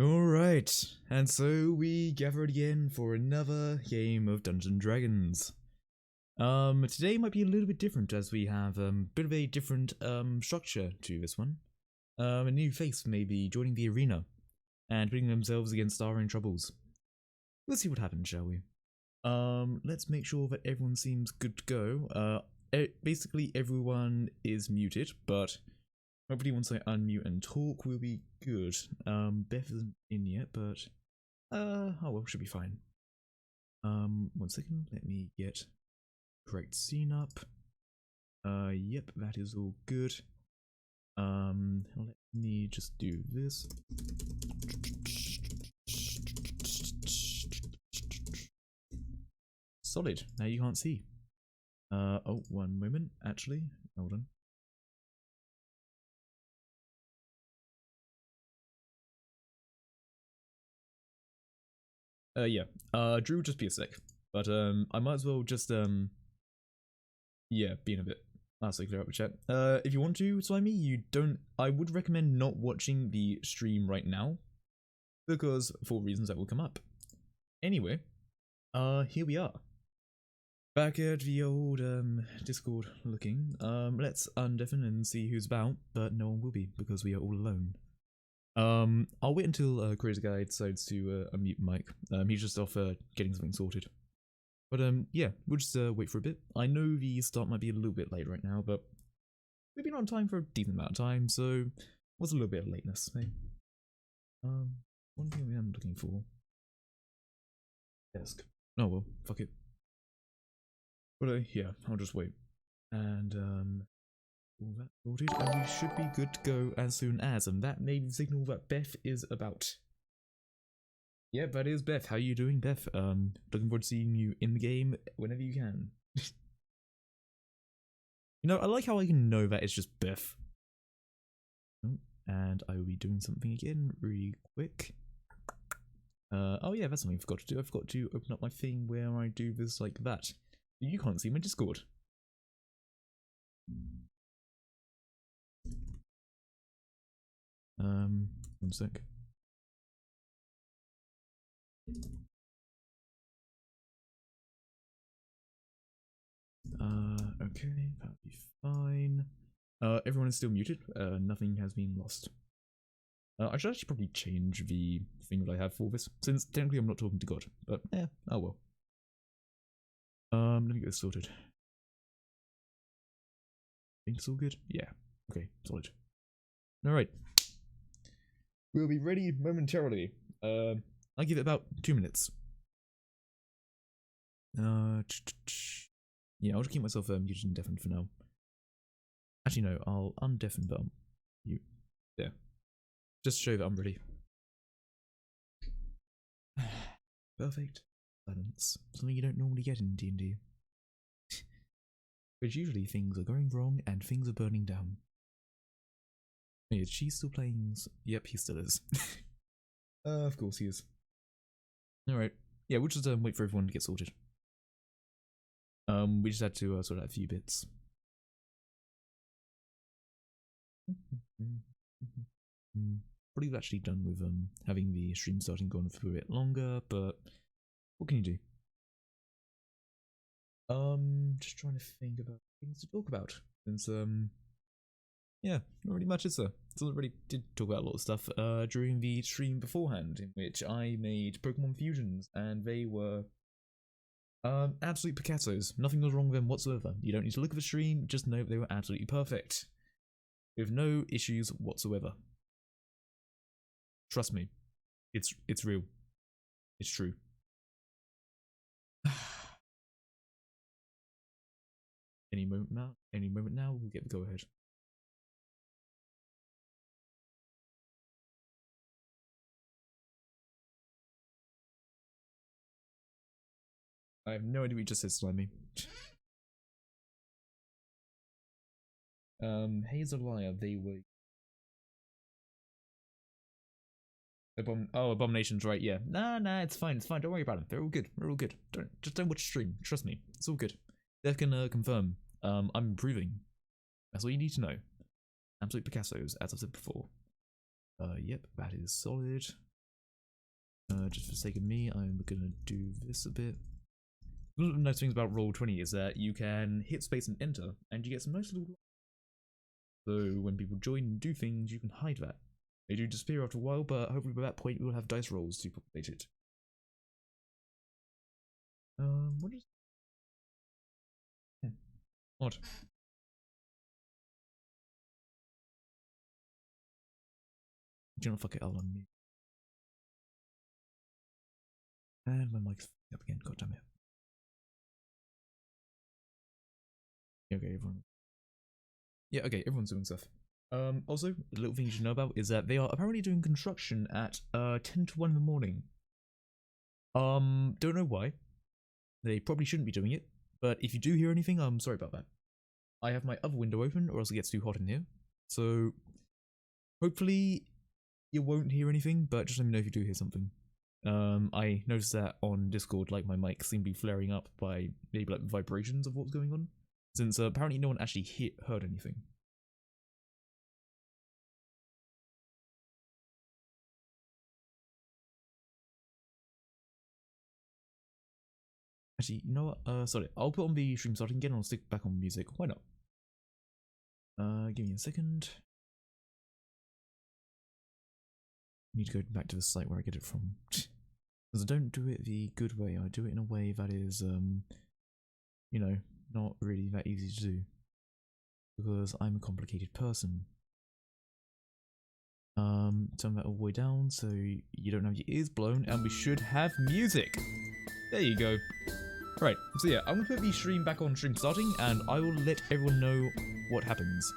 Alright, and so we gathered again for another game of Dungeons & Dragons. Today might be a little bit different as we have a bit of a different structure to this one. A new face may be joining the arena and putting themselves against our own troubles. Let's see what happens, shall we? Let's make sure that everyone seems good to go. Basically everyone is muted, but hopefully once I unmute and talk we'll be good. Beth isn't in yet, but oh well, should be fine. 1 second, let me get correct scene up. Yep, that is all good. Let me just do this. Solid. Now you can't see. Oh, 1 moment, actually. Hold on. Yeah. Drew, just be a sec. But I might as well just yeah, being a bit. I'll clear up the chat. If you want to, Slimy, I would recommend not watching the stream right now, because for reasons that will come up. Anyway, here we are. Back at the old Discord looking. Let's undeafen and see who's about, but no one will be because we are all alone. I'll wait until Crazy Guy decides to unmute Mike. He's just off getting something sorted. But yeah, we'll just wait for a bit. I know the start might be a little bit late right now, but we've been on time for a decent amount of time, so what's a little bit of lateness, eh? One thing we am looking for. Desk. Oh well, fuck it. But yeah, I'll just wait. And all that sorted, and we should be good to go as soon as, and that may signal that Beth is about. Yeah, that is Beth. How are you doing, Beth? Looking forward to seeing you in the game whenever you can. You know, I like how I can know that it's just Beth. Oh, and I will be doing something again really quick. Oh yeah, that's something I forgot to do. I forgot to open up my thing where I do this like that. You can't see my Discord. 1 sec. Okay, that'll be fine. Everyone is still muted. Nothing has been lost. I should actually probably change the thing that I have for this, since technically I'm not talking to God, but yeah, oh well. Let me get this sorted. Think it's all good? Yeah. Okay, solid. Alright. We'll be ready momentarily. I'll give it about 2 minutes. Yeah, I'll just keep myself muted and deafened for now. Actually, no, I'll undeafen, but you. Yeah. Just to show that I'm ready. Perfect. Silence. Something you don't normally get in D&D. But usually things are going wrong and things are burning down. Wait, is she still playing? Yep, he still is. Of course he is. Alright. Yeah, we'll just wait for everyone to get sorted. We just had to sort out a few bits. Probably actually done with having the stream starting gone for a bit longer, but what can you do? Just trying to think about things to talk about. Since yeah, not really much is there. So I already did talk about a lot of stuff during the stream beforehand, in which I made Pokemon fusions, and they were absolute Picassos. Nothing was wrong with them whatsoever. You don't need to look at the stream, just know they were absolutely perfect. With no issues whatsoever. Trust me. It's real. It's true. Any moment now, we'll get the go ahead. I have no idea what you just said, Slimy. Hazelliah, they were. Abominations, right? Yeah. Nah, it's fine. Don't worry about them. They're all good. Just don't watch the stream. Trust me, it's all good. Dev can confirm. I'm improving. That's all you need to know. Absolute Picassos, as I've said before. Yep, that is solid. Just for the sake of me, I'm gonna do this a bit. One of the nice things about Roll20 is that you can hit space and enter, and you get some nice little. So when people join and do things, you can hide that. They do disappear after a while, but hopefully by that point we'll have dice rolls to populate it. What is? What? Do you know, fuck it, I'll unmute. And my mic's up again, god damn it. Okay, everyone. Yeah, okay, everyone's doing stuff. Also, a little thing you should know about is that they are apparently doing construction at 10 to 1 in the morning. Don't know why. They probably shouldn't be doing it, but if you do hear anything, I'm sorry about that. I have my other window open, or else it gets too hot in here. So, hopefully, you won't hear anything, but just let me know if you do hear something. I noticed that on Discord, like, my mic seemed to be flaring up by maybe, like, vibrations of what's going on, since apparently no one actually heard anything. Actually, you know what? Sorry, I'll put on the stream starting again and I'll stick back on music. Why not? Give me a second. I need to go back to the site where I get it from. Because I don't do it the good way, I do it in a way that is, you know, not really that easy to do. Because I'm a complicated person. Turn that all the way down so you don't have your ears blown, and we should have music! There you go. Right, so yeah, I'm gonna put the stream back on stream starting, and I will let everyone know what happens.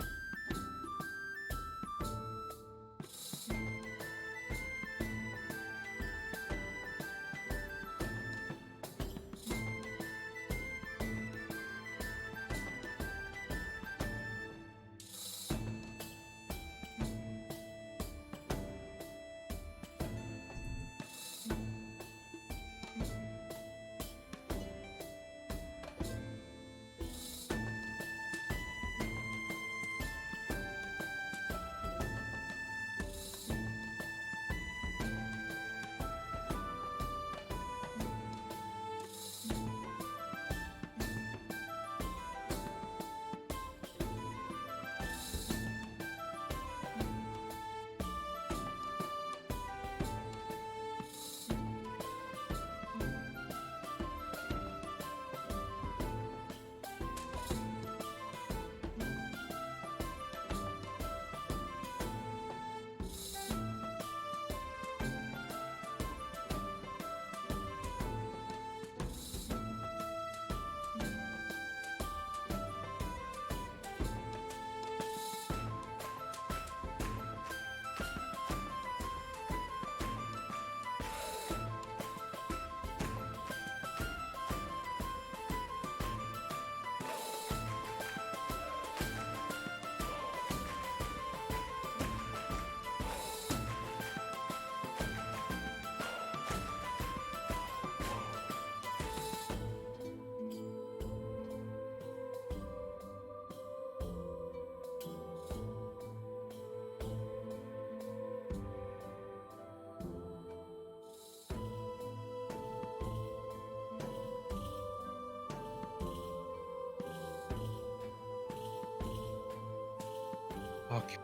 Okay.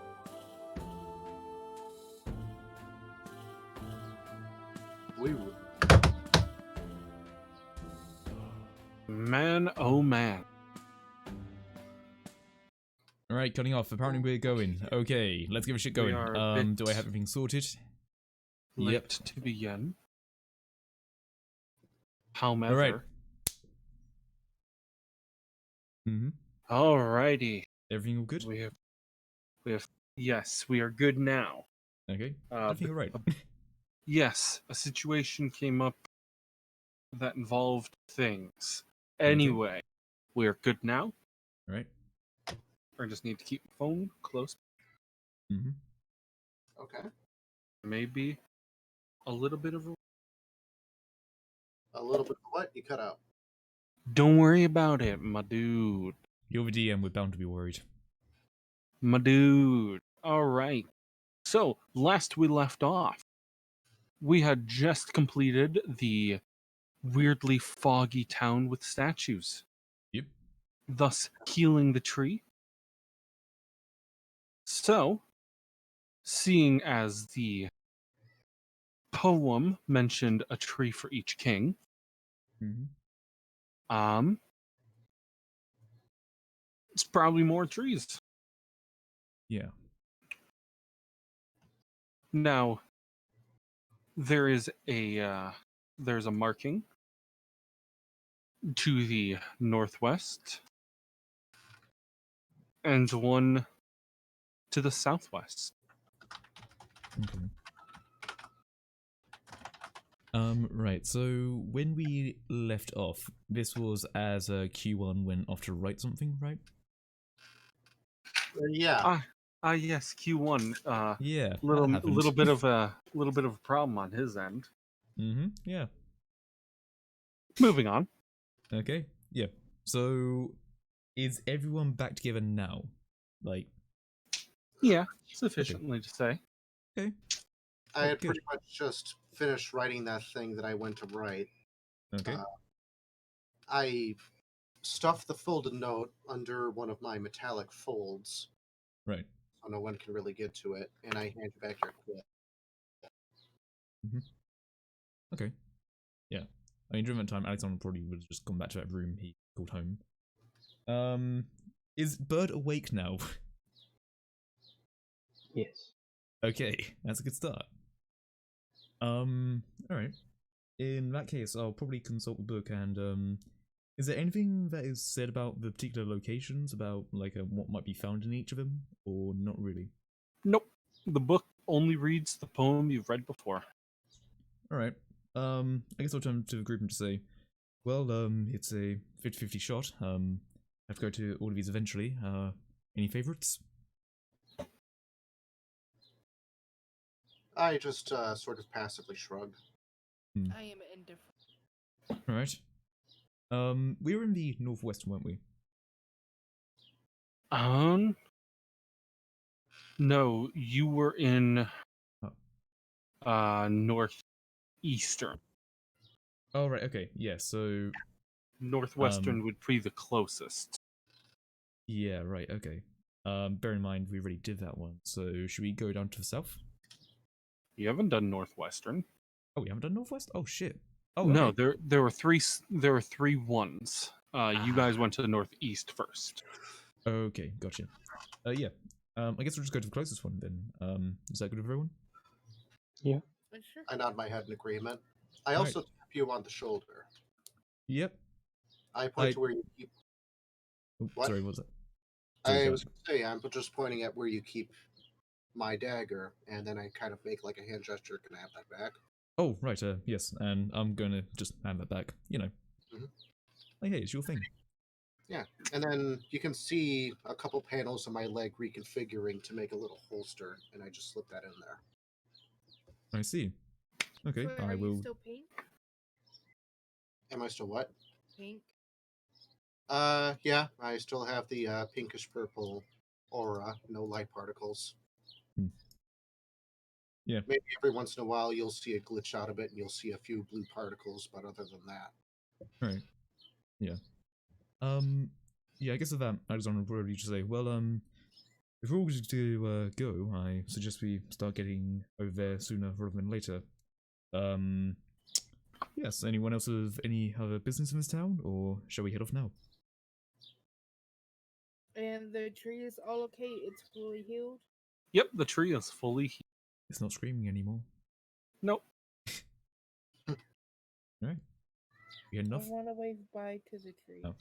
Woo. Man, oh man. Alright, cutting off. Apparently we're going. Okay, let's give a shit going. Do I have everything sorted? Late Yep. to begin. However. Alright. Alrighty. Everything all good? We have. Yes, we are good now. Okay. I think you're right. Yes, a situation came up that involved things. Anyway, we are good now. Alright. I just need to keep the phone close. Okay. Maybe a little bit of A little bit of what? You cut out. Don't worry about it, my dude. You're the DM, we're bound to be worried. My dude. Alright. So, last we left off, we had just completed the weirdly foggy town with statues, Yep. thus healing the tree. So, seeing as the poem mentioned a tree for each king, Mm-hmm. it's probably more trees. Yeah. Now, there's a marking to the northwest and one to the southwest. Okay. Right, so when we left off, this was as Q1 went off to write something, right? Yeah. Yes, Q1. Yeah, that Little happened. bit of a problem on his end. Mm-hmm, yeah. Moving on. Okay, yeah. So, is everyone back together now? Like, Yeah, sufficiently to say. okay. I had good. pretty much just finished writing that thing that I went to write. Okay. I stuffed the folded note under one of my metallic folds, Right. so no one can really get to it, and I hand you back your quit. Mm-hmm. Okay. Yeah. I mean, during that time, Alexander probably would have just gone back to that room he called home. Is Bird awake now? Yes. Okay, that's a good start. Alright. In that case, I'll probably consult the book and, is there anything that is said about the particular locations, about, like, what might be found in each of them, or not really? Nope. The book only reads the poem you've read before. Alright. I guess I'll turn to the group and just say, well, it's a 50-50 shot. I have to go to all of these eventually. Any favorites? I just sort of passively shrugged. I am indifferent. Alright. We were in the northwest, weren't we? No, you were in Oh. northeastern. Oh, right, okay, yeah, so... Northwestern would be the closest. Yeah, right, okay. Bear in mind, we already did that one, so should we go down to the south? You haven't done northwestern. Oh, we haven't done northwest? Oh, shit. Oh, no, okay. there were three ones. You guys went to the northeast first. Okay, gotcha. Yeah. I guess we'll just go to the closest one then. Is that good with everyone? Yeah. Sure. I nod my head in agreement. I also tap you on the shoulder. Yep. I point to where you keep... Oh, What? sorry, what was that? I was going to say, I'm just pointing at where you keep my dagger, and then I kind of make like a hand gesture. Can I have that back? Oh, right, yes, and I'm gonna just hand that back, you know. Hey, it's your thing. Yeah, and then you can see a couple panels of my leg reconfiguring to make a little holster, and I just slip that in there. I see. Okay, So I are will... you still pink? Am I still what? Pink? Yeah, I still have the pinkish purple aura, no light particles. Yeah. Maybe every once in a while you'll see a glitch out of it and you'll see a few blue particles, but other than that. Right. Yeah. Yeah, I guess with that, I just want to probably just say, well, if we're all going to go, I suggest we start getting over there sooner rather than later. Yes, anyone else have any other business in this town, or shall we head off now? And the tree is all okay? It's fully healed? Yep, the tree is fully healed. It's not screaming anymore. Nope. Alright. You had enough? I want to wave bye to the tree. Oh.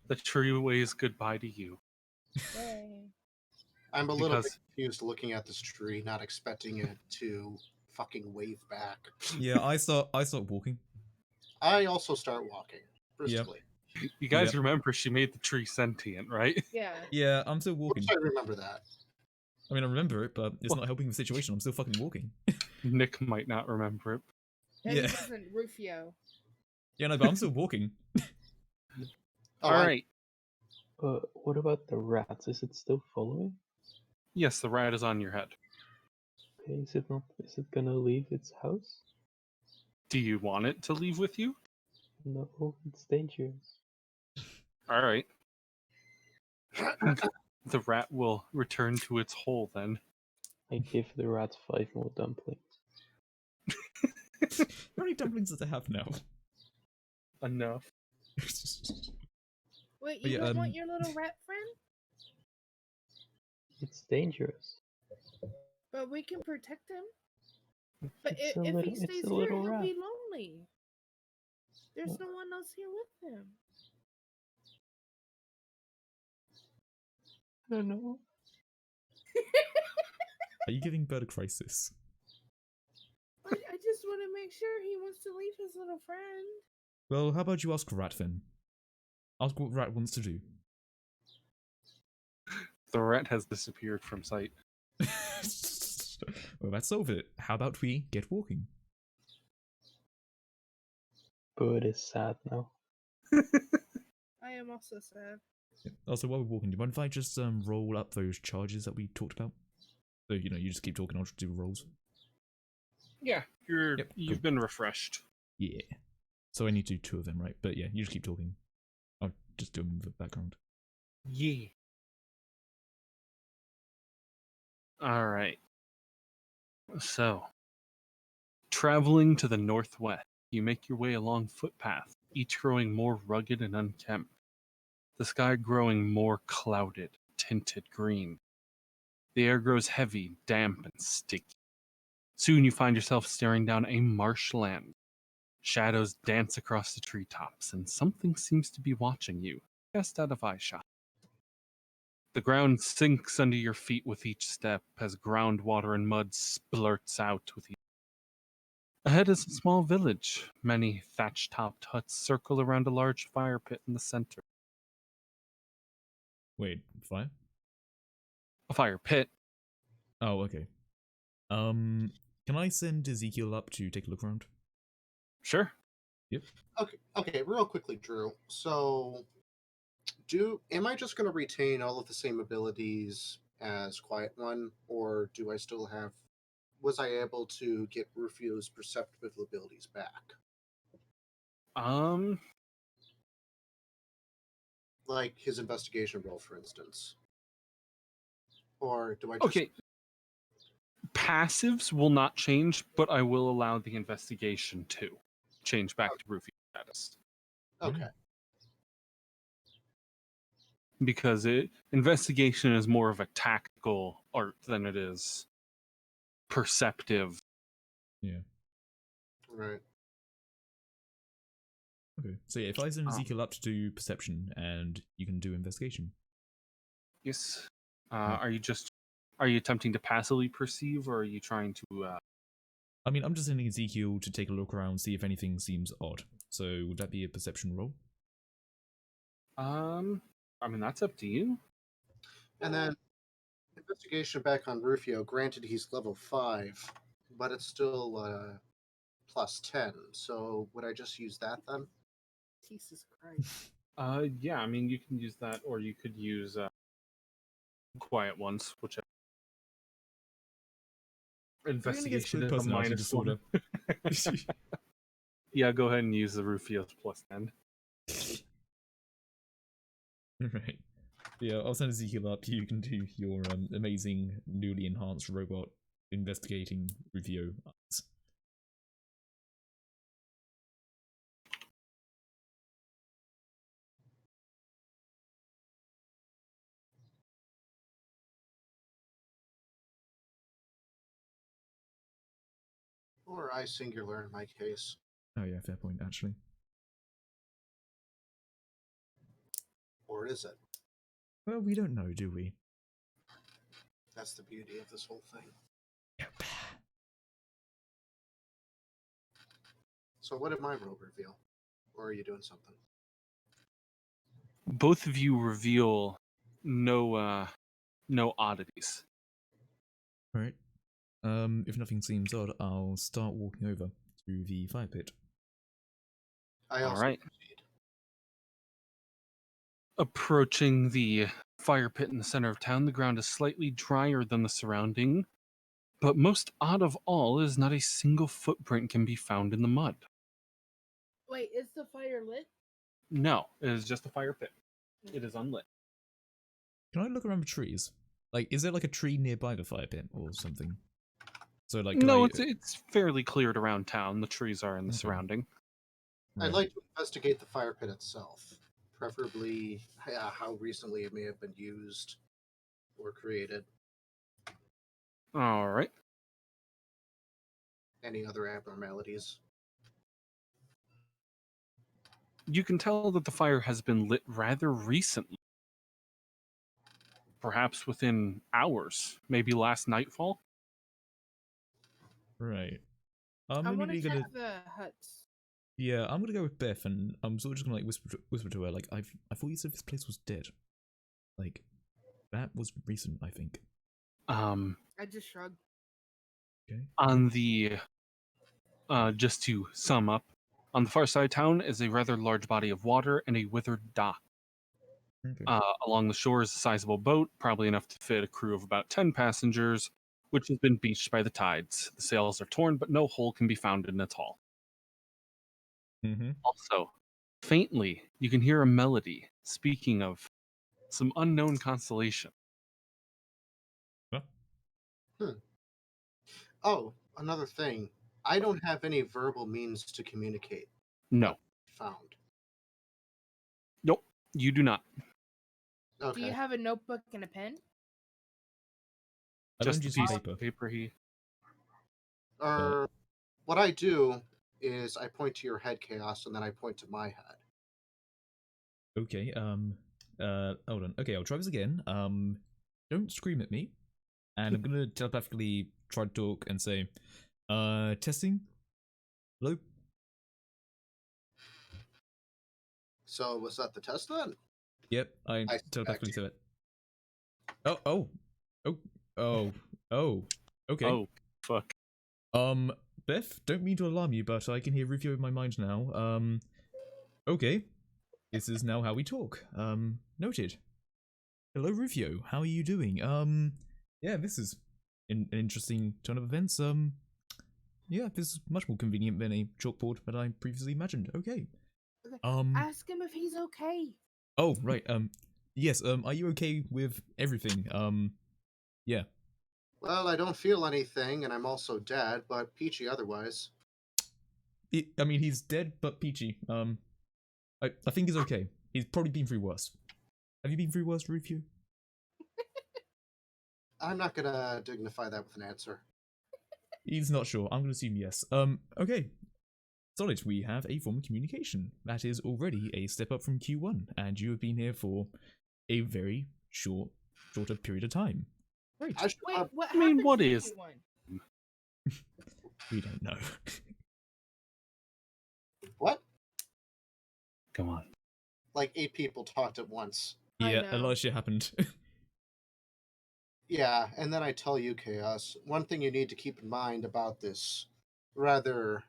The tree waves goodbye to you. Yay. I'm a little bit confused looking at this tree, not expecting it to fucking wave back. Yeah, I start walking. I also start walking briskly. Yep. You guys remember she made the tree sentient, right? Yeah. Yeah, I'm still Of walking. course I remember that. I mean, I remember it, but it's not helping the situation. I'm still fucking walking. Nick might not remember it. And Yeah. he doesn't, Rufio. Yeah, no, but I'm still walking. Alright. What about the rats? Is it still following? Yes, the rat is on your head. Okay, is it not? Is it gonna leave its house? Do you want it to leave with you? No, it's dangerous. All right. The rat will return to its hole then. I give the rat 5 more dumplings. How many dumplings does it have now? Enough. Wait, But you yeah, don't want your little rat friend? It's dangerous. But we can protect him. But It's a if little, he stays it's a here, little he'll rat. be lonely. There's no one else here with him. I don't know. Are you giving Bird a crisis? I just want to make sure he wants to leave his little friend. Well, how about you ask Rat then? Ask what Rat wants to do. The rat has disappeared from sight. Well, let's solve it. How about we get walking? Bird is sad now. I am also sad. Yeah. Also, while we're walking, do you mind if I just roll up those charges that we talked about? So, you know, you just keep talking, I'll just do rolls. Yeah, Yep, you've cool. been refreshed. Yeah. So I need to do 2 of them, right? But yeah, you just keep talking. I'll just do them in the background. Yeah. All right. So, traveling to the northwest, you make your way along footpaths, each growing more rugged and unkempt. The sky growing more clouded, tinted green. The air grows heavy, damp, and sticky. Soon you find yourself staring down a marshland. Shadows dance across the treetops, and something seems to be watching you, just out of eyeshot. The ground sinks under your feet with each step as groundwater and mud splurts out with each. Ahead is a small village. Many thatch-topped huts circle around a large fire pit in the center. Wait, fire? A fire pit? Oh, okay. Can I send Ezekiel up to take a look around? Sure. Okay, real quickly, Drew. So, am I just going to retain all of the same abilities as Quiet One, or do I still have? Was I able to get Rufio's perceptive abilities back, Um, like his investigation roll, for instance? Or do I just? okay. Passives will not change, but I will allow the investigation to change back to Rufio status. Okay. Because investigation is more of a tactical art than it is perceptive. Yeah. Right. Okay. So yeah, if I send Oh. Ezekiel up to do perception and you can do investigation. Yes. Yeah. Are you attempting to passively perceive, or are you trying to? I mean, I'm just sending Ezekiel to take a look around, see if anything seems odd. So would that be a perception roll? I mean, that's up to you. And then investigation back on Rufio. Granted, he's level 5, but it's still plus 10. So would I just use that then? Jesus Christ. Yeah. I mean, you can use that, or you could use quiet ones, whichever. Investigation is a personality -1. disorder. Yeah, go ahead and use the Rufio's plus 10. Right. Yeah, I'll send Ezekiel up. You can do your amazing newly enhanced robot investigating review. Or I singular in my case. Oh yeah, fair point actually. Or is it? Well, we don't know, do we? That's the beauty of this whole thing. Yep. So what did my robe reveal? Or are you doing something? Both of you reveal no oddities. Alright. If nothing seems odd, I'll start walking over to the fire pit. I All also right. proceed. Approaching the fire pit in the center of town, the ground is slightly drier than the surrounding But most odd of all is not a single footprint can be found in the mud. Wait, is the fire lit? No, it is just a fire pit. It is unlit. Can I look around the trees? Like, is there like a tree nearby the fire pit or something? So like, can No, I, it's fairly cleared around town. The trees are in the Okay. surrounding. I'd right. like to investigate the fire pit itself, preferably how recently it may have been used or created. All right. Any other abnormalities? You can tell that the fire has been lit rather recently. Perhaps within hours, maybe last nightfall. Right. I'm I want to immediately check gonna. the huts. Yeah, I'm gonna go with Beth, and I'm sort of just gonna like whisper to her, like, I thought you said this place was dead. Like, that was recent, I think. I just shrugged. Okay. On the just to sum up, on the far side of town is a rather large body of water and a withered dock. Okay. Along the shore is a sizable boat, probably enough to fit a crew of about 10 passengers, which has been beached by the tides. The sails are torn, but no hole can be found in it all. Mm-hmm. Also, faintly, you can hear a melody speaking of some unknown constellation. Oh, another thing. I don't have any verbal means to communicate. No, Found. nope, you do not. Okay. Do you have a notebook and a pen? I Just don't a use piece paper. of paper. What I do is I point to your head, Chaos, and then I point to my head. Okay. Hold on. Okay, I'll try this again. Don't scream at me, and I'm gonna telepathically try to talk and say, testing. Hello. So was that the test then? Yep, I I telepathically suspect. said it. Oh. Okay. Oh, fuck. Beth, don't mean to alarm you, but I can hear Rufio in my mind now. Okay. This is now how we talk. Noted. Hello, Rufio. How are you doing? Yeah, this is an interesting turn of events. Yeah, this is much more convenient than a chalkboard that I previously imagined. Okay. Ask him if he's okay. Oh, right. Yes. Are you okay with everything? Yeah. Well, I don't feel anything, and I'm also dead, but peachy otherwise. I mean, he's dead, but peachy. I think he's okay. He's probably been through worse. Have you been through worse, Rufio? I'm not gonna dignify that with an answer. He's not sure. I'm gonna assume yes. Okay. Solid, we have a form of communication. That is already a step up from Q1, and you have been here for a very shorter period of time. Great. Wait, what I mean, happened what to is- everyone? We don't know. What? Come on. Like 8 people talked at once. I Yeah, a lot know. of shit happened. Yeah, and then I tell you, Chaos, one thing you need to keep in mind about this rather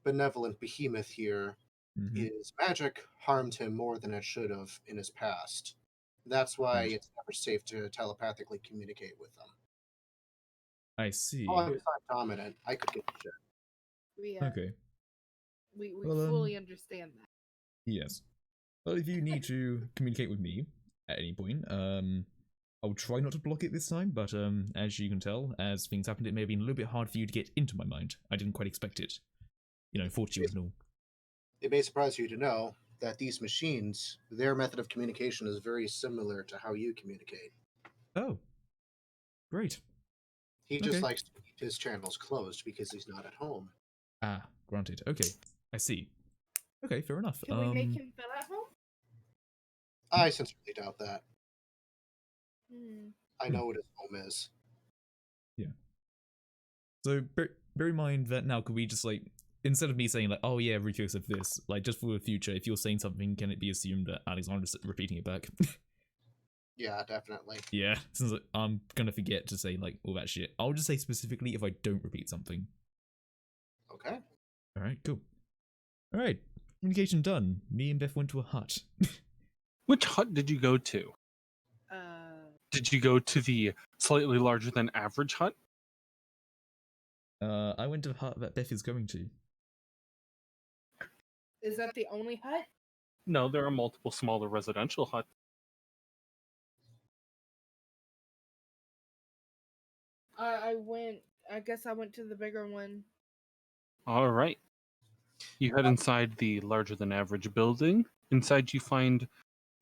benevolent behemoth here Mhm. is magic harmed him more than it should have in his past. That's why Right. it's never safe to telepathically communicate with them. I see. Oh, I'm dominant. I could get shit. We Okay. we Well, fully understand that. Yes. Well, if you need to communicate with me at any point, I'll try not to block it this time, but as you can tell, as things happened, it may have been a little bit hard for you to get into my mind. I didn't quite expect it. You know, fortitude and all. It may surprise you to know that these machines, their method of communication is very similar to how you communicate. Oh. Great. He just Okay. likes to keep his channels closed because he's not at home. Ah, granted. Okay. I see. Okay, fair enough. Can we make him feel at home? I sincerely doubt that. Hmm. I know what his home is. So bear in mind that now, could we just like, instead of me saying like, oh yeah, Rufio said this, like just for the future, if you're saying something, can it be assumed that Alexander's repeating it back? Yeah, definitely. Yeah, since I'm gonna forget to say like all that shit. I'll just say specifically if I don't repeat something. Okay. Alright, cool. Alright, communication done. Me and Beth went to a hut. Which hut did you go to? Did you go to the slightly larger than average hut? I went to the hut that Beth is going to. Is that the only hut? No, there are multiple smaller residential huts. I guess I went to the bigger one. All right. You head inside the larger than average building. Inside, you find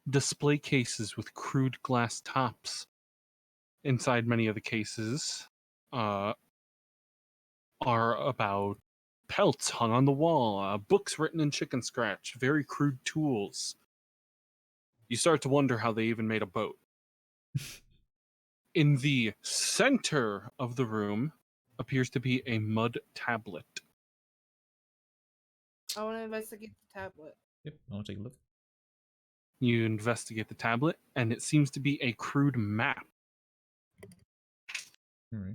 display cases with crude glass tops. Inside many of the cases are about pelts hung on the wall, books written in chicken scratch, very crude tools. You start to wonder how they even made a boat. In the center of the room appears to be a mud tablet. I want to investigate the tablet. Yep, I'll take a look. You investigate the tablet, and it seems to be a crude map. Alright.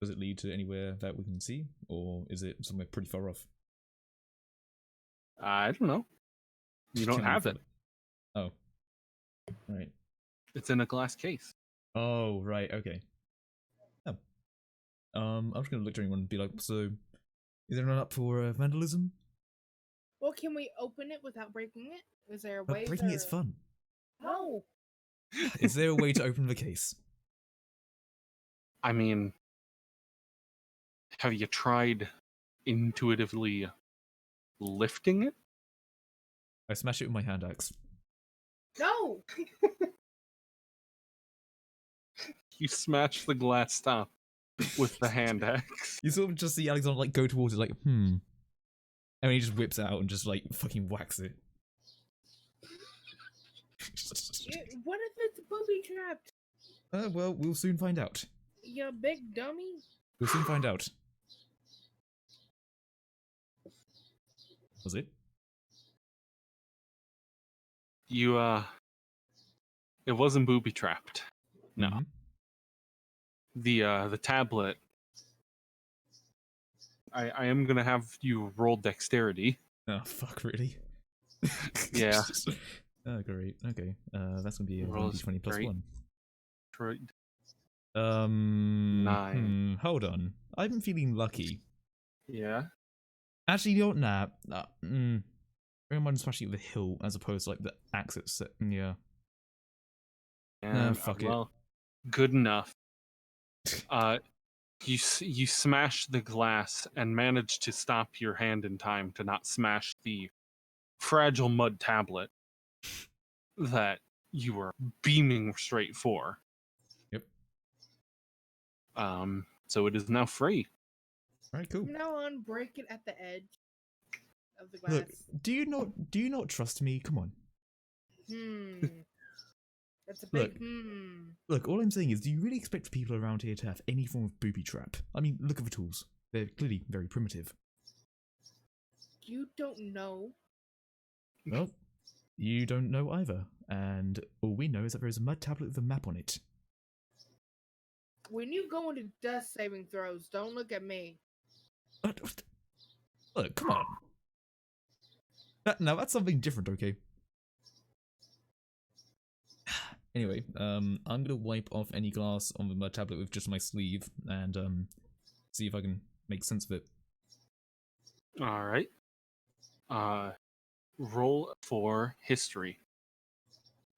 Does it lead to anywhere that we can see, or is it somewhere pretty far off? I don't know. You don't Can we have feel it. Oh. Right. It's in a glass case. Oh, right, okay. Oh. I'm just gonna look to anyone and be like, so, is anyone up for vandalism? Well, can we open it without breaking it? Is there a way? Breaking it's fun. No. Is there a way to open the case? I mean, have you tried intuitively lifting it? I smash it with my hand axe. No. You smash the glass top with the hand axe. You sort of just see Alexander like go towards it like, and he just whips it out and just like fucking whacks it. What if it's booby trapped? Well, we'll soon find out. You big dummy. We'll soon find out. Was it? It wasn't booby trapped. No. Mm-hmm. The tablet. I am gonna have you roll dexterity. Oh fuck, really? Yeah. Oh great. Okay. That's gonna be a Roll 1d20 plus straight. 1. Try- 9. Hold on. I'm feeling lucky. Yeah. Actually, you don't. Nah. Bear in mind smashing it with the hilt as opposed to like the axe itself. Yeah. And, fuck it. well, good enough. You smash the glass and manage to stop your hand in time to not smash the fragile mud tablet that you were beaming straight for. Yep. So it is now free. All right. Cool. From now on, break it at the edge of the glass. Look, do you not trust me? Come on. That's a big Look, all I'm saying is, do you really expect people around here to have any form of booby trap? I mean, look at the tools. They're clearly very primitive. You don't know. Well, you don't know either. And all we know is that there is a mud tablet with a map on it. When you go into dust saving throws, don't look at me. Look, come on. Now that's something different, okay? Anyway, I'm gonna wipe off any glass on the mud tablet with just my sleeve and see if I can make sense of it. All right. Roll for history.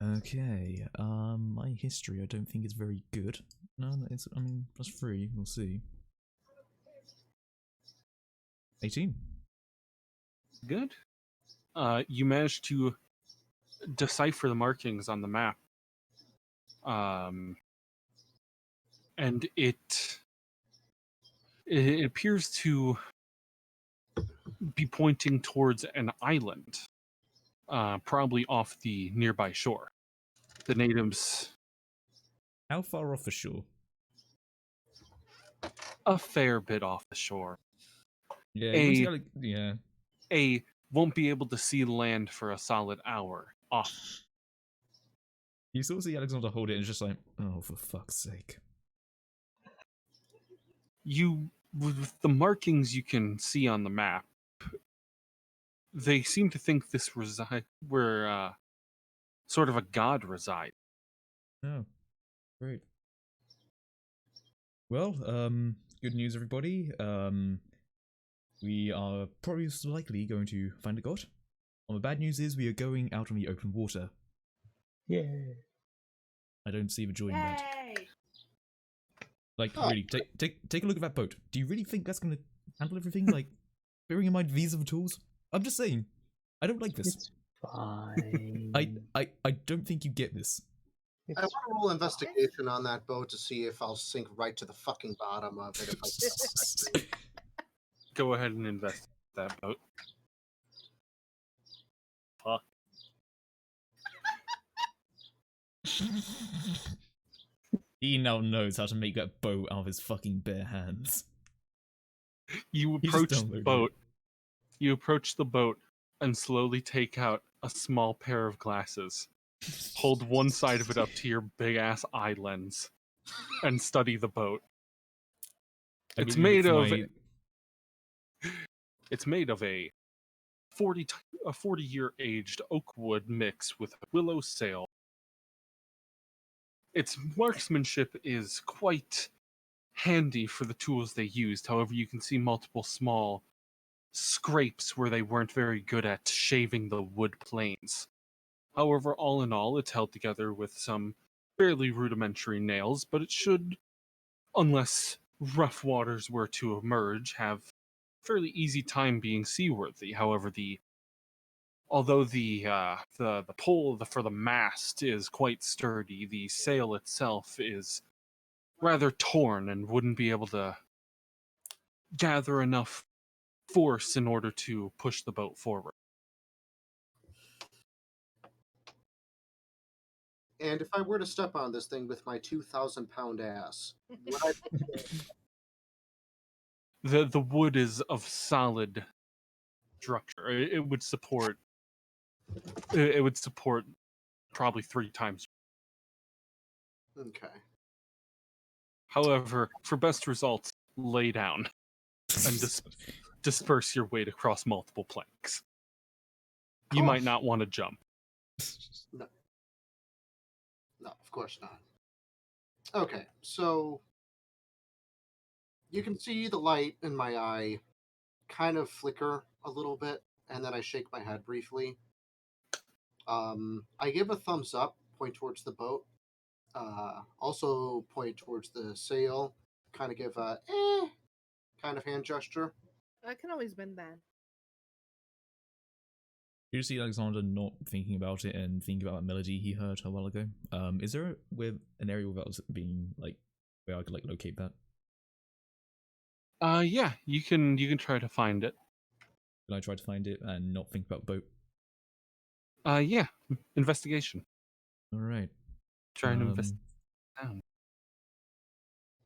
Okay, my history I don't think is very good. No, it's, I mean, +3, we'll see. 18. Good. You managed to decipher the markings on the map. And it appears to be pointing towards an island, probably off the nearby shore. The natives... How far off the shore? A fair bit off the shore. Yeah, yeah. A won't be able to see land for a solid hour off. You sort of see Alexander hold it and it's just like, oh, for fuck's sake. With the markings you can see on the map, they seem to think this where sort of a god reside. Oh, great. Well, good news, everybody. We are probably likely going to find a god. The bad news is we are going out on the open water. Yeah. I don't see the joy in that. Yay! Like, Oh. really, take a look at that boat. Do you really think that's gonna handle everything? Like, bearing in mind these are the tools? I'm just saying, I don't like this. It's fine. I don't think you get this. I want to roll investigation on that boat to see if I'll sink right to the fucking bottom of it. If I Go ahead and invest that boat. Fuck. He now knows how to make that boat out of his fucking bare hands. You He just approach the downloaded it. boat. You approach the boat and slowly take out a small pair of glasses. Hold one side of it up to your big ass eye lens and study the boat. I It's give you made for of my- It's made of a 40-year aged oak wood mix with willow sail. Its marksmanship is quite handy for the tools they used. However, you can see multiple small scrapes where they weren't very good at shaving the wood planes. However, all in all, it's held together with some fairly rudimentary nails, but it should, unless rough waters were to emerge, have fairly easy time being seaworthy. However, although the pole for the mast is quite sturdy, the sail itself is rather torn and wouldn't be able to gather enough force in order to push the boat forward. And if I were to step on this thing with my 2,000-pound ass, would I? The wood is of solid structure. It would support. It would support probably 3 times. Okay. However, for best results, lay down and disperse your weight across multiple planks. You might not want to jump. No, of course not. Okay, so you can see the light in my eye kind of flicker a little bit, and then I shake my head briefly. I give a thumbs up, point towards the boat, also point towards the sail, kind of give a kind of hand gesture. I can always bend that. You see Alexander not thinking about it and thinking about that melody he heard a while ago. Is there an area without being like where I could like locate that? Yeah, you can try to find it. Can I try to find it and not think about boat? Yeah, investigation. All right. Try and invest down.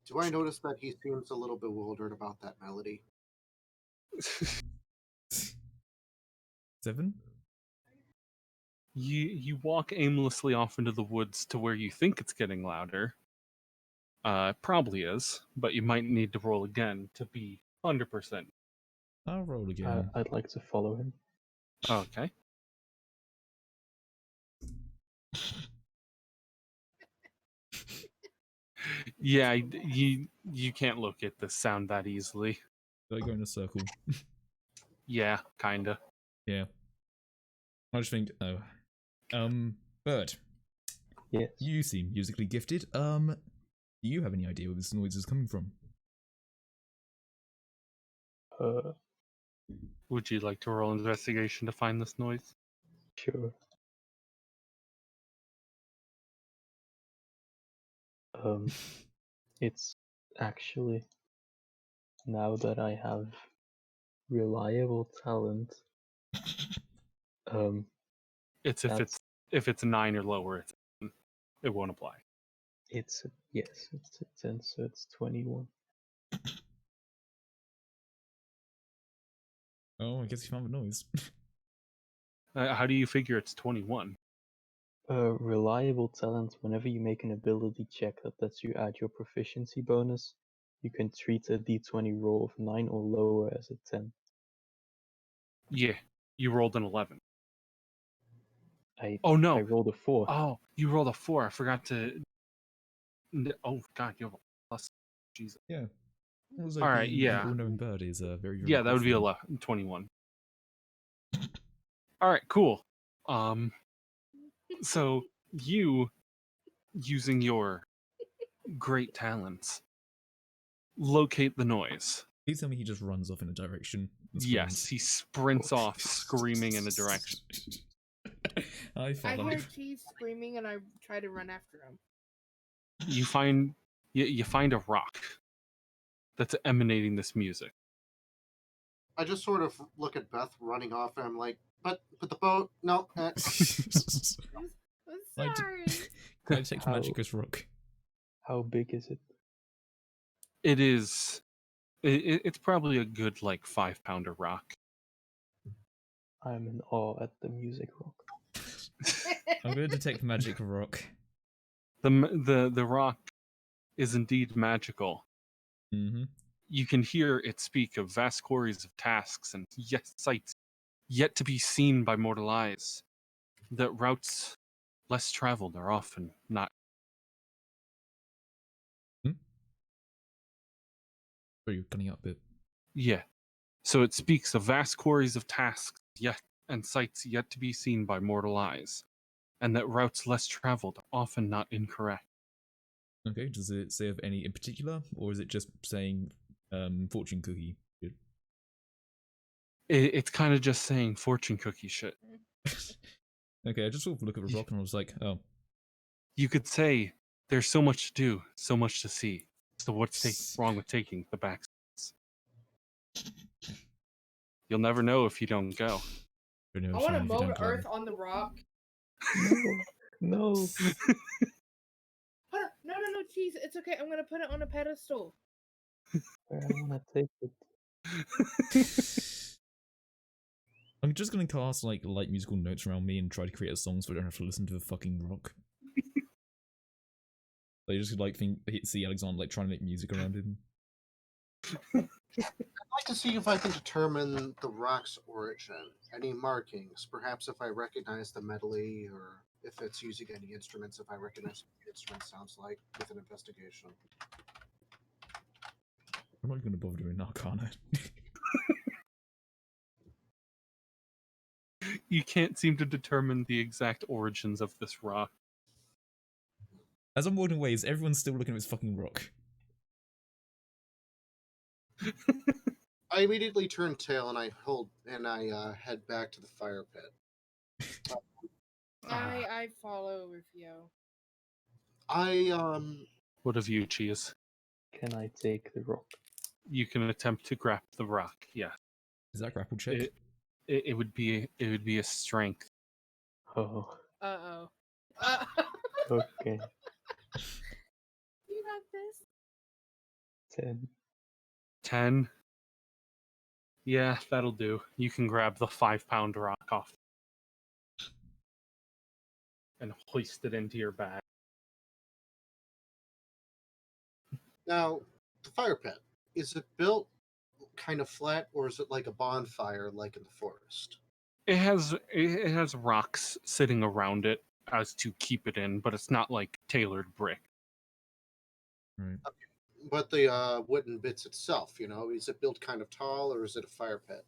Do I notice that he seems a little bewildered about that melody? 7. You walk aimlessly off into the woods to where you think it's getting louder. It probably is, but you might need to roll again to be 100%. I'll roll again. I'd like to follow him. Okay. Yeah, you can't locate the sound that easily. Do I go in a circle? Yeah, kinda. Yeah. I just think, Bird, Yes. you seem musically gifted. Do you have any idea where this noise is coming from? Would you like to roll investigation to find this noise? Sure. It's actually, now that I have reliable talent, It's if it's 9 or lower, it won't apply. it's a 10, so it's 21. Oh, I guess you found the noise. How do you figure it's 21? Reliable talent, whenever you make an ability check that lets you add your proficiency bonus, you can treat a d20 roll of 9 or lower as a 10. Yeah, you rolled an 11. Oh no! I rolled a 4. Oh, you rolled a 4. I forgot to. Oh God, you have a plus. Jesus. Yeah. Also, Alright, the yeah. all-knowing bird is very, very Yeah, that would be good 21. Alright, cool. So you, using your great talents, locate the noise. Please tell me he just runs off in a direction. And Yes, screams. he sprints off, screaming in a direction. I I follow. hear Cheese screaming and I try to run after him. You find a rock that's emanating this music. I just sort of look at Beth running off, and I'm like, but the boat, no. I'm I sorry. I detect How- Magicus rock. How big is it? It is. It's probably a good 5-pounder rock. I'm in awe at the music rock. I'm going to detect magic rock. The rock is indeed magical. Mm-hmm. You can hear it speak of vast quarries of tasks and sights yet to be seen by mortal eyes. That routes less traveled are often not. Oh, you're cutting out a bit. Yeah. So it speaks of vast quarries of tasks yet and sights yet to be seen by mortal eyes, and that routes less traveled are often not incorrect. Okay, does it say of any in particular, or is it just saying fortune cookie? It's kind of just saying fortune cookie shit. Okay, I just sort of look at the rock and I was like, oh. You could say there's so much to do, so much to see. So what's wrong with taking the back seats? You'll never know if you don't go. I want to mow the earth on the rock. No. Hold on. No, Cheese. It's okay. I'm gonna put it on a pedestal. Where I wanna take it. I'm just gonna cast light musical notes around me and try to create a song so I don't have to listen to the fucking rock. I just see Alexander trying to make music around him. I'd like to see if I can determine the rock's origin. Any markings, perhaps if I recognize the medley, or if it's using any instruments, if I recognize what the instrument sounds like with an investigation. I'm not gonna bother doing Arcana. You can't seem to determine the exact origins of this rock. As I'm walking away, is everyone still looking at this fucking rock? I immediately turn tail and I head back to the fire pit. I follow Rufio. What of you, Cheese? Can I take the rock? You can attempt to grab the rock. Yeah, Is that grapple check? it would be a strength. Oh, Uh-oh. okay. You got this. 10. 10. Yeah, that'll do. You can grab the 5-pound rock off and hoist it into your bag. Now, the fire pit, is it built kind of flat, or is it like a bonfire like in the forest? It has rocks sitting around it as to keep it in, but it's not like tailored brick. Right. But the wooden bits itself, is it built kind of tall, or is it a fire pit?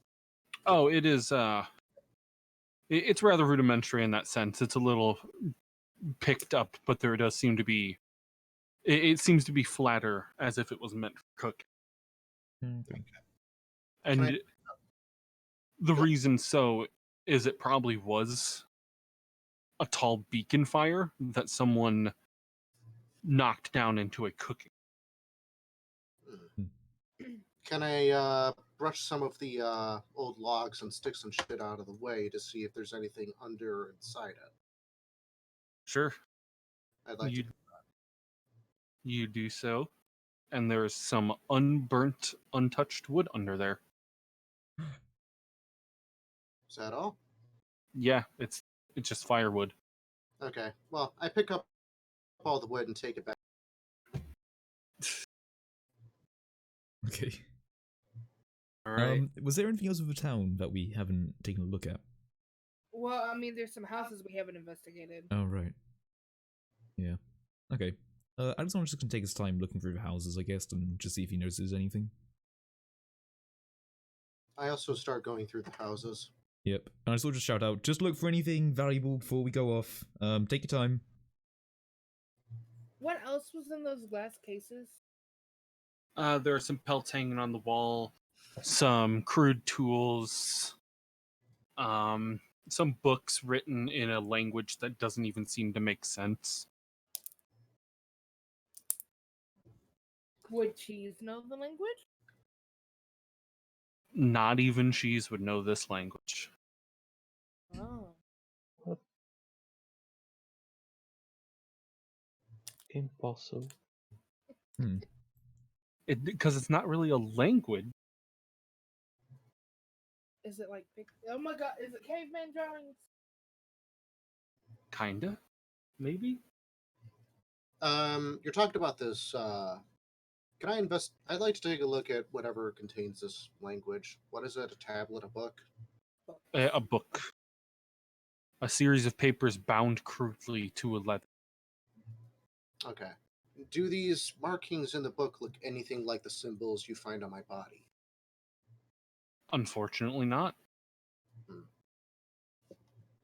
Oh, it is. It's rather rudimentary in that sense. It's a little picked up, but there does seem to be. It seems to be flatter, as if it was meant for cooking. Okay. And the reason so is it probably was a tall beacon fire that someone knocked down into a cooking. Can I brush some of the old logs and sticks and shit out of the way to see if there's anything under or inside it? Sure. I'd like to. You do so, and there's some unburnt, untouched wood under there. Is that all? Yeah, it's just firewood. Okay. Well, I pick up all the wood and take it back. Okay. All right. Was there anything else of the town that we haven't taken a look at? Well, I mean, there's some houses we haven't investigated. Oh, right. Yeah. Okay. Alexander's just gonna take his time looking through the houses, I guess, and just see if he notices anything. I also start going through the houses. Yep. And I still just shout out, just look for anything valuable before we go off. Take your time. What else was in those glass cases? There are some pelts hanging on the wall, some crude tools, some books written in a language that doesn't even seem to make sense. Would Cheese know the language? Not even Cheese would know this language. Oh. What? Impossible. Because it's not really a language. Is it like oh my god, is it caveman drawings? Kinda, maybe. You're talking about this. Can I invest? I'd like to take a look at whatever contains this language. What is it? A tablet? A book? A book. A series of papers bound crudely to a leather. Okay. Do these markings in the book look anything like the symbols you find on my body? Unfortunately not.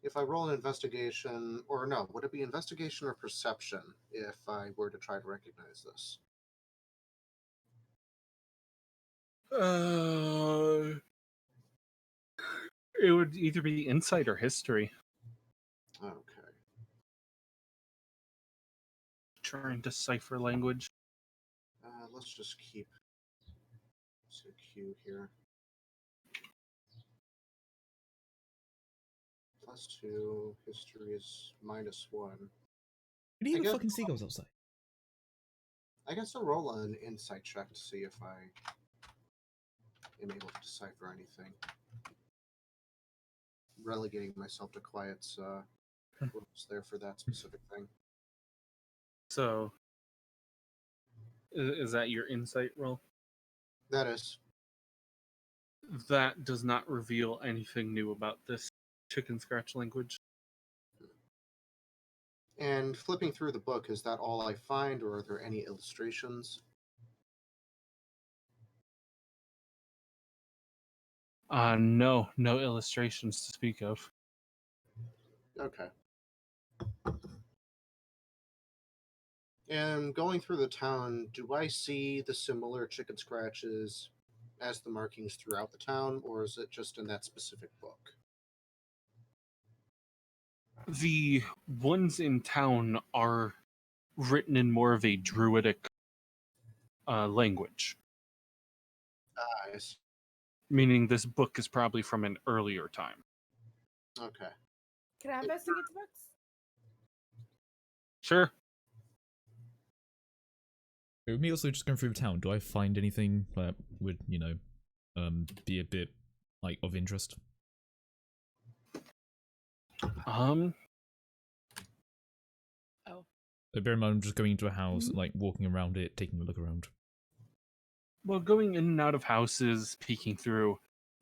If I roll an investigation, or no, would it be investigation or perception if I were to try to recognize this? It would either be insight or history. Okay. Trying to decipher language. Let's just keep CQ here. +2, history is -1. What are you I guess- fucking seagulls outside? I guess I'll roll an insight check to see if I am able to decipher anything. Relegating myself to quiet's rules there for that specific thing. So, is that your insight roll? That is. That does not reveal anything new about this chicken scratch language. And flipping through the book, is that all I find, or are there any illustrations? No illustrations to speak of. Okay. And going through the town, do I see the similar chicken scratches as the markings throughout the town, or is it just in that specific book? The ones in town are written in more of a druidic language, Ah, I see. meaning this book is probably from an earlier time. Okay. Can I investigate the books? Sure. With me also just going through the town, do I find anything that would, be a bit, like, of interest? Oh. Bear in mind, I'm just going into a house, like, walking around it, taking a look around. Well, going in and out of houses, peeking through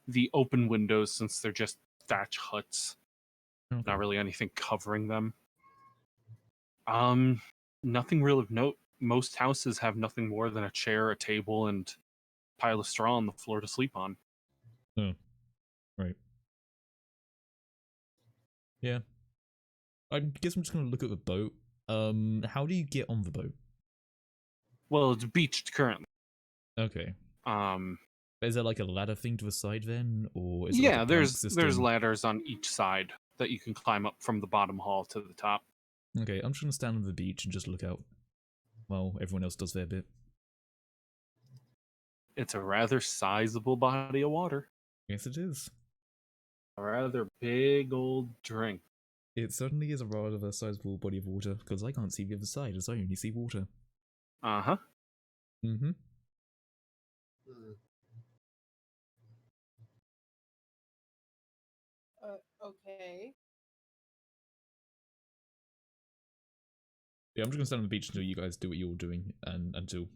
the open windows, since they're just thatch huts, Okay. not really anything covering them. Nothing real of note. Most houses have nothing more than a chair, a table, and a pile of straw on the floor to sleep on. Oh, right. Yeah. I guess I'm just gonna look at the boat. How do you get on the boat? Well, it's beached currently. Okay. Um, Is there like a ladder thing to the side then, or is it yeah, like a plank there's system? ladders on each side that you can climb up from the bottom hall to the top. Okay, I'm just gonna stand on the beach and just look out while everyone else does their bit. It's a rather sizable body of water. Yes, it is. A rather big old drink. It certainly is a rather sizable body of water, because I can't see the other side as I only see water. Uh-huh. Mm-hmm. Hmm. Okay. Yeah, I'm just gonna stand on the beach until you guys do what you're doing, and until,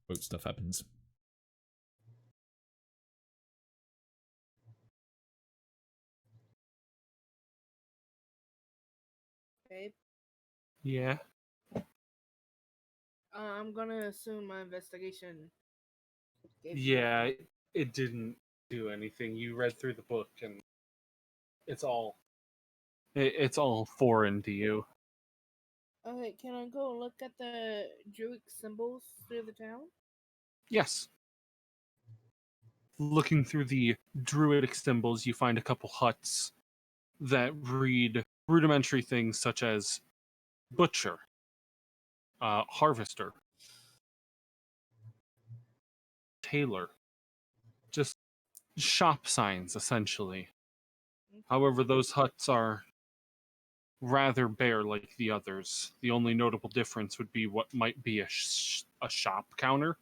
boat stuff happens. Babe. Yeah. I'm gonna assume my investigation. gave me Yeah, nothing. it didn't do anything. You read through the book, and it's all it's all foreign to you. Okay, can I go look at the Druid symbols through the town? Yes. Looking through the druidic symbols, you find a couple huts that read rudimentary things such as butcher, harvester, tailor, just shop signs essentially. However, those huts are rather bare like the others. The only notable difference would be what might be a shop counter,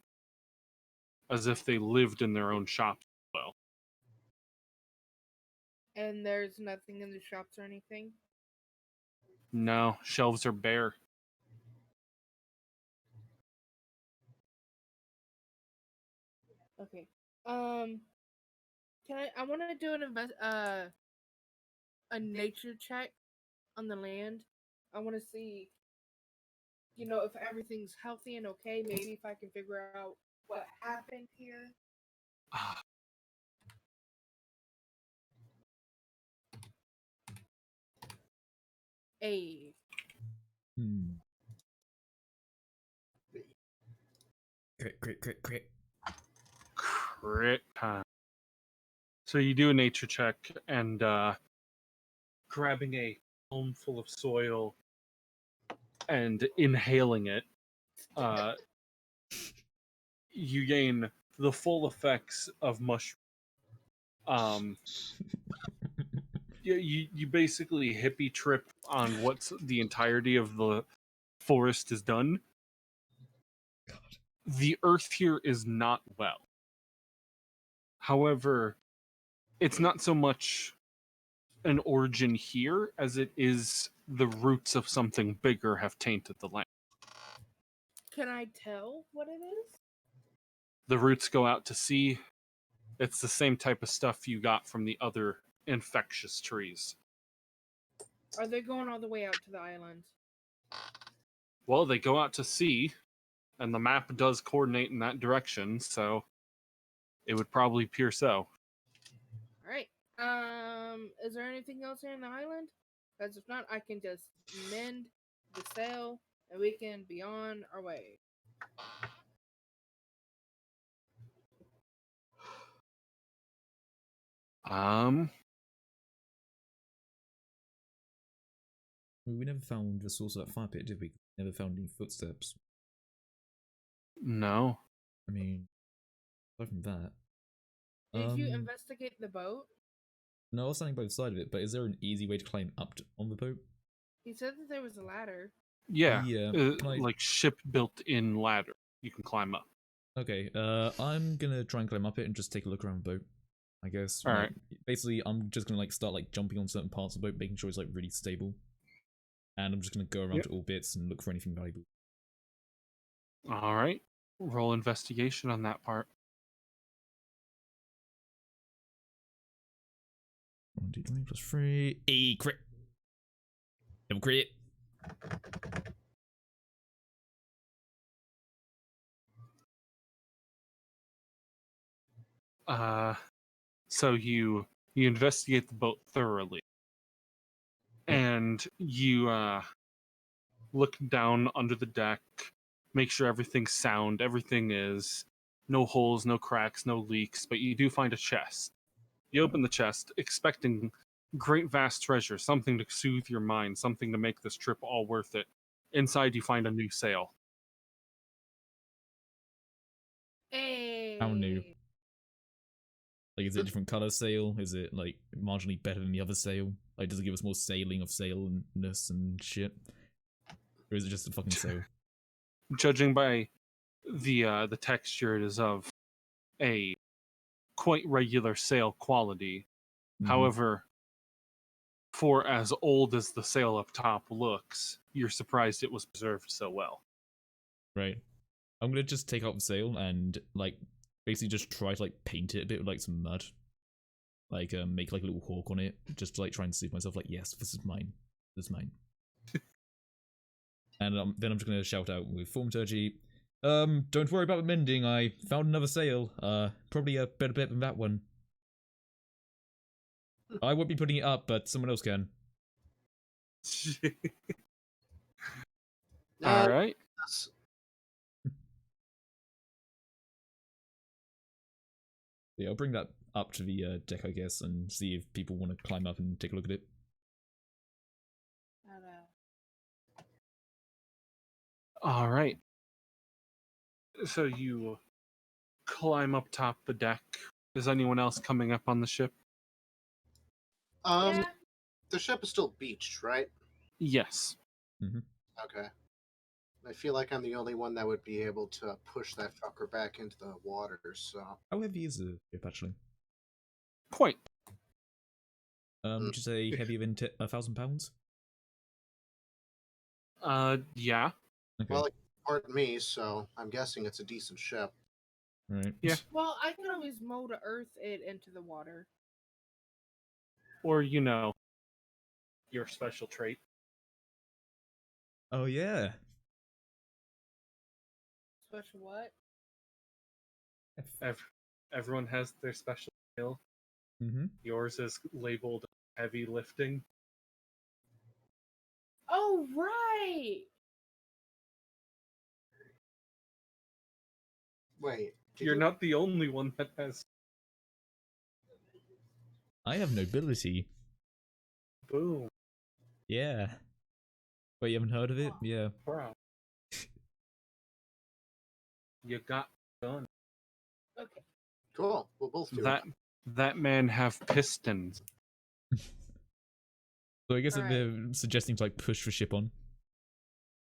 as if they lived in their own shop as well. And there's nothing in the shops or anything? No, shelves are bare. Okay. Can I want to do a nature check on the land. I want to see, if everything's healthy and okay. Maybe if I can figure out what happened here. Ah, A. Hmm. Crit. crit time. So you do a nature check, and grabbing a palm full of soil and inhaling it, uh, you gain the full effects of mushroom. You basically hippie trip on what's the entirety of the forest is done. The earth here is not well. However, it's not so much an origin here as it is the roots of something bigger have tainted the land. Can I tell what it is? The roots go out to sea. It's the same type of stuff you got from the other infectious trees. Are they going all the way out to the island? Well, they go out to sea, and the map does coordinate in that direction, so it would probably appear so. Alright. Is there anything else here in the island? Because if not, I can just mend the sail and we can be on our way. We never found the source of that fire pit, did we? Never found any footsteps. No. I mean, aside from that. Did you investigate the boat? No, I was standing by the side of it, but is there an easy way to climb up on the boat? He said that there was a ladder. Yeah. Can I... Like ship built-in ladder. You can climb up. Okay, I'm gonna try and climb up it and just take a look around the boat. I guess. All right. Basically, I'm just gonna start jumping on certain parts of the boat, making sure it's really stable. And I'm just gonna go around to all bits and look for anything valuable. All right. Roll investigation on that part. 1d20 plus 3. A crit. Double crit. So you investigate the boat thoroughly, and you look down under the deck, make sure everything's sound, everything is no holes, no cracks, no leaks, but you do find a chest. You open the chest, expecting great vast treasure, something to soothe your mind, something to make this trip all worth it. Inside, you find a new sail. Hey. How new? Is it a different color sail? Is it marginally better than the other sail? Does it give us more sailing of sailness and shit? Or is it just a fucking sail? Judging by the texture, it is of a quite regular sail quality. However, for as old as the sail up top looks, you're surprised it was preserved so well. Right. I'm gonna just take out the sail and basically just try to paint it a bit with some mud. Make a little hawk on it, just to try and soothe myself. Yes, this is mine. This is mine. And then I'm just gonna shout out with thaumaturgy. Don't worry about the mending. I found another sail. Probably a better bet than that one. I won't be putting it up, but someone else can. All right. That's- Yeah, I'll bring that up to the deck, I guess, and see if people want to climb up and take a look at it. All right. So you climb up top the deck. Is anyone else coming up on the ship? Yeah. The ship is still beached, right? Yes. Okay. I feel like I'm the only one that would be able to push that fucker back into the water, so... How heavy is the ship, actually? Quite. Would you say heavier than 1,000 pounds? Yeah. Okay. Well, pardon me, so I'm guessing it's a decent ship. Right. Yeah. Well, I can always mold earth it into the water. Or, your special trait. Oh, yeah. Special what? Everyone has their special skill. Mm-hmm. Yours is labeled heavy lifting. Oh, right! Wait. You're not the only one that has. I have nobility. Boom. Yeah. Wait, you haven't heard of it? Yeah. Bro. You got done. Okay. Cool. We'll both do That man have pistons. So I guess Alright. they're suggesting to, like, push the ship on.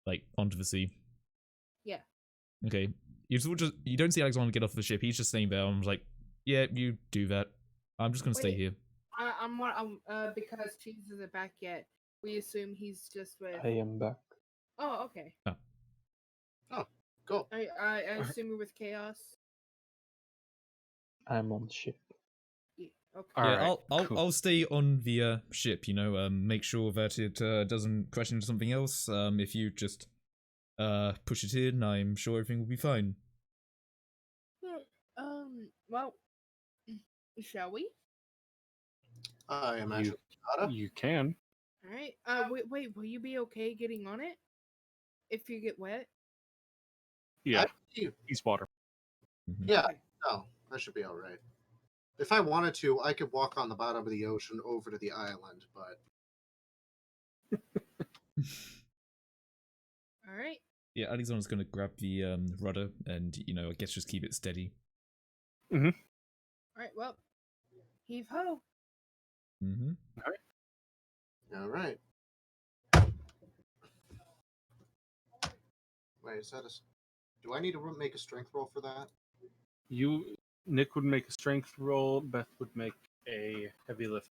Like, onto the sea. Yeah. Okay. You don't see Alexander get off the ship. He's just staying there. I'm like, yeah, you do that. I'm just gonna stay Wait. here. I'm because Cheese isn't back yet. We assume he's just with. I am back. Oh, okay. Cool. I assume you're with Chaos. I'm on the ship. Yeah. Okay. All Yeah, right, I'll cool. I'll stay on the ship. Make sure that it doesn't crash into something else. If you just push it in, I'm sure everything will be fine. Well, shall we? I imagine. You can. All right. Wait. Will you be okay getting on it if you get wet? Yeah. You. He's water. Mhm. Yeah. No, that should be all right. If I wanted to, I could walk on the bottom of the ocean over to the island, but All right. Yeah, Alexander's gonna grab the rudder and I guess just keep it steady. All right. Well, heave ho. Mm-hmm. all right. Wait, is that a? Do I need to make a strength roll for that? Nick would make a strength roll. Beth would make a heavy lift.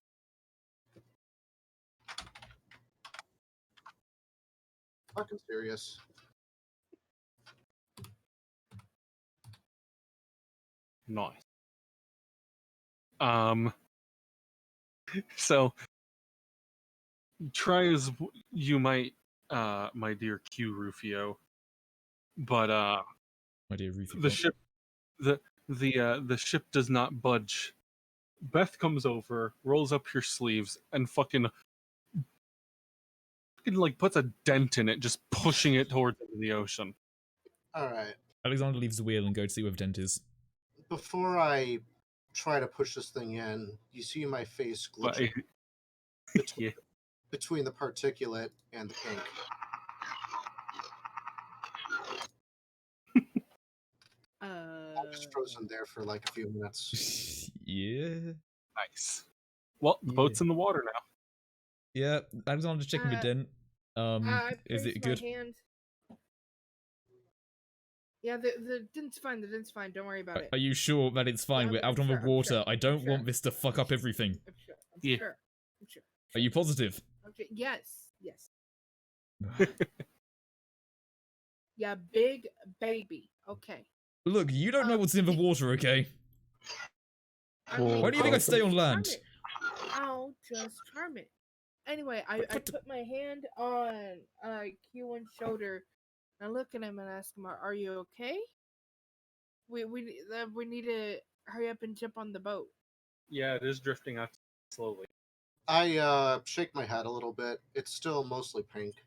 Fucking serious. Nice. So try as you might, my dear Q Rufio, but My dear Rufy. the ship, the ship does not budge. Beth comes over, rolls up your sleeves, and fucking like puts a dent in it, just pushing it towards the ocean. All right. Alexander leaves the wheel and goes to see where the dent is. Before I try to push this thing in, you see my face But glitching yeah, between the particulate and the pink. I'm just frozen there for like a few minutes. Yeah. nice. Well, the boat's in the water now. Yeah, Alexander's checking the dent. I Is placed it my good? hand. Yeah, the dent's fine. The dent's fine. Don't worry about it. Are you sure that it's fine? Yeah, We're out I'm on the sure, I'm water. sure, I don't sure. want this to fuck up everything. I'm sure. I'm Yeah. sure. I'm sure. Are you positive? Okay. Yes. Yes. Yeah, big baby. Okay. Look, you don't know what's in the water, okay? I Whoa, mean, Why do you think I I'll stay on just land? charm it. I'll just charm it. Anyway, I put my hand on Q1's shoulder, and I look at him and ask him, "Are you okay? We need to hurry up and jump on the boat." Yeah, it is drifting out slowly. I shake my head a little bit. It's still mostly pink,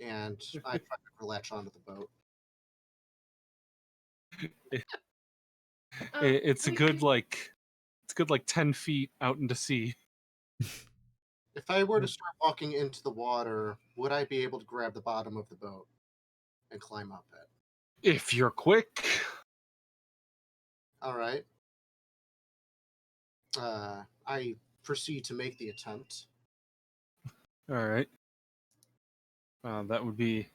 and I try to latch onto the boat. It's a good like 10 feet out into sea. If I were to start walking into the water, would I be able to grab the bottom of the boat and climb up it? If you're quick. All right. I proceed to make the attempt. All right. That would be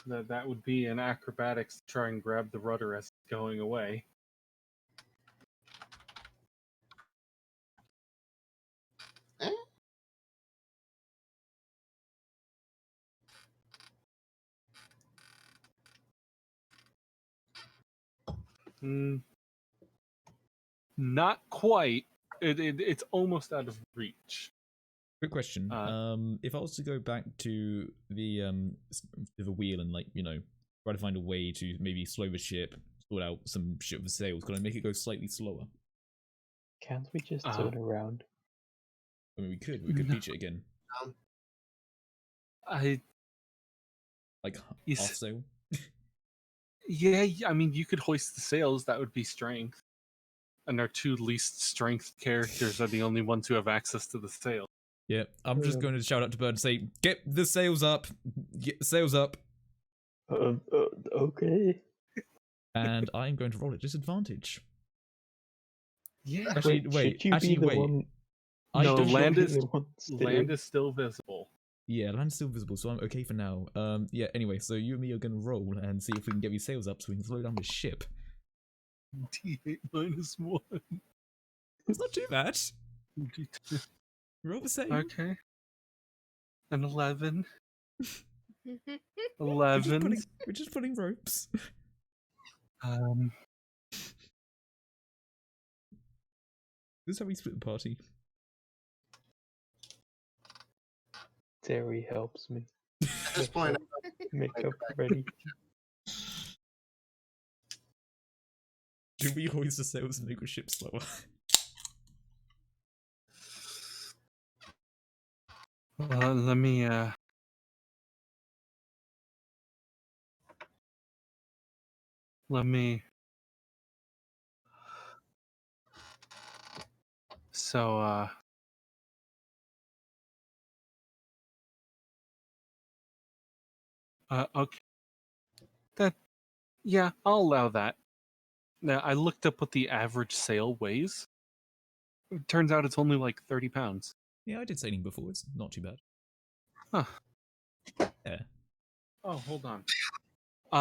an acrobatics to try and grab the rudder as it's going away. Eh? Not quite. It's almost out of reach. Quick question. If I was to go back to the wheel and try to find a way to maybe slow the ship, sort out some shit with sails, could I make it go slightly slower? Can't we just turn around? I mean, we could beach it again. I like Is- half sail. Yeah, I mean, you could hoist the sails. That would be strength. And our two least strength characters are the only ones who have access to the sail. Yeah, I'm just going to shout out to Bird and say, "Get the sails up! Get the sails up!" Okay. And I'm going to roll at disadvantage. Yeah. Actually, wait. Actually, wait. No, don't- land is land still visible. Yeah, land's still visible, so I'm okay for now. Yeah. Anyway, so you and me are going to roll and see if we can get these sails up so we can slow down the ship. D8 -1. It's not too bad. Roll the same. Okay. An 11. We're 11. just pulling ropes. This is how we split the party. Terry helps me. At this point, Makeup ready. Do we hoist the sails and make the ship slower? Let me so okay. Yeah, I'll allow that. Now, I looked up what the average sail weighs. It turns out it's only like 30 pounds. Yeah, I did sailing before. It's not too bad. Huh. Yeah. Oh, hold on.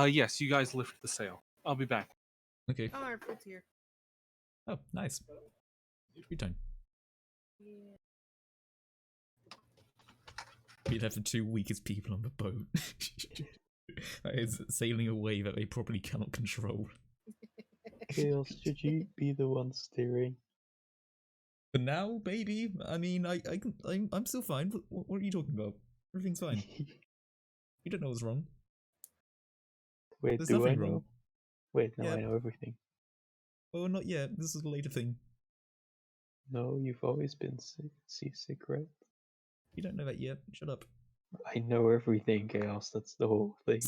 Yes, you guys lift the sail. I'll be back. Okay. Oh, our foot's here. Oh, nice. Good time. Yeah. We left the two weakest people on the boat. That is sailing away that they probably cannot control. Chaos, should you be the one steering? But now, baby, I mean, I'm still fine. What are you talking about? Everything's fine. You don't know what's wrong. Wait, There's do I nothing know? wrong. Wait, no, Yeah. I know everything. Oh, not yet. This is a later thing. No, you've always been seasick, right? You don't know that yet. Shut up. I know everything, Chaos. That's the whole thing.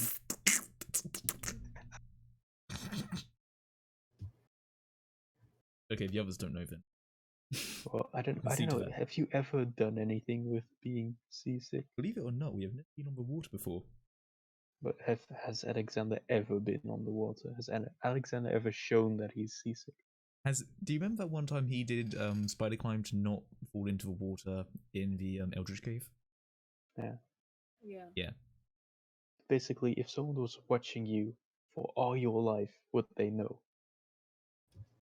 Okay, the others don't know then. Well, I don't Concede to know. that. Have you ever done anything with being seasick? Believe it or not, we have never been on the water before. But has Alexander ever been on the water? Has Alexander ever shown that he's seasick? Do you remember that one time he did spider climb to not fall into the water in the Eldritch Cave? Yeah. Yeah. Yeah. Basically, if someone was watching you for all your life, would they know?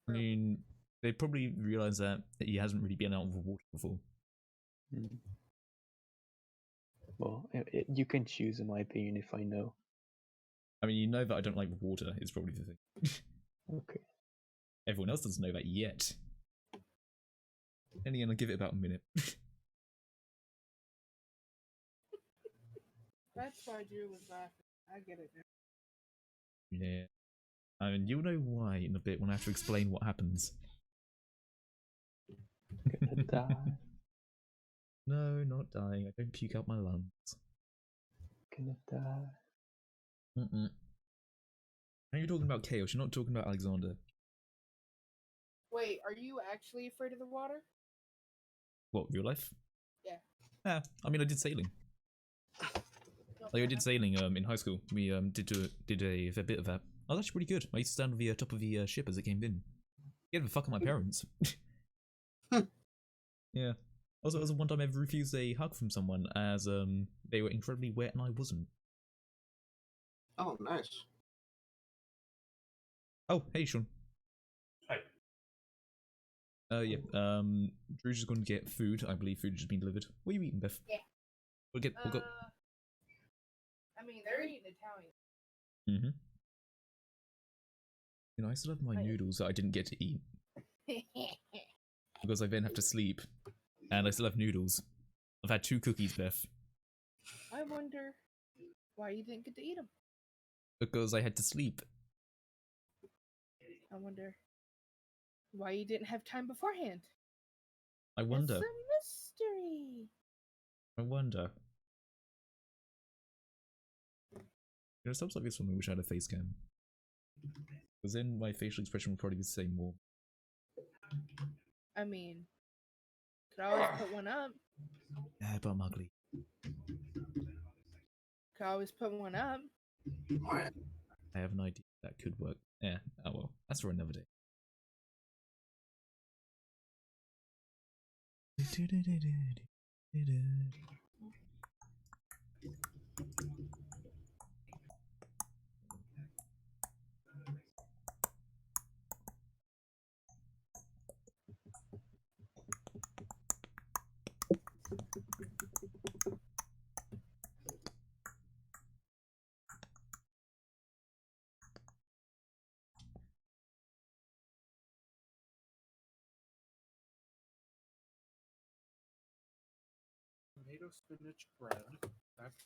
I mean, they probably realize that he hasn't really been out of the water before. Hmm. Well, you can choose, in my opinion, if I know. I mean, you know that I don't like the water is probably the thing. Okay. Everyone else doesn't know that yet. And again, I'll give it about a minute. That's why Drew was laughing. I get it now. Yeah. I mean, you'll know why in a bit when I have to explain what happens. Gonna die. No, not dying. I don't puke out my lungs. Gonna die. Mm-mm. Now you're talking about Chaos, you're not talking about Alexander. Wait, are you actually afraid of the water? What, real life? Yeah. Yeah, I mean, I did sailing. Like, I did sailing in high school. We did a fair bit of that. Oh, that's pretty good. I used to stand on the top of the ship as it came in. Get the fuck on my parents. Yeah. Also, it was the one time I ever refused a hug from someone as they were incredibly wet and I wasn't. Oh, nice. Oh, hey, Sean. Hi. Yeah. Drew's just going to get food. I believe food has just been delivered. What are you eating, Beth? Yeah. We'll go. I mean, they're eating Italian. Mm-hmm. You know, I still have my noodles that I didn't get to eat because I then have to sleep, and I still have noodles. I've had 2 cookies, Beth, I wonder why you didn't get to eat them. because I had to sleep. I wonder why you didn't have time beforehand. I wonder. It's a mystery. I wonder. You know, stuff like this one I wish I had a face cam. Because then my facial expression would probably be the same more. I mean, could always put one up. Yeah, but I'm ugly. Could always put one up. I have an idea that could work. Yeah, oh well. That's for another day. Tomato spinach bread. That's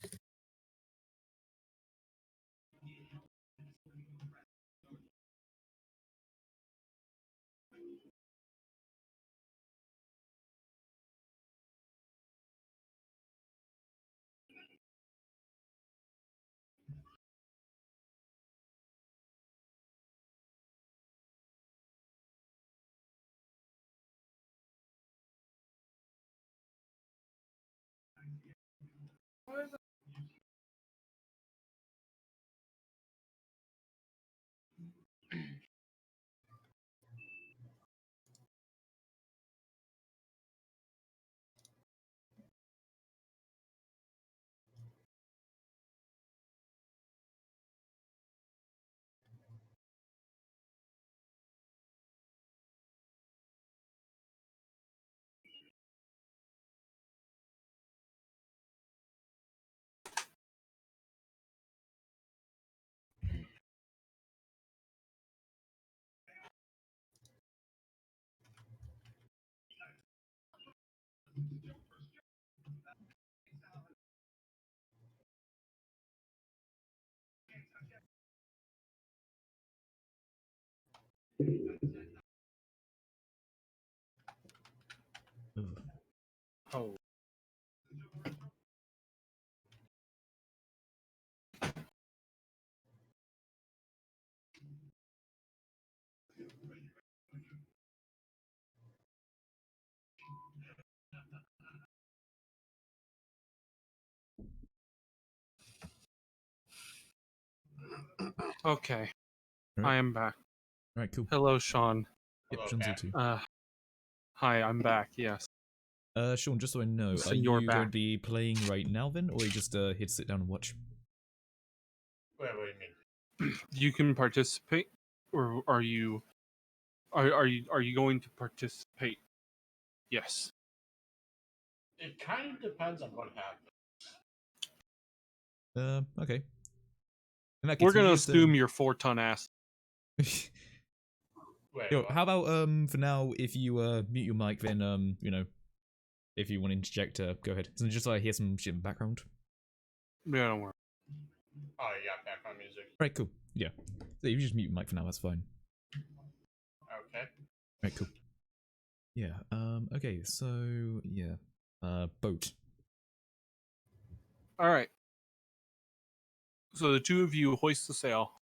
Ugh. oh. Okay, Alright. I am back. Alright, cool. Hello, Sean. Yep, Hello, Sean's here Pat. too. Hi, I'm back. Yes. Sean, just so I know, So are you you're going back. to be playing right now then, or are you just here to sit down and watch? Wait, what do you mean? You can participate, or are you going to participate? Yes. It kind of depends on what happens. Okay. In that case, We're gonna you just, assume you're 4-ton ass. Wait, Yo, what? how about for now, if you mute your mic, then you know, if you want to interject, go ahead. So just so I hear some shit in the background. Yeah, don't worry. Oh, you got background music. Right, cool. Yeah. So you just mute your mic for now, that's fine. Okay. Right, cool. Yeah, okay, so, yeah. Boat. All right. So the two of you hoist the sail.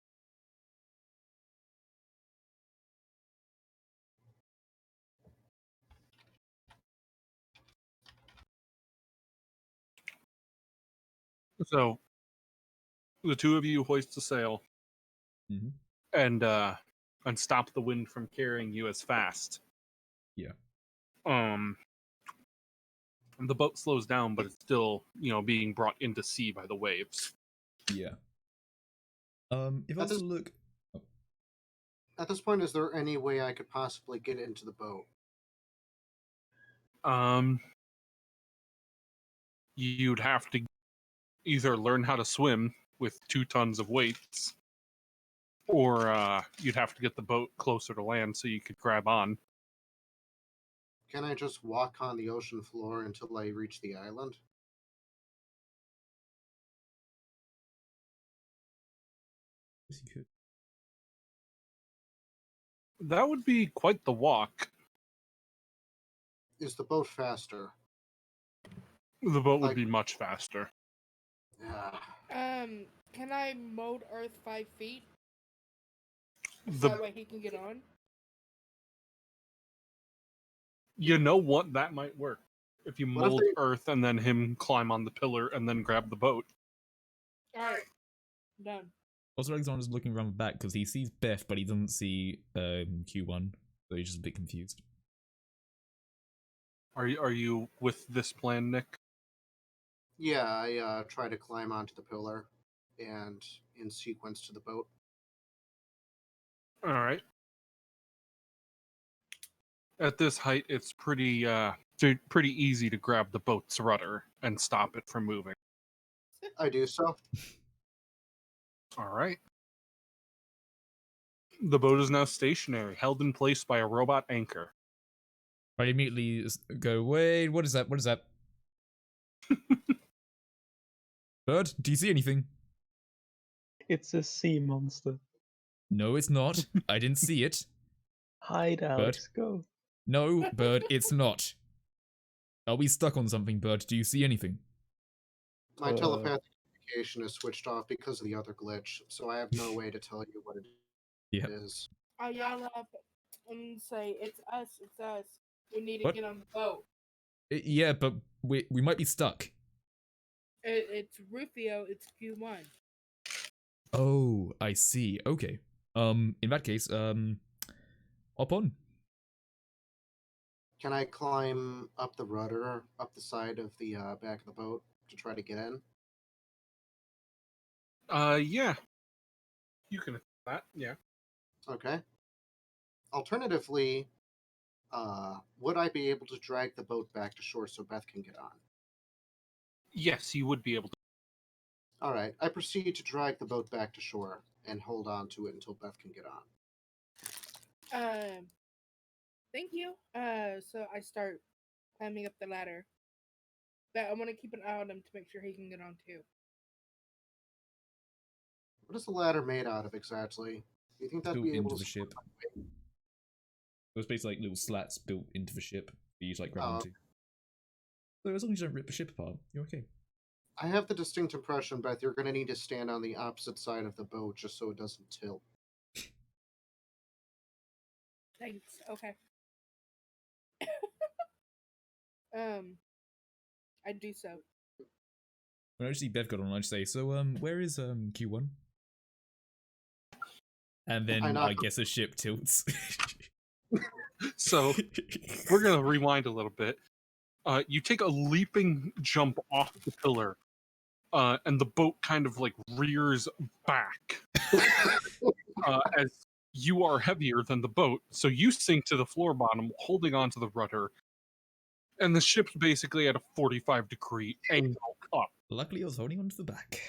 So the two of you hoist the sail Mm-hmm. and stop the wind from carrying you as fast. Yeah. The boat slows down, but it's still, being brought into sea by the waves. Yeah. If I was to look... At this point, is there any way I could possibly get into the boat? You'd have to either learn how to swim with 2 tons of weights, or you'd have to get the boat closer to land so you could grab on. Can I just walk on the ocean floor until I reach the island? Yes, you could. That would be quite the walk. Is the boat faster? The boat would be much faster. Yeah. Can I mold Earth 5 feet? The, That way he can get on? you know what? That might work. If you What if mold they- Earth and then him climb on the pillar and then grab the boat. Alright. Done. Also, Alexander's looking around the back because he sees Beth, but he doesn't see Q1, so he's just a bit confused. Are you with this plan, Nick? Yeah, I try to climb onto the pillar and in sequence to the boat. All right. At this height, it's pretty easy to grab the boat's rudder and stop it from moving. I do so. All right. The boat is now stationary, held in place by a robot anchor. I immediately go, wait, what is that? What is that? Bird, do you see anything? It's a sea monster. No, it's not. I didn't see it. Hide, Alex, go. No, Bird, it's not. Are we stuck on something, Bird? Do you see anything? My telepathic communication is switched off because of the other glitch, so I have no way to tell you what it is. I'll yell up and say, it's us. We need to What? get on the boat. Yeah, but we might be stuck. It's Rufio, it's Q1. Oh, I see. Okay. In that case, hop on. Can I climb up the rudder, up the side of the back of the boat to try to get in? Yeah. You can that, yeah. Okay. Alternatively, would I be able to drag the boat back to shore so Beth can get on? Yes, you would be able to. All right. I proceed to drag the boat back to shore and hold on to it until Beth can get on. Thank you. So I start climbing up the ladder. But I want to keep an eye on him to make sure he can get on too. What is the ladder made out of exactly? Do you think that'd Built be able into to the ship. It was basically like little slats built into the ship for you to like grab onto. So as long as you don't rip the ship apart, you're okay. I have the distinct impression, Beth, you're going to need to stand on the opposite side of the boat just so it doesn't tilt. Thanks. Okay. I do so. When I see Bev got on, I just say, so where is Q1? And then I guess the ship tilts. So we're gonna rewind a little bit. You take a leaping jump off the pillar, and the boat kind of like rears back as you are heavier than the boat, so you sink to the floor bottom, holding onto the rudder, and the ship's basically at a 45-degree angle up. Luckily, I was holding onto the back.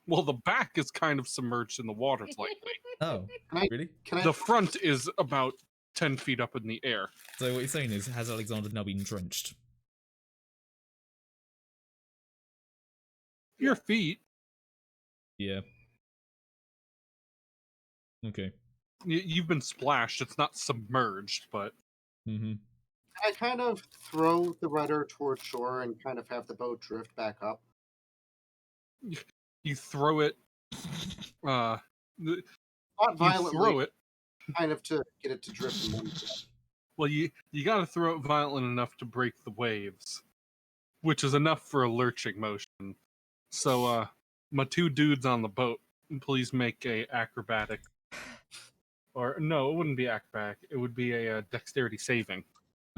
Well, the back is kind of submerged in the water slightly. Oh, really? The front is about 10 feet up in the air. So what you're saying is, has Alexander now been drenched? Your feet. Yeah. Okay. You've been splashed. It's not submerged, but Mm-hmm. I kind of throw the rudder towards shore and kind of have the boat drift back up. you throw it. Not You violently, throw it. kind of to get it to drift in one direction. Well, you got to throw it violent enough to break the waves, which is enough for a lurching motion. So, my two dudes on the boat, please make a acrobatic. Or no, it wouldn't be acrobatic. It would be a dexterity saving.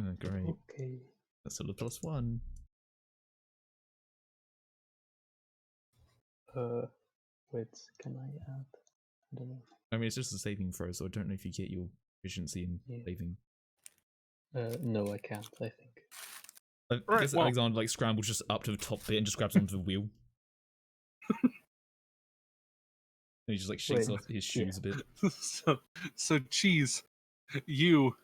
Oh, great. Okay. That's a +1. Wait, can I add? I don't know. I mean, it's just a saving throw, so I don't know if you get your efficiency in Yeah. saving. No, I can't, I think. I Right, guess well- Alexander like scrambles just up to the top bit and just grabs onto the wheel. And he just like shakes Wait, off his shoes a bit. so Cheese, you,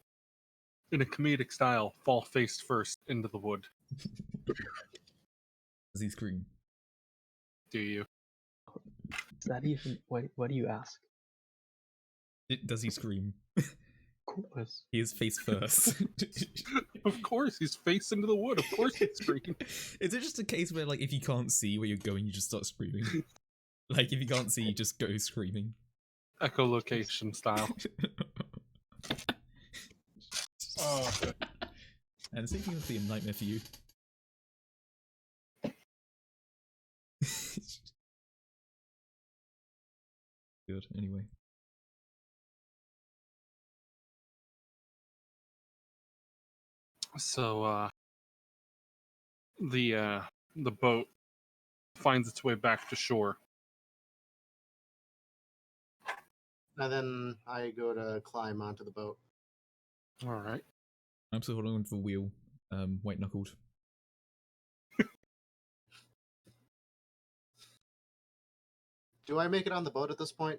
in a comedic style, fall face first into the wood. Does he scream? Do you? Is that even... Why do you ask? Does he scream? Of course. He is face first. Of course, he's face into the wood. Of course he's screaming. Is it just a case where like if you can't see where you're going, you just start screaming? Like if you can't see, you just go screaming. Echolocation style. Oh, And thinking would be a nightmare for you. Good, anyway. So, the boat finds its way back to shore. And then I go to climb onto the boat. All right. I'm still holding on to the wheel, white knuckled. Do I make it on the boat at this point?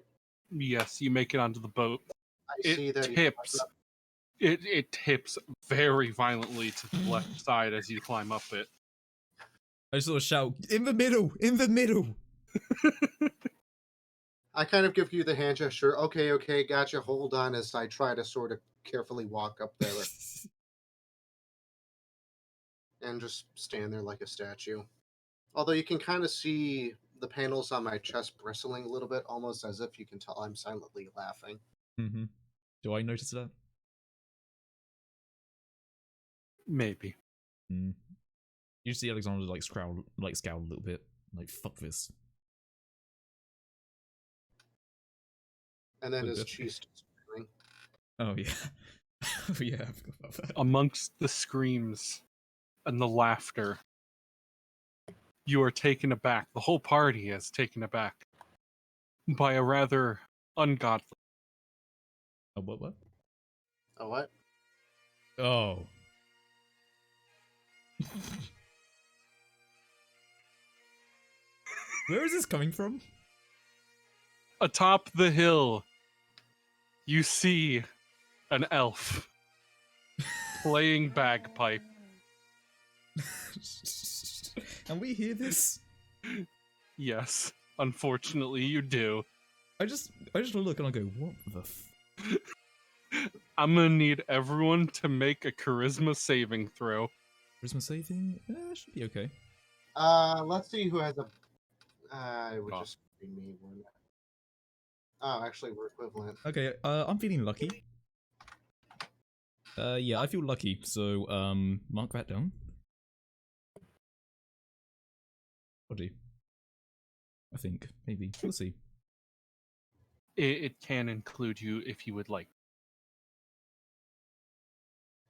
Yes, you make it onto the boat. I see It that he tips. It tips very violently to the left side as you climb up it. I just sort of shout, "In the middle! In the middle!" I kind of give you the hand gesture. Okay, gotcha. Hold on as I try to sort of carefully walk up there and just stand there like a statue. Although you can kind of see the panels on my chest bristling a little bit, almost as if you can tell I'm silently laughing. Mm-hmm. Do I notice that? Maybe. Mm. You see Alexander like scowl a little bit, like fuck this. And then Oh, his good. cheese starts screaming. Oh yeah, oh yeah, I forgot about that. Amongst the screams and the laughter, you are taken aback. The whole party is taken aback by a rather ungodly. Oh what? Oh, what? Oh. Where is this coming from? Atop the hill, you see an elf playing bagpipe. And we hear this? Yes, unfortunately you do. I just look and I go, what the f... I'm gonna need everyone to make a charisma saving throw. Charisma saving? Should be okay. Let's see who has a. It would Oh. just be me. Wouldn't it? Oh, actually, we're equivalent. Okay, I'm feeling lucky. Yeah, I feel lucky, so, mark that down. I'll do. I think, maybe. We'll see. It can include you if you would like.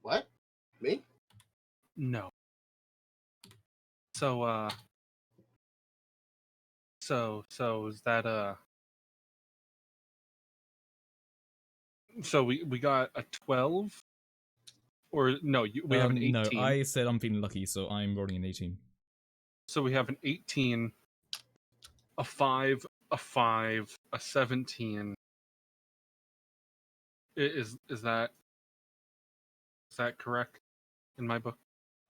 What? Me? No. So, so is that, so we got a 12? Or, no, we have an 18. No, I said I'm feeling lucky, so I'm rolling an 18. So we have an 18, a 5, a 5, a 17. Is that correct in my book?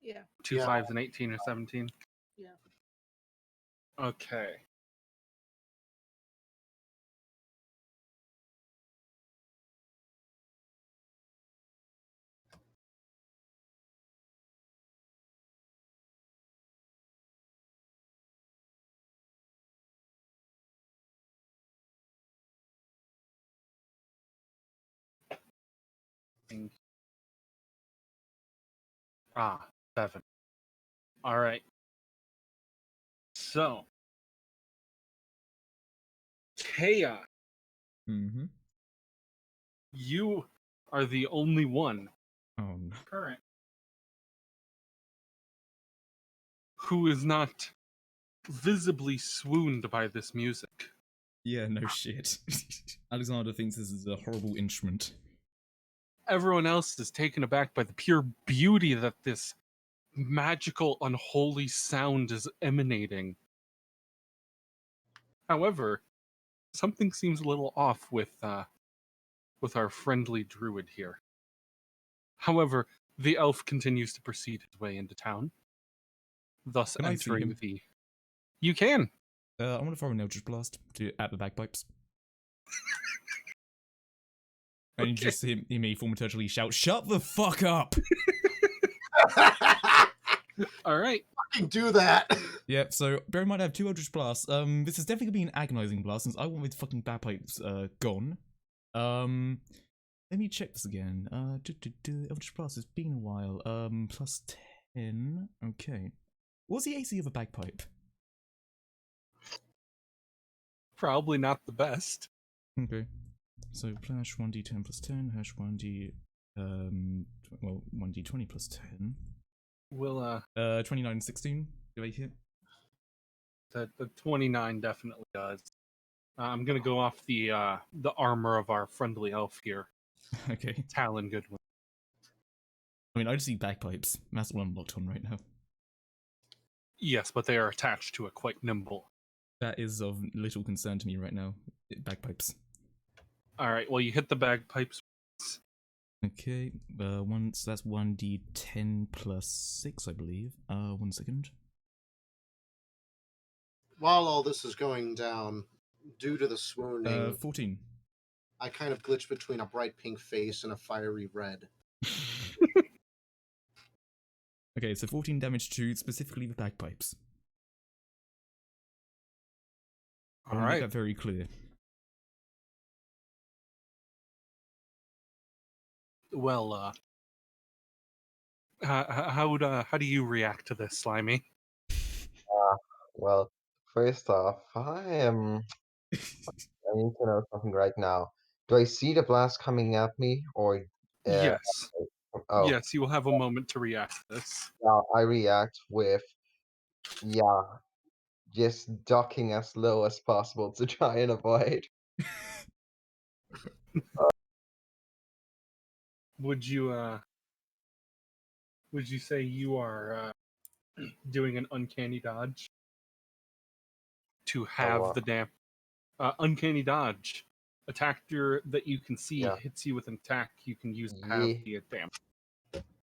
Yeah. 2 Yeah. 5s and 18 or 17? Yeah. Okay. Ah, 7. All right. So, Chaos, Mm-hmm. you are the only one Oh, no. current who is not visibly swooned by this music. Yeah, no shit. Alexander thinks this is a horrible instrument. Everyone else is taken aback by the pure beauty that this magical, unholy sound is emanating. However, something seems a little off with our friendly druid here. However, the elf continues to proceed his way into town, thus Can I see entering him? the. You can. I want to throw an Eldritch Blast at the bagpipes. And you Okay. just hear me thaumaturgically shout, "Shut the fuck up!" All right. Fucking do that. Yep, so bear in mind I have 2 Eldritch Blasts. This is definitely gonna be an agonizing blast since I want my fucking bagpipes gone. Let me check this again. Eldritch Blast, it's been a while. Plus 10. Okay. What's the AC of a bagpipe? Probably not the best. Okay. So flash 1d10 plus 10, hash 1d 1d20 plus 10. We'll 29 and 16. Do I hit? the 29 definitely does. I'm gonna go off the armor of our friendly elf here, Okay. Talon Goodwin. I mean, I just see bagpipes. That's what I'm locked on right now. Yes, but they are attached to it quite nimble. That is of little concern to me right now. Bagpipes. All right. Well, you hit the bagpipes. Okay, so that's 1d10 plus 6, I believe. 1 second. While all this is going down, due to the swooning, 14. I kind of glitch between a bright pink face and a fiery red. Okay, so 14 damage to specifically the bagpipes. I All want to make right. that very clear. Well, how do you react to this, Slimy? Well, first off, I need to know something right now. Do I see the blast coming at me, or Yes. oh, Yes, you will have a moment to react to this. yeah, I react with just ducking as low as possible to try and avoid. Would you say you are doing an uncanny dodge to have the damp uncanny dodge attacker that you can see Yeah. hits you with an attack you can use to have Ye- the damp.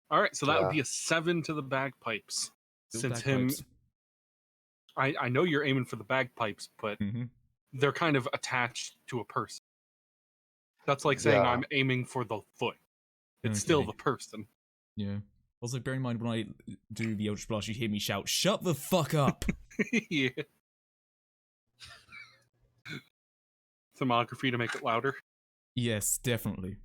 All right, so that would Yeah. be a 7 to the bagpipes. Still Since bagpipes. I know you're aiming for the bagpipes, but Mm-hmm. they're kind of attached to a person. That's like saying Yeah. I'm aiming for the foot. It's still Okay. the person. Yeah. Also, bear in mind when I do the Eldritch Blast, you hear me shout, "Shut the fuck up!" Yeah. Thermography to make it louder. Yes, definitely.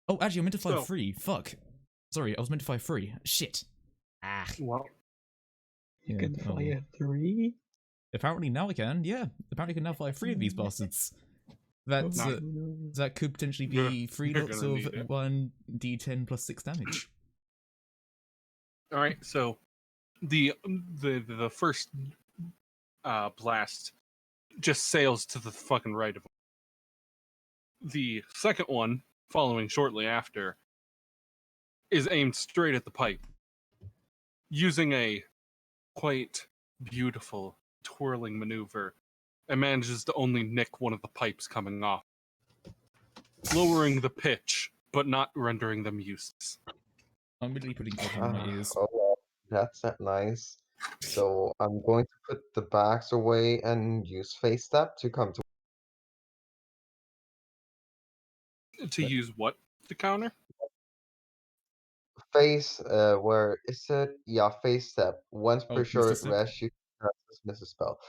Oh, actually, I meant to fire So- 3. Fuck. Sorry, I was meant to fire 3. Shit. Ah. Well, You Yeah, can oh well. fire 3. Apparently now I can, yeah. Apparently I can now fire 3 of these bastards. That's, Nice. that could potentially You're- be 3 you're lots gonna of need it. 1d10 plus 6 damage. all right. So the first blast just sails to the fucking right of him. The second one, following shortly after, is aimed straight at the pipe, using a quite beautiful twirling maneuver. It manages to only nick one of the pipes coming off, lowering the pitch, but not rendering them useless. I'm literally putting cotton in my ears. Oh, well, that's not nice. So I'm going to put the bags away and use face step to come to To use what to counter? face. Where is it? Yeah, face step. Once Oh, per Misty short Step? rest, you can dismiss a spell.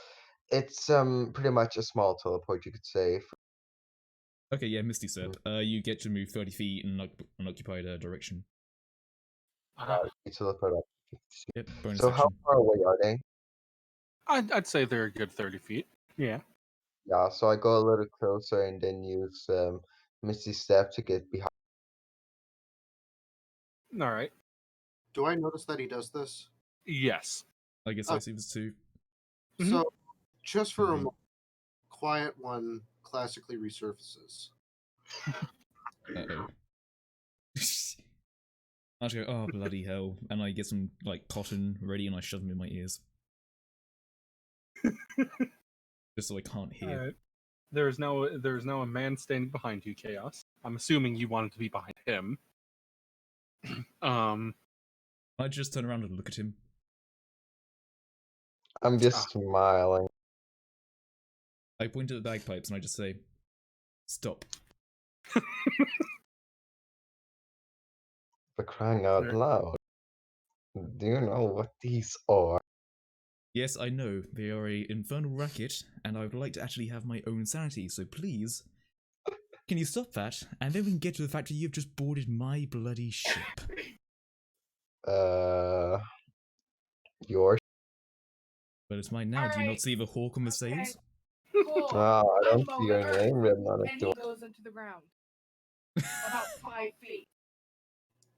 It's pretty much a small teleport, you could say. Okay, yeah, Misty Step. You get to move 30 feet in an unoccupied direction. Ah, You teleport up. Yep, bonus So how action. far away are they? I'd say they're a good 30 feet. Yeah. Yeah, so I go a little closer and then use Misty Step to get behind. All right. Do I notice that he does this? Yes. I guess Oh. I see this too. Mhm. So, just for a Mhm. moment, Quiet One classically resurfaces. Uh-oh. I just go, oh, bloody hell. And I get some, like, cotton ready and I shove them in my ears. Just so I can't hear. All right. There is now a man standing behind you, Chaos. I'm assuming you wanted to be behind him. I just turn around and look at him. I'm just smiling. I point at the bagpipes and I just say, stop. For crying out Sure. loud. Do you know what these are? Yes, I know, they are a infernal racket, and I would like to actually have my own sanity, so please, can you stop that? And then we can get to the fact that you've just boarded my bloody ship. Yours? But it's mine now, do you not Alright. see the hawk on the sails? Cool. Ah, I I'm don't see your over, name written on it. and Do he goes into the ground about 5 feet,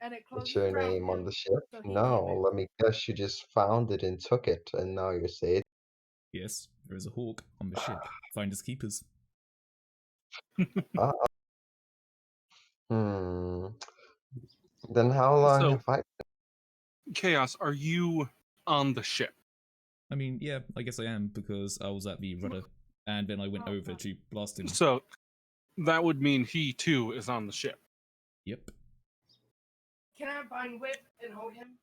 and it What's closes your around name on him, the ship? so he can't No, move. let me guess you just found it and took it, and now you're safe. Yes, there is a hawk on the ship. Finders keepers. Ah, hmm. Then how long So, have I? Chaos, are you on the ship? I mean, yeah, I guess I am, because I was at the rudder, and then I went over to blast him. So, that would mean he too is on the ship. Yep. Can I vine whip and hold him?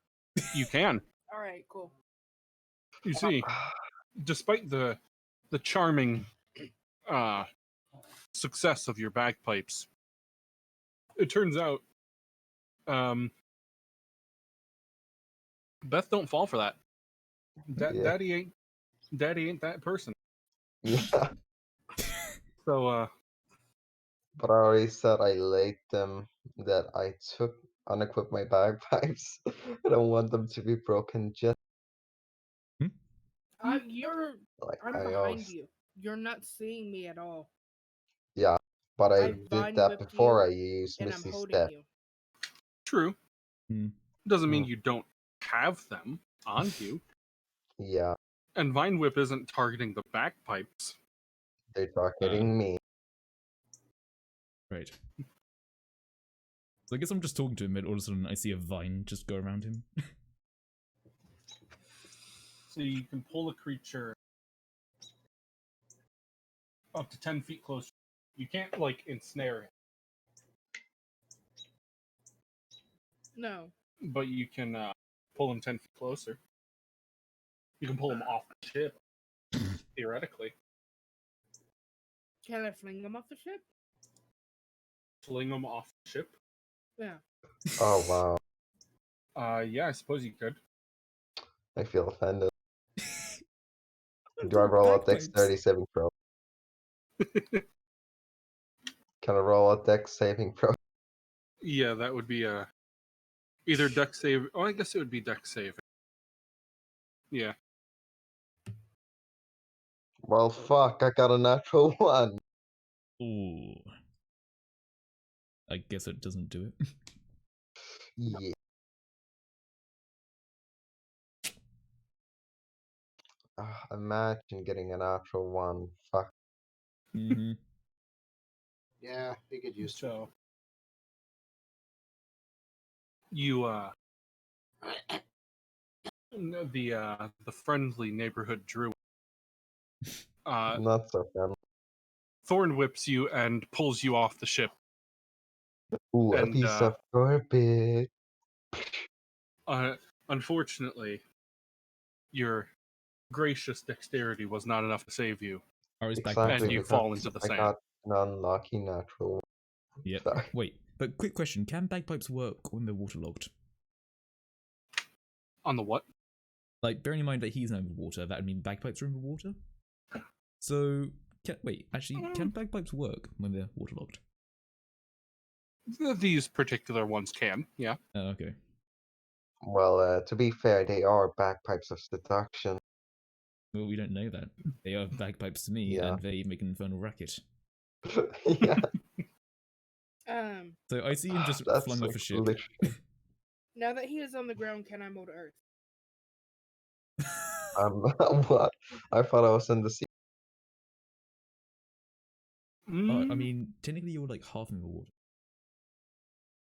You can. Alright, cool. You see, despite the charming success of your bagpipes, it turns out Beth don't fall for that. Yeah. Daddy ain't that person. Yeah, So but I already said I liked them, that I took unequipped my bagpipes. I don't want them to be broken just You're. like I'm I behind always. you. You're not seeing me at all. Yeah, but I I did vine that whipped before you, I used and I'm Misty holding Step. you. true. Hmm. Doesn't mean Hmm. you don't have them on you. Yeah, And Vine Whip isn't targeting the bagpipes. they're targeting me. Right. So I guess I'm just talking to him, and all of a sudden I see a vine just go around him. So you can pull a creature up to 10 feet closer. You can't, like, ensnare it, No. but you can pull him 10 feet closer. You can pull him off the ship, theoretically. Can I fling him off the ship? Fling him off the ship. Yeah. Oh wow, Yeah, I suppose you could. I feel offended. Do I They're roll a bagpipes. dexterity saving throw? Can I roll a dex saving throw? Yeah, that would be either dex save. Oh, I guess it would be dex save. Yeah. Well, fuck, I got a natural one. Ooh. I guess it doesn't do it. Yeah. Imagine getting a natural one. Fuck. Mm-hmm. Yeah, they get used to it. So you the friendly neighborhood druid Not so fun. thorn whips you and pulls you off the ship. Ooh, a And piece of garbage. Unfortunately, your gracious dexterity was not enough to save you, Are his Exactly, bagpipes and on? you because fall into the I sand. got an unlucky natural. Yep. Sorry. Wait, but quick question: can bagpipes work when they're waterlogged? On the what? Like, bearing in mind that he's not in the water, that would mean bagpipes are in the water. So, can bagpipes work when they're waterlogged? These particular ones can, yeah. Oh, okay. Well, to be fair, they are bagpipes of seduction. Well, we don't know that. They are bagpipes to me, Yeah. and they make an infernal racket. Yeah, So I see him just that's flung off like a ship. literally. Now that he is on the ground, can I move to Earth? What? I thought I was in the sea. I Mm, mean, technically you're like half in the water.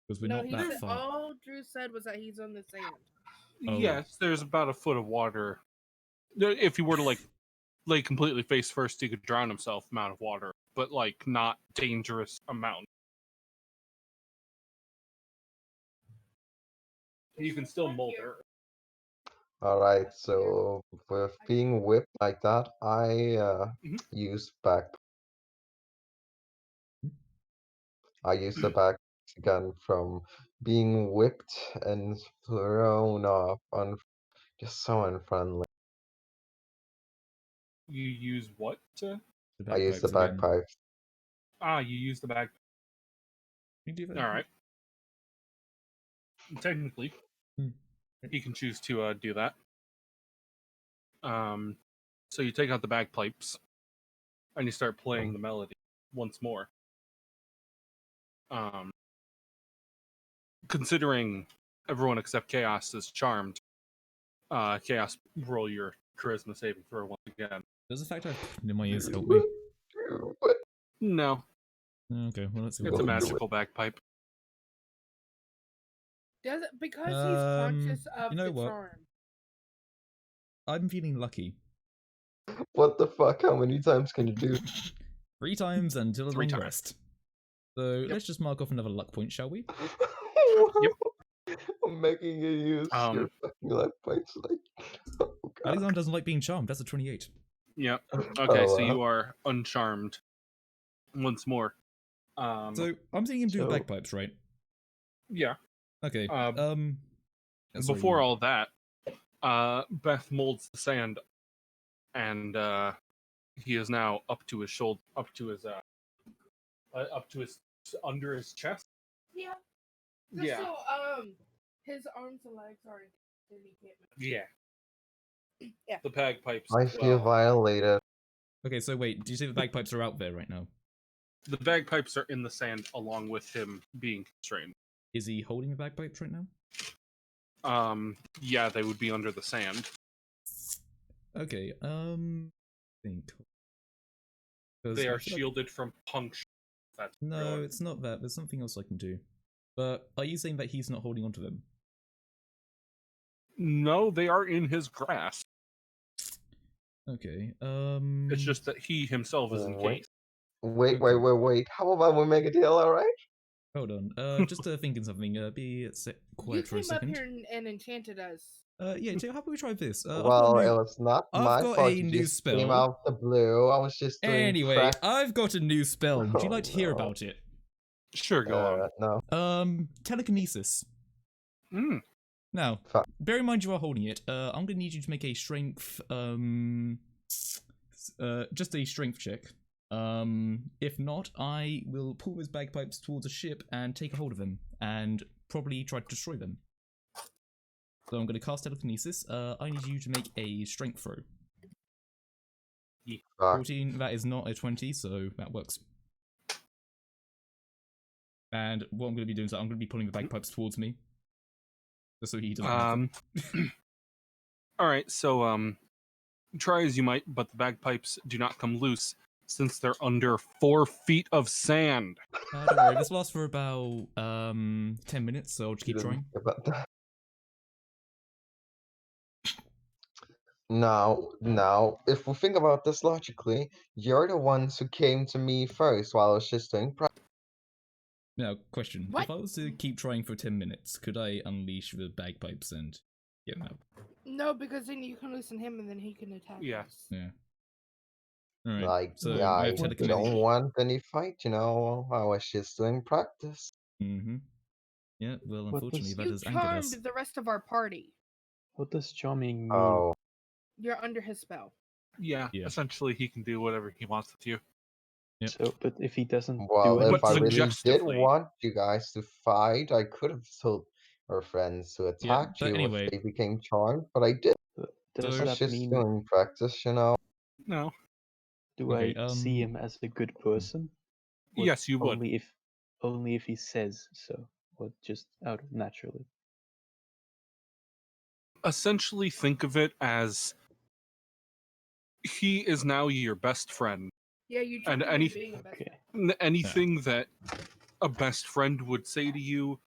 Because we're No, not he that said far. all Drew said was that he's on the sand. Oh. yes, there's about a foot of water. If you were to like lay completely face first, he could drown himself amount of water, but like not dangerous amount. You can still molder. Alright, so with being whipped like that, I Mhm. use back. I use the back again from being whipped and thrown off on just so unfriendly. You use what? The I use the bagpipes again. bagpipes. You use the bag. You do that. All right. Technically, Hmm. he can choose to do that. So you take out the bagpipes, and you start playing the melody once more. Considering everyone except Chaos is charmed, Chaos, roll your charisma saving throw once again. Does the fact I have cotton in my ears help me? No, Okay, well let's see what it's a We'll do happens. magical bagpipe. Does it because he's conscious of you know the what? charm? I'm feeling lucky. What the fuck? How many times can you do? 3 times until a 3 long times. rest. So let's just mark off another luck point, shall we? Yep. I'm making you use your fucking life points. Like, oh god. Alexander doesn't like being charmed. That's a 28. Yeah. Okay, Oh, so you are uncharmed once more. So I'm seeing him do So- bagpipes, right? Yeah. Okay. Before sorry. all that, Beth molds the sand, and he is now up to his shoulder, up to his under his chest. Yeah. Yeah. So his arms and legs are in he can't move. Yeah. Yeah. The bagpipes. I as feel well. violated. Okay, so wait, do you say the bagpipes are out there right now? The bagpipes are in the sand along with him being constrained. Is he holding the bagpipes right now? Yeah, they would be under the sand. Okay, think. 'Cause They I are feel like- shielded from puncture. That's No, real. it's not that. There's something else I can do. But are you saying that he's not holding onto them? No, they are in his grasp. Okay, It's just that he himself is Wait. encased. Wait. How about we make a deal, alright? Hold on. Just thinking something. Be quiet You for a came up second. here and enchanted us. Yeah, so how about we try this? Well, it was not I've my got fault. a You new just came spell. out the blue. I was just doing Anyway, I've got a new spell. Would you Oh, like to hear no. about it? Sure, go No. Telekinesis. on. Now, Fuck. bear in mind you are holding it. I'm gonna need you to make a strength, just a strength check. If not, I will pull his bagpipes towards a ship and take a hold of them, and probably try to destroy them. So I'm gonna cast telekinesis. I need you to make a strength throw. Fuck. 14, that is not a 20, so that works. And what I'm gonna be doing is I'm gonna be pulling the bagpipes towards me. Just so he doesn't have them. Alright, so try as you might, but the bagpipes do not come loose since they're under 4 feet of sand. Don't worry, this lasts for about 10 minutes, so I'll just keep Didn't trying. think about that. Now, if we think about this logically, you're the ones who came to me first while I was just doing Now, question. What? If I was to keep trying for 10 minutes, could I unleash the bagpipes and get him out? No, because then you can listen him and then he can attack Yeah. us. Yeah. Alright, Like, so yeah, I I have What don't telekinetic. want any fight, I was just doing practice. Mm-hmm. Yeah, well, What unfortunately, does- that You has angered us. charmed the rest of our party. What does charming mean? Oh, You're under his spell. Yeah, Yeah. essentially he can do whatever he wants with you. Yep. So, but if he doesn't well, do if But I anything, really did suggestively. want you guys to fight, I could have told our friends to Yeah, attack but you anyway. if they became charmed, but I did. does So- I was that just mean doing practice, No. do Okay, I see him as a good person? Or Yes, you would. only if he says so, or just out of naturally. Essentially think of it as he is now your best friend. Yeah, you And charmed him any- into being a best Okay. friend. Anything that a best friend would say to you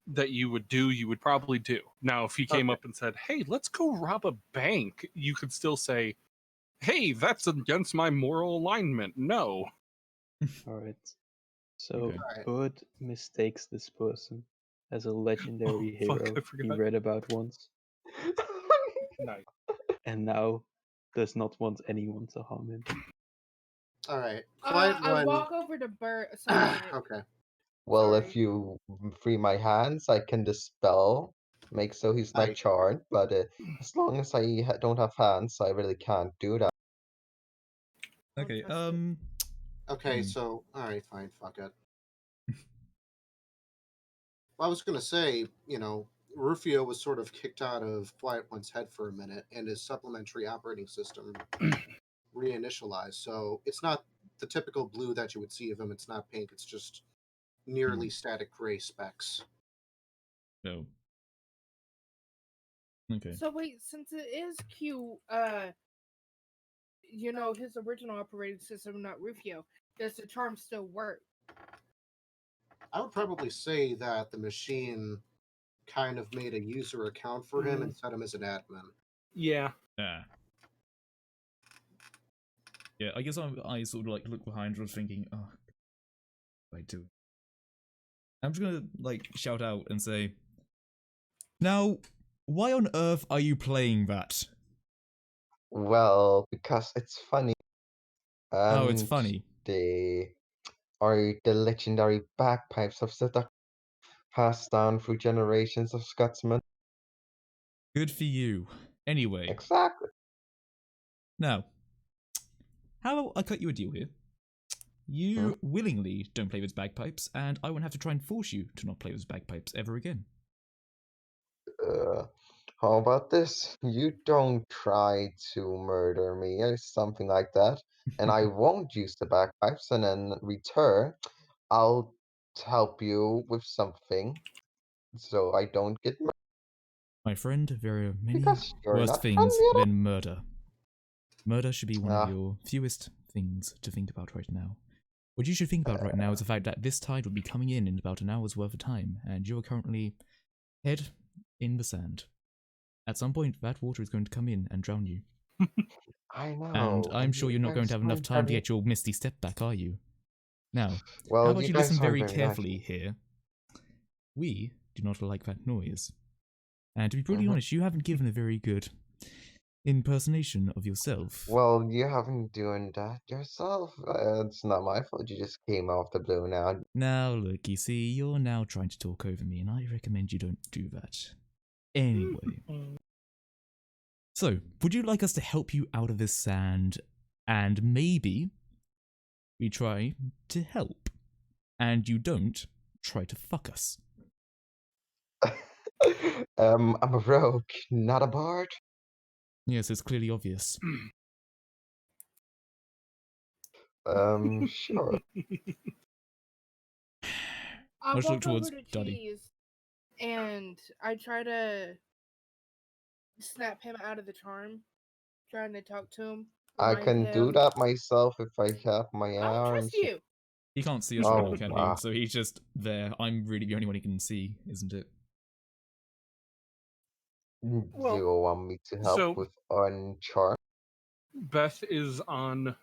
that you would do, you would probably do. Now, if he came Okay. up and said, "Hey, let's go rob a bank," you could still say, "Hey, that's against my moral alignment. No." Alright. So Okay. Alright. Bird mistakes this person as a legendary Oh, fuck, hero I he forgot. read about once, Nice. and now does not want anyone to harm him. Alright. Quiet I one. walk over to Bert. Sorry. Okay. Well, Sorry. if you free my hands, I can dispel, make so he's not I- charmed, but as long as I don't have hands, I really can't do that. Don't Okay, trust it. Okay, Hmm. so alright, fine, fuck it. Well, I was gonna say, Rufio was sort of kicked out of Quiet One's head for a minute, and his supplementary operating system reinitialized. So it's not the typical blue that you would see of him. It's not pink. It's just nearly static gray specks. No. Okay. So wait, since it is Q, his original operating system, not Rufio, does the charm still work? I would probably say that the machine kind of made a user account for him and set him as an admin. Yeah. Yeah. Yeah, I guess I sort of like look behind and was thinking, oh, what do I do? I'm just gonna like shout out and say, now, why on earth are you playing that? Well, because it's funny. Oh, it's And funny. they are the legendary bagpipes of the duck, passed down through generations of Scotsmen. Good for you. Anyway, Exactly. now, how about I cut you a deal here? You willingly don't play with bagpipes, and I won't have to try and force you to not play with bagpipes ever again. How about this? You don't try to murder me or something like that, and I won't use the bagpipes, and in return, I'll help you with something so I don't get murdered My friend, there are many because you're worse not things friendly at all. than murder. Murder should be one of Ah. your fewest things to think about right now. What you should think about right now is the fact that this tide will be coming in about an hour's worth of time, and you are currently head in the sand. At some point, that water is going to come in and drown you. I know. And I'm sure you you're not going guys to have enough aren't time to very- get your misty step back, are you? Now, how Well, about you you guys listen aren't very very nice. carefully here? We do not like that noise. And to be brutally Mhm. honest, you haven't given a very good impersonation of yourself. Well, you haven't doing that yourself. It's not my fault. You just came off the blue now. Now, look, you see, you're now trying to talk over me, and I recommend you don't do that. Anyway. So, would you like us to help you out of this sand, and maybe we try to help, and you don't try to fuck us? I'm a rogue, not a bard. Yes, it's clearly obvious. Sure. I Let's look walk over towards to Dadi. Cheese, and I try to snap him out of the charm, trying to talk to him. I remind can do him- that myself if I have my I don't arms. trust you. He can't see us Oh, right now, can wow. he? So he's just there. I'm really the only one he can see, isn't it? Do Well, you want me to help so- with uncharm? Beth is on.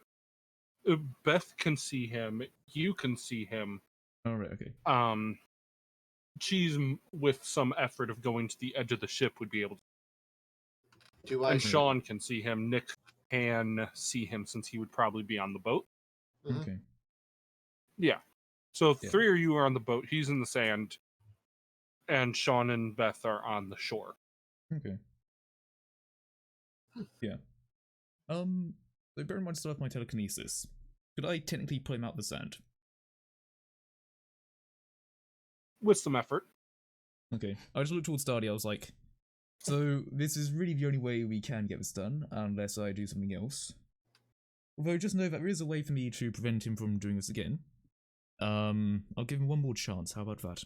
Beth can see him. You can see him. Alright, okay. Cheese, with some effort of going to the edge of the ship, would be able to. Do I? And Sean can see him. Nick can see him since he would probably be on the boat. Mhm. Okay. Yeah. So Yeah. 3 of you are on the boat. He's in the sand. And Sean and Beth are on the shore. Okay. Yeah. So bear in mind, I still have my telekinesis. Could I technically pull him out the sand? With some effort. Okay. I just looked towards Dadi, I was like, so this is really the only way we can get this done, unless I do something else. Although just know that there is a way for me to prevent him from doing this again. I'll give him one more chance, how about that?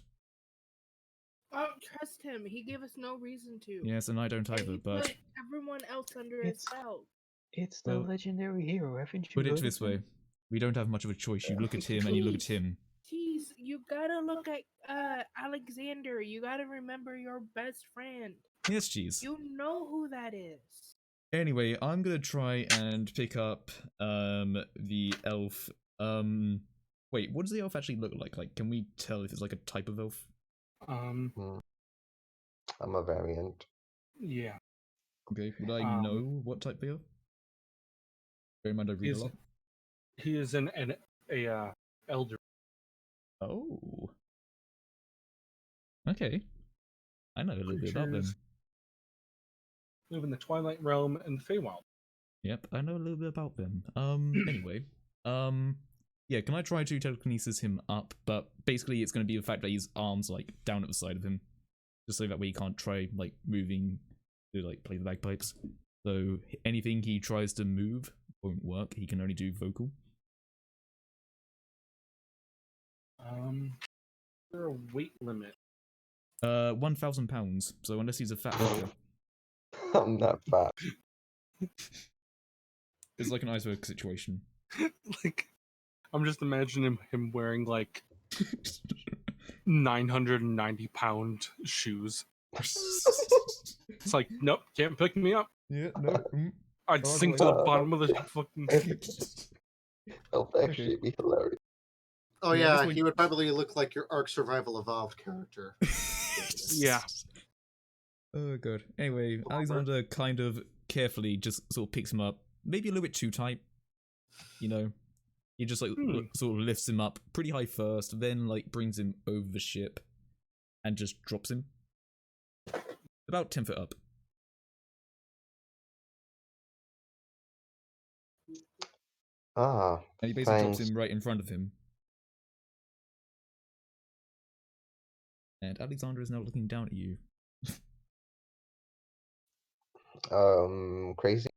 I don't trust him. He gave us no reason to. Yes, and I don't And either, he but put everyone else under his It's- spell. It's the Well, legendary hero, haven't you put it heard this of him? way. We don't have much of a choice. You look at him and you look at him. Jeez, you gotta look at Alexander. You gotta remember your best friend. Yes, Cheese. You know who that is. Anyway, I'm gonna try and pick up the elf. Wait, what does the elf actually look like? Like, can we tell if it's like a type of elf? Um, I'm a variant. yeah. Okay, would I know what type they are? Bear in mind I read a lot. He is an elder. Oh. Okay. I know a little bit about them. Creatures live in the Twilight Realm and Feywild. Yep, I know a little bit about them. Anyway. Yeah, can I try to telekinesis him up? But basically it's gonna be the fact that his arms like down at the side of him. Just so that way he can't try like moving to like play the bagpipes. So anything he tries to move won't work. He can only do vocal. Is there a weight limit? 1,000 pounds. So unless he's a fat fucker. I'm not fat. It's like an iceberg situation. Like, I'm just imagining him wearing like 990-pound shoes. It's like, nope, can't pick me up. Yeah, no. I'd Oh, sink to the bottom of the fucking. Oh, that actually be hilarious. Oh Yeah, yeah, this one- he would probably look like your Ark Survival Evolved character. Yeah. Oh god. Anyway, Alexander kind of carefully just sort of picks him up, maybe a little bit too tight. You know, he just like sort of lifts him up pretty high first, then like brings him over the ship, and just drops him about 10 foot up. Ah, And he basically drops thanks. him right in front of him. And Alexander is now looking down at you. Crazy.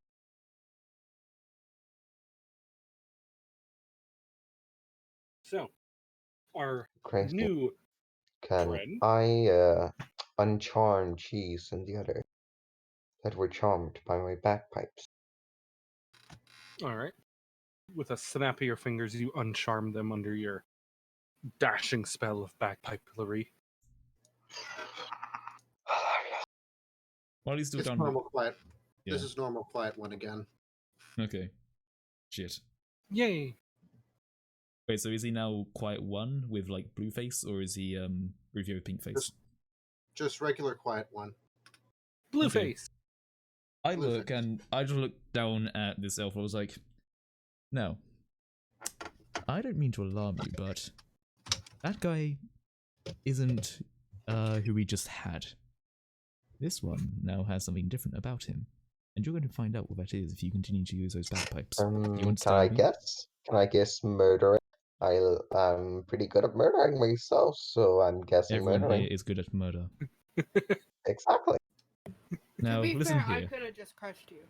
So, our Crazy. new Can friend. I uncharm Cheese and the other that were charmed by my bagpipes? All right. With a snap of your fingers, you uncharm them under your dashing spell of bagpipery. While he's still It's down. normal quiet. Yeah. This is normal quiet one again. Okay. Shit. Yay! Wait, so is he now quiet one with like blue face, or is he Rufio with pink face? Just regular quiet one. Blue Okay. face. I Blue look face. and I just look down at this elf. I was like, no, I don't mean to alarm you, but that guy isn't who we just had. This one now has something different about him, and you're going to find out what that is if you continue to use those bagpipes. You Can I understand me? guess? Can I guess murdering? I'm pretty good at murdering myself, so I'm guessing Everyone murdering. here is good at murder. Exactly. Now, to be listen fair, I here. could have just crushed you.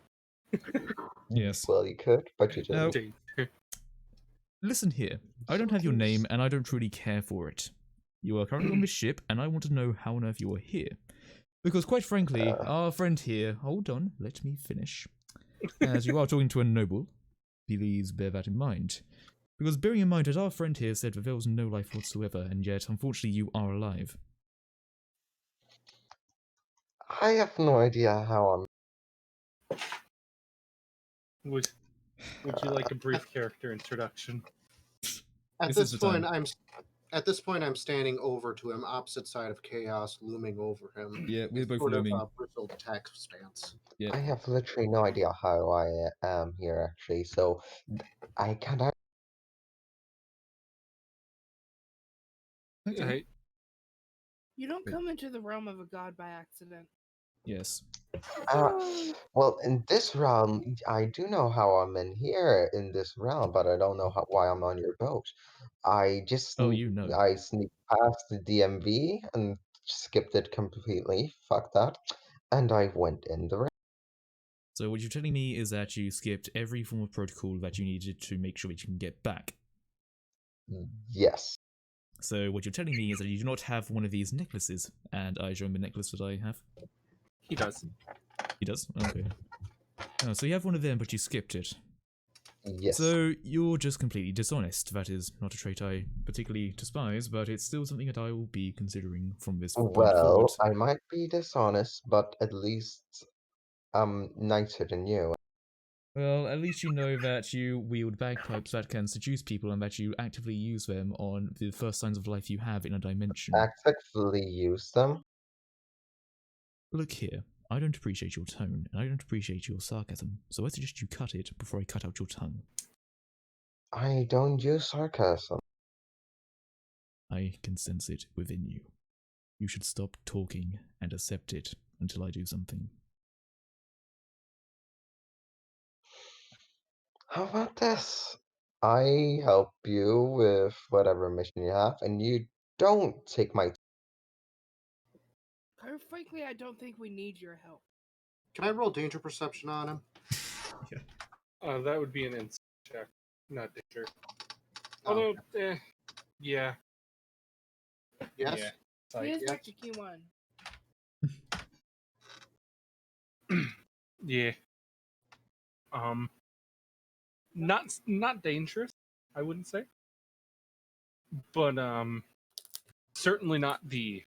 Yes. Well, you could, but you No. didn't. Listen here. I don't have your name, and I don't really care for it. You are currently on this ship, and I want to know how on earth you are here. Because, quite frankly, our friend here... Hold on, let me finish. As you are talking to a noble, please bear that in mind. Because bearing in mind that our friend here said that there was no life whatsoever, and yet, unfortunately, you are alive. I have no idea how I'm. Would you like a brief character introduction? At This this is the point, time. at this point, I'm standing over to him, opposite side of chaos, looming over him. Yeah, we're both Sort of looming. bristled attack stance. Yeah. I have literally no idea how I am here, actually, so I can't. Okay. Hey, You don't Wait. come into the realm of a god by accident. Yes. Well, in this realm, I do know how I'm in here in this realm, but I don't know why I'm on your boat. I just Oh, you know. I sneaked past the DMV and skipped it completely. Fuck that. And I went in the So what you're telling me is that you skipped every form of protocol that you needed to make sure that you can get back. Yes. So what you're telling me is that you do not have one of these necklaces, and I show him the necklace that I have. he does. He does? Okay. Oh, so you have one of them, but you skipped it. Yes. So you're just completely dishonest. That is not a trait I particularly despise, but it's still something that I will be considering from this point Well, forward. I might be dishonest, but at least I'm nicer than you. Well, at least you know that you wield bagpipes that can seduce people and that you actively use them on the first signs of life you have in a dimension. Actively use them. Look here, I don't appreciate your tone, and I don't appreciate your sarcasm, so I suggest you cut it before I cut out your tongue. I don't use sarcasm. I can sense it within you. You should stop talking and accept it until I do something. How about this? I help you with whatever mission you have, and you don't take my. Quite frankly, I don't think we need your help. Can I roll danger perception on him? That would be an insight check, not danger. Oh, Although, yeah. yes. Yeah. It's He like, is yes. back to Q1. yeah. Not dangerous, I wouldn't say. But certainly not the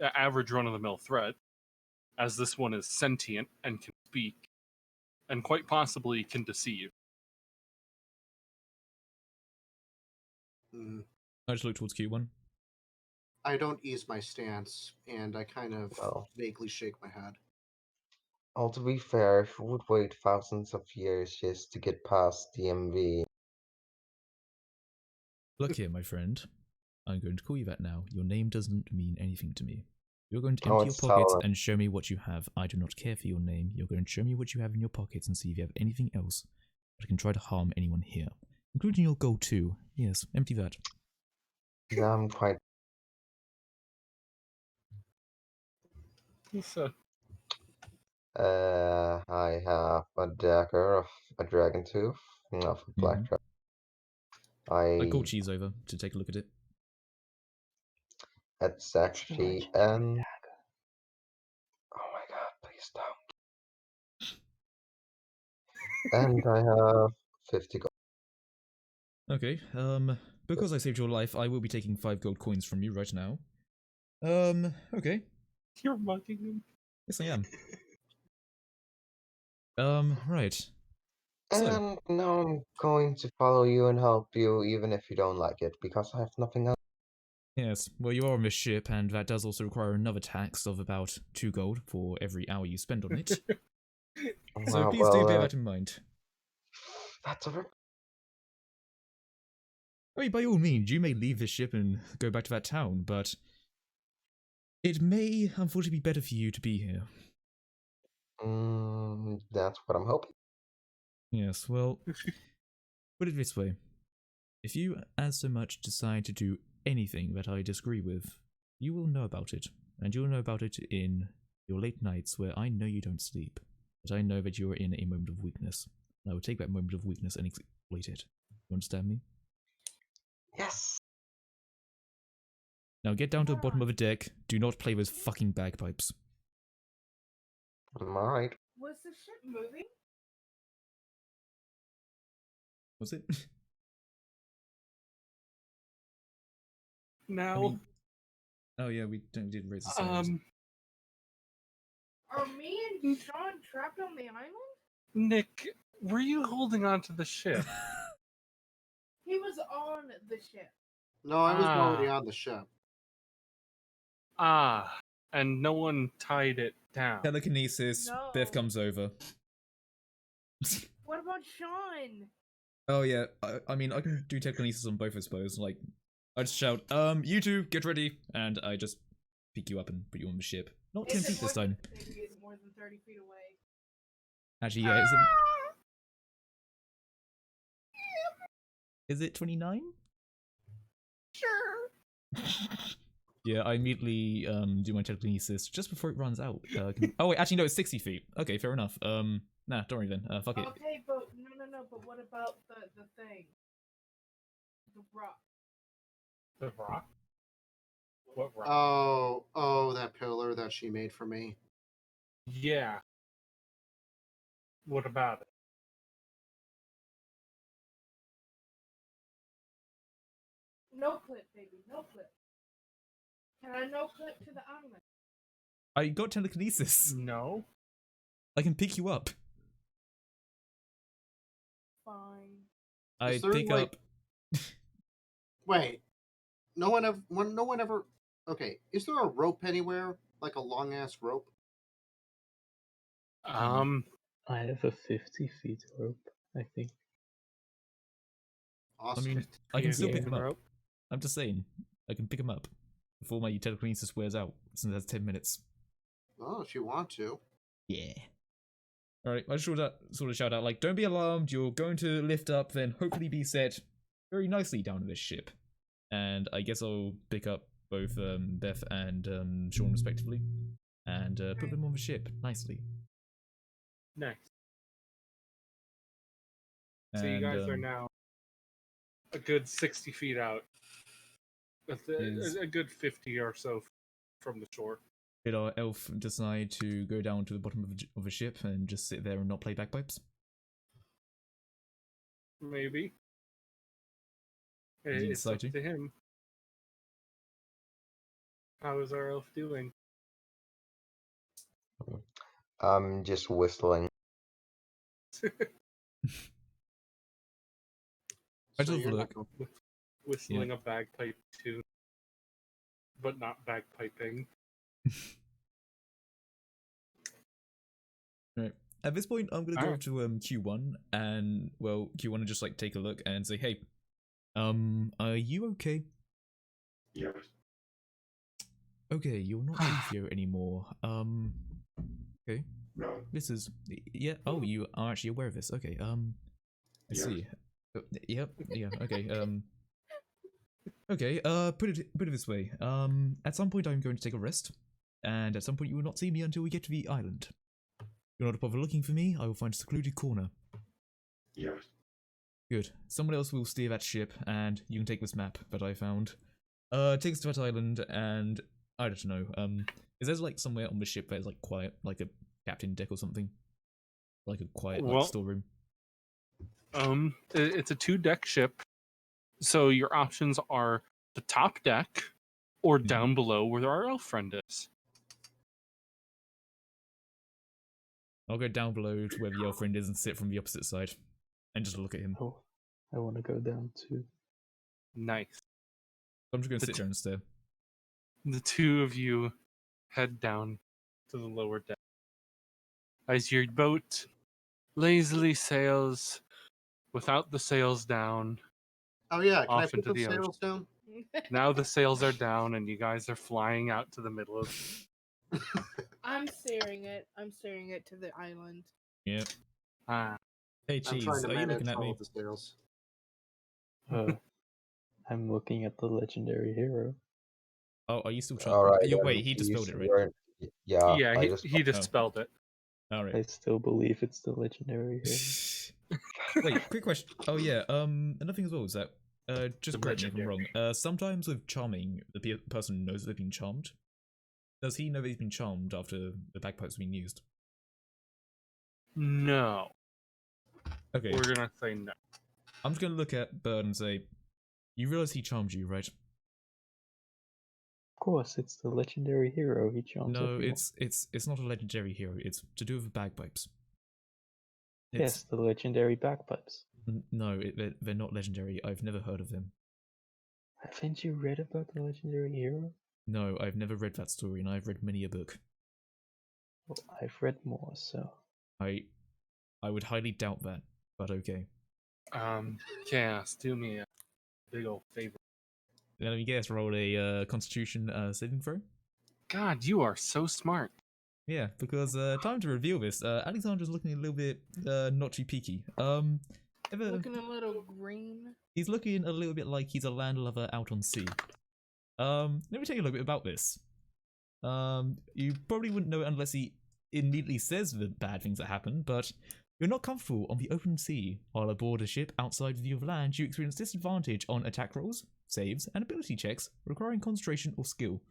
average run-of-the-mill threat, as this one is sentient and can speak, and quite possibly can deceive. Mm. I just look towards Q1. I don't ease my stance, and I kind of Well. vaguely shake my head. Well, to be fair, if you would wait thousands of years just to get past DMV. Look here, my friend. I'm going to call you that now. Your name doesn't mean anything to me. You're going to Oh, empty your it's pockets Solomon. and show me what you have. I do not care for your name. You're going to show me what you have in your pockets and see if you have anything else that can try to harm anyone here. Including your gold too. Yes, empty that. Yeah, I'm quite. So, I have a dagger of a dragon tooth, of a black dragon. I call I. Cheese over to take a look at it. It's actually an. Oh my god! Please don't. And I have 50 gold. Okay, because I saved your life, I will be taking 5 gold coins from you right now. Okay. you're mugging him. Yes, I am. Right. So, And now I'm going to follow you and help you, even if you don't like it, because I have nothing else. yes, well, you are on this ship, and that does also require another tax of about 2 gold for every hour you spend on it. So please do bear that in mind. That's a. I mean, by all means, you may leave this ship and go back to that town, but it may, unfortunately, be better for you to be here. That's what I'm hoping. Yes, well, put it this way. If you as so much decide to do anything that I disagree with, you will know about it, and you'll know about it in your late nights where I know you don't sleep, but I know that you are in a moment of weakness. And I will take that moment of weakness and exploit it. You understand me? Yes. Now get down to the bottom of the deck. Do not play with fucking bagpipes. Alright. Was the ship moving? Was it? Now, I mean, oh yeah, we did raise the sails. Are me and Sean trapped on the island? Nick, were you holding on to the ship? He was on the ship. No, I was already Ah. on the ship. And no one tied it down. Telekinesis. Biff No. comes over. What about Sean? Oh yeah, I mean I could do telekinesis on both, I suppose. Like, I just shout, you two, get ready, and I just pick you up and put you on the ship. Not 10 feet this time. Maybe it's more than 30 feet away. Actually, yeah, is it 29? Sure. Yeah, I immediately do my telekinesis just before it runs out. Oh wait, actually no, it's 60 feet. Okay, fair enough. Nah, don't worry then. Fuck it. Okay, but no. But what about the thing? The rock. The rock? What rock? Oh, that pillar that she made for me. Yeah. What about it? No clip, baby. No clip. Can I no clip to the island? I got telekinesis. No. I can pick you up. Fine. I Is there, pick like- up. Wait, no one ever. Okay, is there a rope anywhere, like a long ass rope? I have a 50 feet rope, I think. I Awesome. mean, I can still Yeah. pick him up. Rope. I'm just saying, I can pick him up before my telekinesis wears out, since that's 10 minutes. Oh, if you want to. Yeah. Alright, I should sort of shout out, like, don't be alarmed, you're going to lift up, then hopefully be set very nicely down in this ship. And I guess I'll pick up both Beth and Sean respectively, and put them on the ship nicely. Nice. So you guys are now a good 60 feet out. A good 50 or so from the shore. Did our elf decide to go down to the bottom of the ship and just sit there and not play bagpipes? Maybe. Is he It's up exciting? to him. How is our elf doing? I'm just whistling. I So just you're not look. going- Whistling a bagpipe tune, but not bagpiping. Right. At this point, I'm gonna go Alright. to Q1 and Q1 and just like take a look and say, hey, are you okay? Yes. Okay, you're not Athio anymore. Okay. No. This is yeah. Oh, you are actually aware of this. Okay. I Yes. see. Yep. Yeah. Okay. Okay. Put it this way. At some point I'm going to take a rest, and at some point you will not see me until we get to the island. You're not to bother looking for me. I will find a secluded corner. Yes. Good. Someone else will steer that ship, and you can take this map that I found. Take us to that island, and I don't know. Is there like somewhere on the ship that is like quiet, like a captain deck or something, like a quiet like storeroom? It's a 2-deck ship, so your options are the top deck or down below where our elf friend is. I'll go down below to where the elf friend is and sit from the opposite side, and just look at him. Oh, I want to go down too. Nice. I'm just gonna sit there and stare. The two of you head down to the lower deck. As your boat lazily sails without the sails down. Oh yeah, can I Off put into the the ocean. sails down? Now the sails are down and you guys are flying out to the middle of. I'm steering it to the island. Yep. Ah, Hey, I'm trying Cheese, to are you manage looking at all me? of the sails. I'm looking at the legendary hero. Oh, are you still trying? Alright. Wait, he dispelled it, right? Yeah, yeah, I just he dispelled it. Alright. I still believe it's the legendary hero. Wait, quick question. Oh yeah, another thing as well is that, just The correct me if I'm legendary. wrong. Sometimes with charming, the person knows they've been charmed. Does he know that he's been charmed after the bagpipes have been used? No. Okay, We're gonna say no. I'm just gonna look at Bird and say, you realize he charmed you, right? Of course, it's the legendary hero. He charms No, everyone. it's not a legendary hero. It's to do with the bagpipes. Yes, the legendary bagpipes. No, they're not legendary. I've never heard of them. Haven't you read about the legendary hero? No, I've never read that story, and I've read many a book. Well, I've read more, so. I would highly doubt that, but okay. Chaos, do me a big old favor. Let me guess, roll a Constitution saving throw. God, you are so smart. Yeah, because time to reveal this. Alexandra's looking a little bit not too peaky. Looking a little green. He's looking a little bit like he's a landlubber out on sea. Let me tell you a little bit about this. You probably wouldn't know it unless he immediately says the bad things that happen, but you're not comfortable on the open sea. While aboard a ship outside view of land, you experience disadvantage on attack rolls, saves, and ability checks requiring concentration or skill.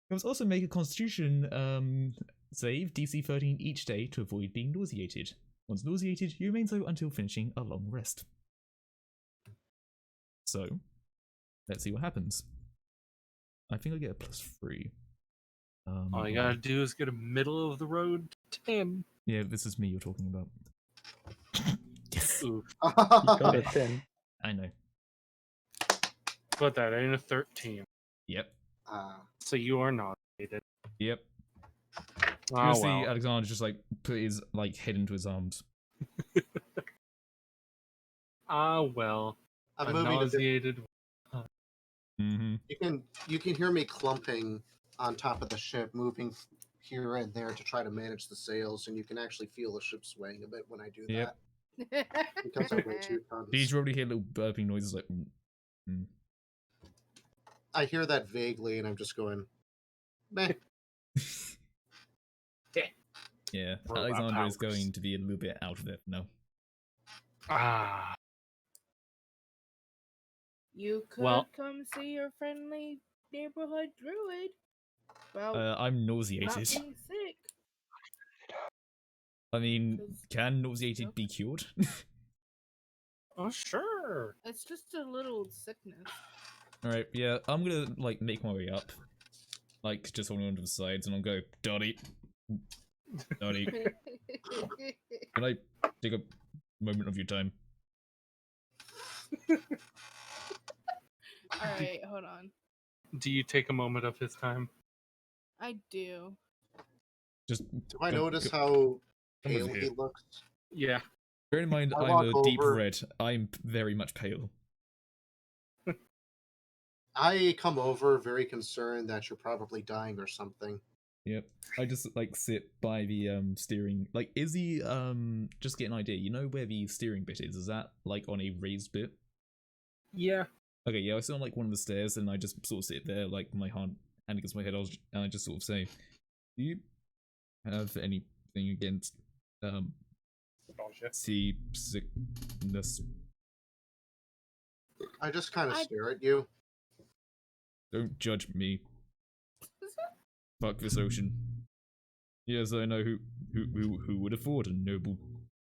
You must also make a Constitution save DC 13 each day to avoid being nauseated. Once nauseated, you remain so until finishing a long rest. So, let's see what happens. I think I get a +3. All you gotta do is get a middle of the road 10. Yeah, this is me you're talking about. Yes! Ooh, You got a 10. I know. but that ain't a 13. Yep. So you are nominated. Yep. Oh, You'll see well. Alexander just like put his like head into his arms. Well. I'm A moving to nauseated. Mm-hmm. you can hear me clumping on top of the ship, moving here and there to try to manage the sails, and you can actually feel the ship swaying a bit when I do Yep. that because I weigh 2 tons. Did you already hear little burping noises like I hear that vaguely, and I'm just going, meh. Yeah, Robot Alexander is powers. going to be a little bit out of it now. You could Well- come see your friendly neighborhood druid. Well, I'm not nauseated. being sick. I mean, 'Cause- can nauseated be cured? Oh, sure. It's just a little sickness. Alright, yeah, I'm gonna like make my way up. Like just holding onto the sides and I'll go, Dadi. Dadi, can I take a moment of your time? Alright, hold on. Do you take a moment of his time? I do. Just Do I go- notice go- how come over pale he here. looks? Yeah. Bear in mind, I I'm walk a deep over- red. I'm very much pale. I come over very concerned that you're probably dying or something. Yep. I just like sit by the steering. Like, is the just get an idea. You know where the steering bit is? Is that like on a raised bit? Yeah. Okay, yeah, I sit on like one of the stairs and I just sort of sit there, like my hand against my head, and I just sort of say, "Do you have anything against sea sickness? I just kind of I- stare at you. Don't judge me. Fuck this ocean. Yes, I know who would afford a noble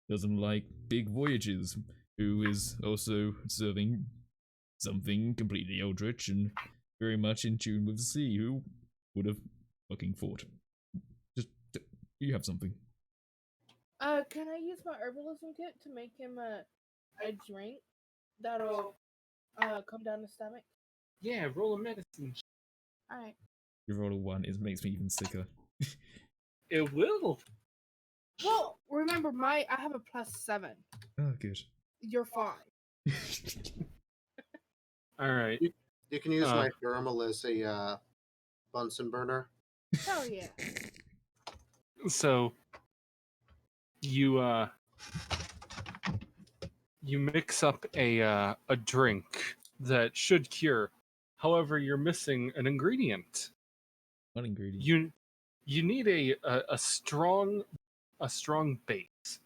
doesn't like big voyages, who is also serving something completely eldritch and very much in tune with the sea, who would have fucking fought. Just, you have something. Can I use my herbalism kit to make him a drink that'll come down the stomach? Yeah, roll a medicine. Alright. You roll a 1, it makes me even sicker. It will. Well, remember I have a +7. Oh, good. You're fine. All right. You can use my thermal as a Bunsen burner. Hell yeah. So you mix up a drink that should cure. However, you're missing an ingredient. What ingredient? You need a strong base.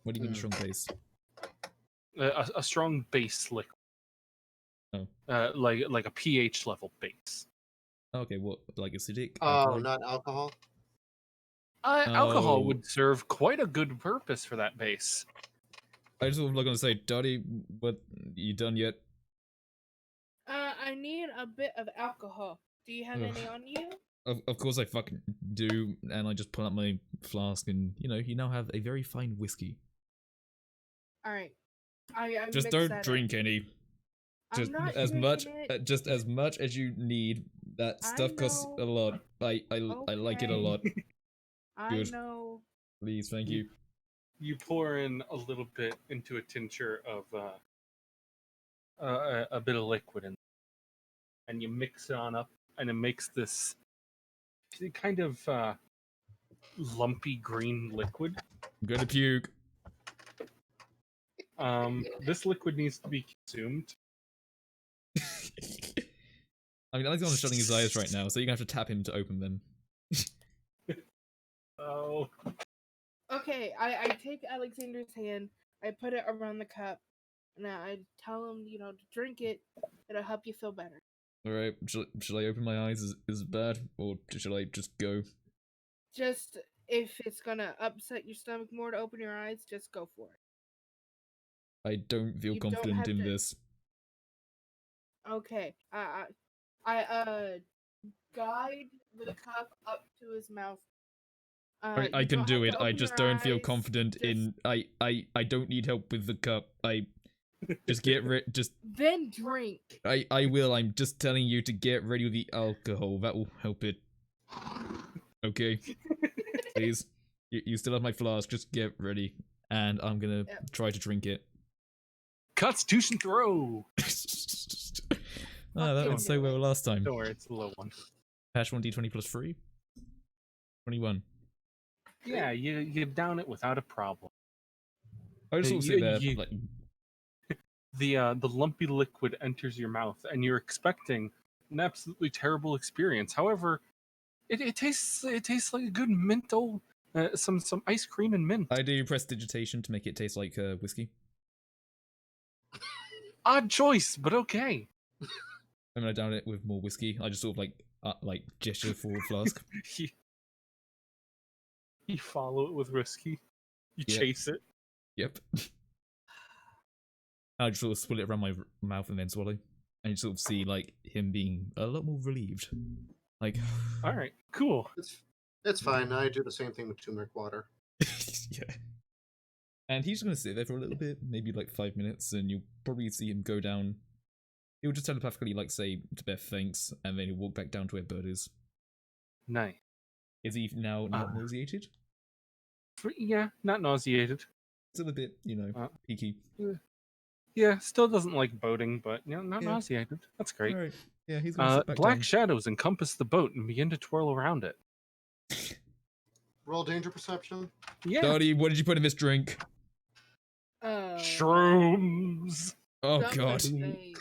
What do you mean strong base? A strong base liquid. Oh. Like a pH level base. Okay, what, like acidic? Oh, alkaline? not alcohol? Alcohol Oh. would serve quite a good purpose for that base. I just was gonna say, Dadi, what, you done yet? I need a bit of alcohol. Do you have Ugh. any on you? Of course I fucking do, and I just pull out my flask and, you now have a very fine whiskey. Alright. I Just mix don't that drink any. Just I'm not as much, taking it. just as much as you need. That I stuff costs a know. lot. I like it a Okay. lot. I Good. know. Please, thank you. You pour in a little bit into a tincture of a bit of liquid, and you mix it on up, and it makes this kind of lumpy green liquid. I'm gonna puke. This liquid needs to be consumed. I mean, Alexander's shutting his eyes right now, so you're gonna have to tap him to open them. Oh, Okay, I take Alexander's hand, I put it around the cup, and I tell him, to drink it. It'll help you feel better. Alright, shall I open my eyes? Is it bad? Or shall I just go? Just if it's gonna upset your stomach more to open your eyes, just go for it. I don't feel You don't confident have in to- this. Okay, I guide the cup up to his mouth. I You can don't do have it. to I open just your don't feel eyes, confident in. I don't need help with the cup. I just get rid. Just Then drink. I will. I'm just telling you to get ready with the alcohol. That will help it. Okay, please. You still have my flask. Just get ready, and I'm gonna try to drink it. Constitution throw. Ah, that went so well last time. Don't worry, it's a low one. Patch 1d20 plus 3. 21. Yeah, you down it without a problem. I just sort of sit there like. The lumpy liquid enters your mouth, and you're expecting an absolutely terrible experience. However, it tastes like a good mental, some ice cream and mint. I do prestidigitation to make it taste like whiskey. Odd choice, but okay. I'm gonna down it with more whiskey. I just sort of like gesture for a flask. You follow it with whiskey. You Yep. chase it. Yep. I just sort of swill it around my mouth and then swallow. And you sort of see like him being a lot more relieved. Like, All right, cool. It's fine. I do the same thing with turmeric water. yeah. And he's gonna sit there for a little bit, maybe like 5 minutes, and you'll probably see him go down. He'll just telepathically like say to Beth thanks, and then he'll walk back down to where Bird is. Nice. Is he now not nauseated? Yeah, not nauseated. Still a bit, peaky. Yeah, still doesn't like boating, but not Yeah. nauseated. That's great. Alright. Yeah, he's gonna sit back Black down. shadows encompass the boat and begin to twirl around it. Roll danger perception. Yeah. Dadi, what did you put in this drink? Shrooms. Oh Some god. things.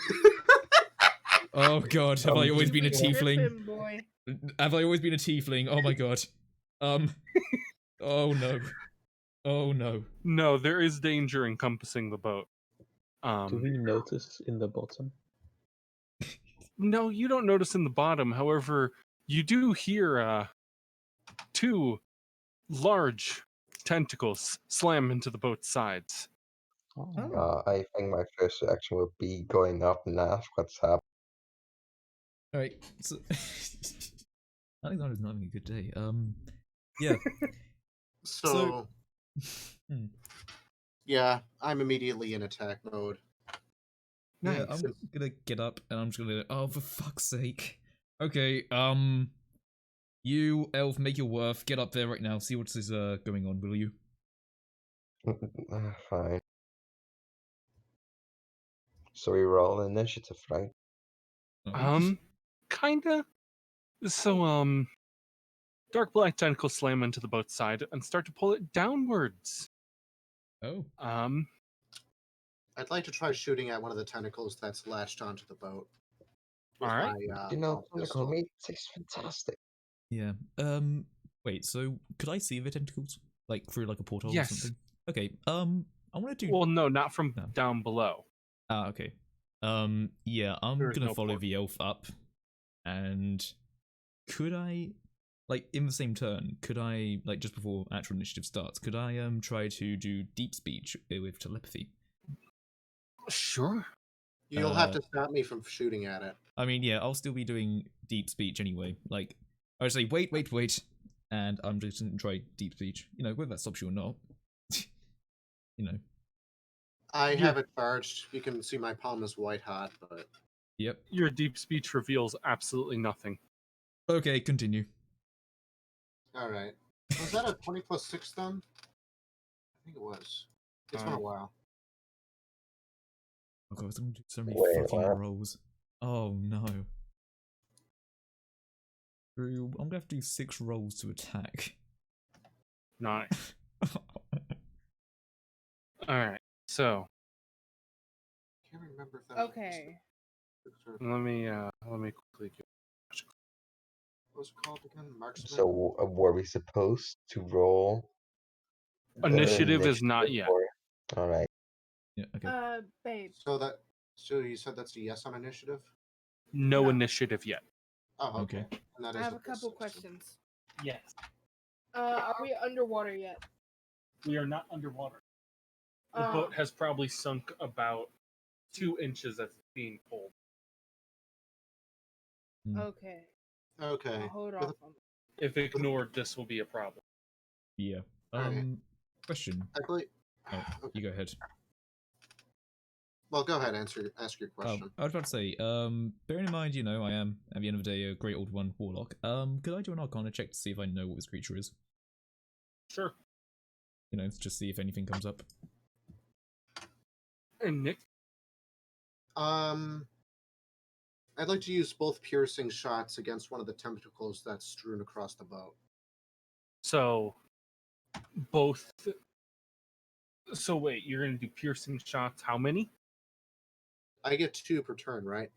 Oh god, have I always been a You've been tiefling? tripping, boy. Have I always been a tiefling? Oh my god. Oh no. Oh no. No, there is danger encompassing the boat. Do we notice in the bottom? No, you don't notice in the bottom. However, you do hear two large tentacles slam into the boat's sides. Oh. I think my first reaction would be going up and ask what's happening. Alright, so Alexander's not having a good day. Yeah. So Hmm. yeah, I'm immediately in attack mode. Yeah, Nice. I'm gonna get up and I'm just gonna for fuck's sake. Okay, you, elf, make your worth, get up there right now, see what is going on, will you? Fine. So we roll initiative, right? Kinda. So, dark black tentacles slam into the boat's side and start to pull it downwards. Oh. I'd like to try shooting at one of the tentacles that's latched onto the boat. All right. My, You know, long tentacle pistol. meat tastes fantastic. Yeah. Wait, so could I see the tentacles? Like through like a porthole Yes. or something? Okay, I wanna do Well, no, not from No. down below. okay. Yeah, I'm There is gonna no follow port. the elf up, and could I, like, in the same turn, could I, like, just before actual initiative starts, could I try to do deep speech with telepathy? Sure. You'll have to stop me from shooting at it. I mean, yeah, I'll still be doing deep speech anyway. Like, I would say, wait, and I'm just gonna try deep speech. Whether that stops you or not. I You're- have it charged. You can see my palm is white hot, but Yep. Your deep speech reveals absolutely nothing. Okay, continue. all right. Was that a 20 plus 6 then? I think it was. It's been a while. Oh god, I was gonna do so many Wait, fucking what? rolls. Oh no. Drew, I'm gonna have to do 6 rolls to attack. Nice. All right. So I can't remember if that was Okay. let me quickly get. What was it called again? Marksman? So were we supposed to roll? Initiative is not yet. All right. Yeah, okay. Babe. So you said that's a yes on initiative? No No. initiative yet. Oh, okay. Okay. And that I is have a plus couple 6. questions. Yes. Are we underwater yet? We are not underwater. The Um, boat has probably sunk about 2 inches as it's being pulled. Okay. Okay. I'll hold With off a- on If ignored, this will be a problem. Yeah. Alright. Question. I believe. Oh, Okay. you go ahead. Well, go ahead. Ask your Oh, question. I was about to say, bearing in mind, I am, at the end of the day, a great old one warlock, could I do an Arcana check to see if I know what this creature is? Sure. Just see if anything comes up. And Nick, I'd like to use both piercing shots against one of the tentacles that's strewn across the boat. so both. So wait, you're gonna do piercing shots. How many? I get 2 per turn, right?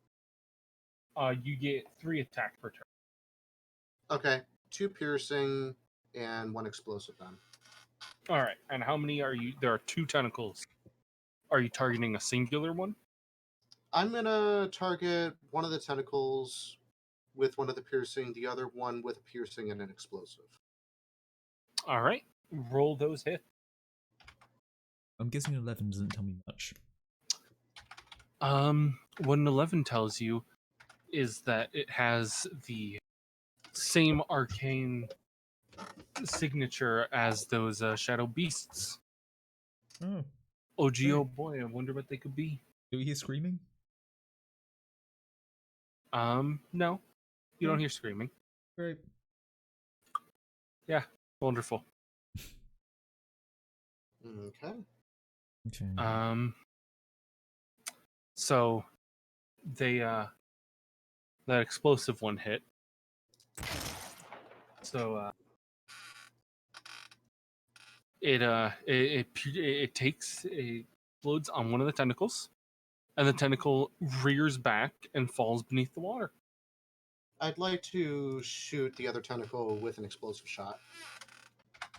You get 3 attack per turn. Okay. 2 piercing and 1 explosive then. All right. And how many are you? There are 2 tentacles. Are you targeting a singular one? I'm gonna target one of the tentacles with one of the piercing, the other one with a piercing and an explosive. All right. Roll those hits. I'm guessing 11 doesn't tell me much. What an 11 tells you is that it has the same arcane signature as those shadow beasts. Oh. Oh gee, oh boy, I wonder what they could be. Do we hear screaming? No. You don't hear screaming. Great. Yeah, wonderful. Okay. Okay. So they that explosive one hit. So it takes it explodes on one of the tentacles, and the tentacle rears back and falls beneath the water. I'd like to shoot the other tentacle with an explosive shot.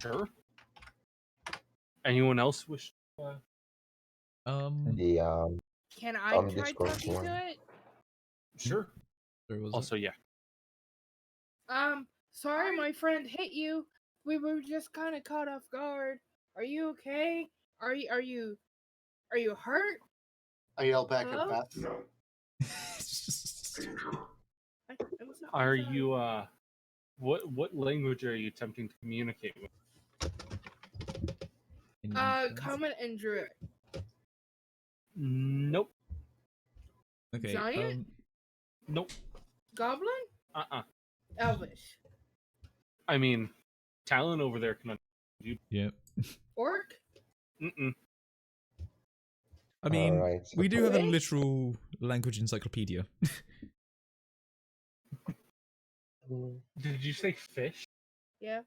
Sure. Anyone else wish? The Can I try Discord talking one. to it? Sure. Sorry, what was Also, yeah. Sorry my friend hit you. We were just kind of caught off guard. Are you okay? Are you hurt? I yell back Hello? at Beth. I'm so Are sorry. you what language are you attempting to communicate with? Common and Druid. Nope. Okay. Giant? Nope. Goblin? Elvish. I mean, Talon over there can you. Yeah. Orc? Mm-mm. I mean, Alright, we do have a Fish? literal language encyclopedia. Did you say fish? Yeah.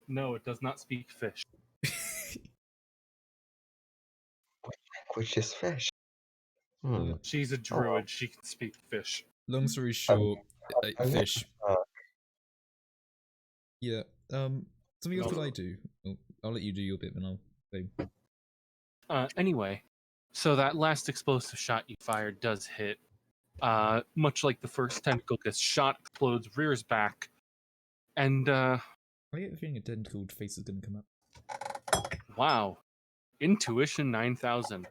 No, it does not speak fish. Which is fish. Hmm. She's a druid. She can speak fish. Long story short, I want fish. to Yeah. Something else No. could I do? I'll let you do your bit, and I'll say. Anyway, so that last explosive shot you fired does hit. Much like the first tentacle gets shot, explodes, rears back, and I get the feeling a tentacled face is going to come up. wow, intuition 9,000.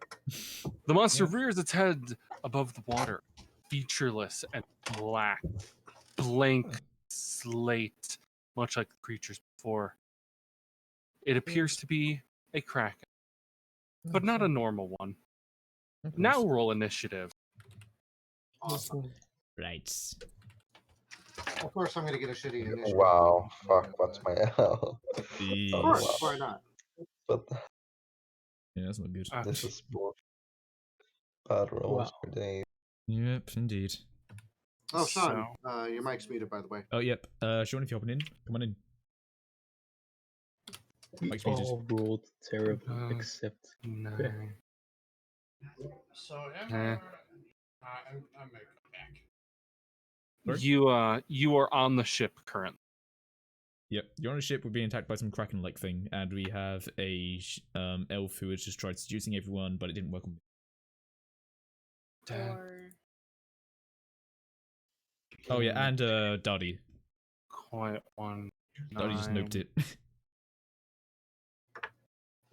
The monster Yeah. rears its head above the water, featureless and black, blank slate, much like the creatures before. It appears to be a kraken, but not a normal one. Of Now course. roll initiative. Awesome. Right. Of course, I'm gonna get a shitty initiative. Wow, roll, fuck, what's but- my L? Of Oh, course, wow. why not? But Yeah, that's not good. this is both bad rolls Wow. for days. Yep, indeed. Oh, Sean, So- your mic's muted, by the way. Oh, yep. Sean, if you're hopping in, come on in. We Mike's muted. all rolled terrible, except 9. So Eh. I'm back. Sorry? You are on the ship currently. Yep, you're on a ship. We're being attacked by some kraken-like thing, and we have a elf who has just tried seducing everyone, but it didn't work on me. Damn. Or Oh yeah, and Dadi. Quiet one. Dadi just noped 9. it.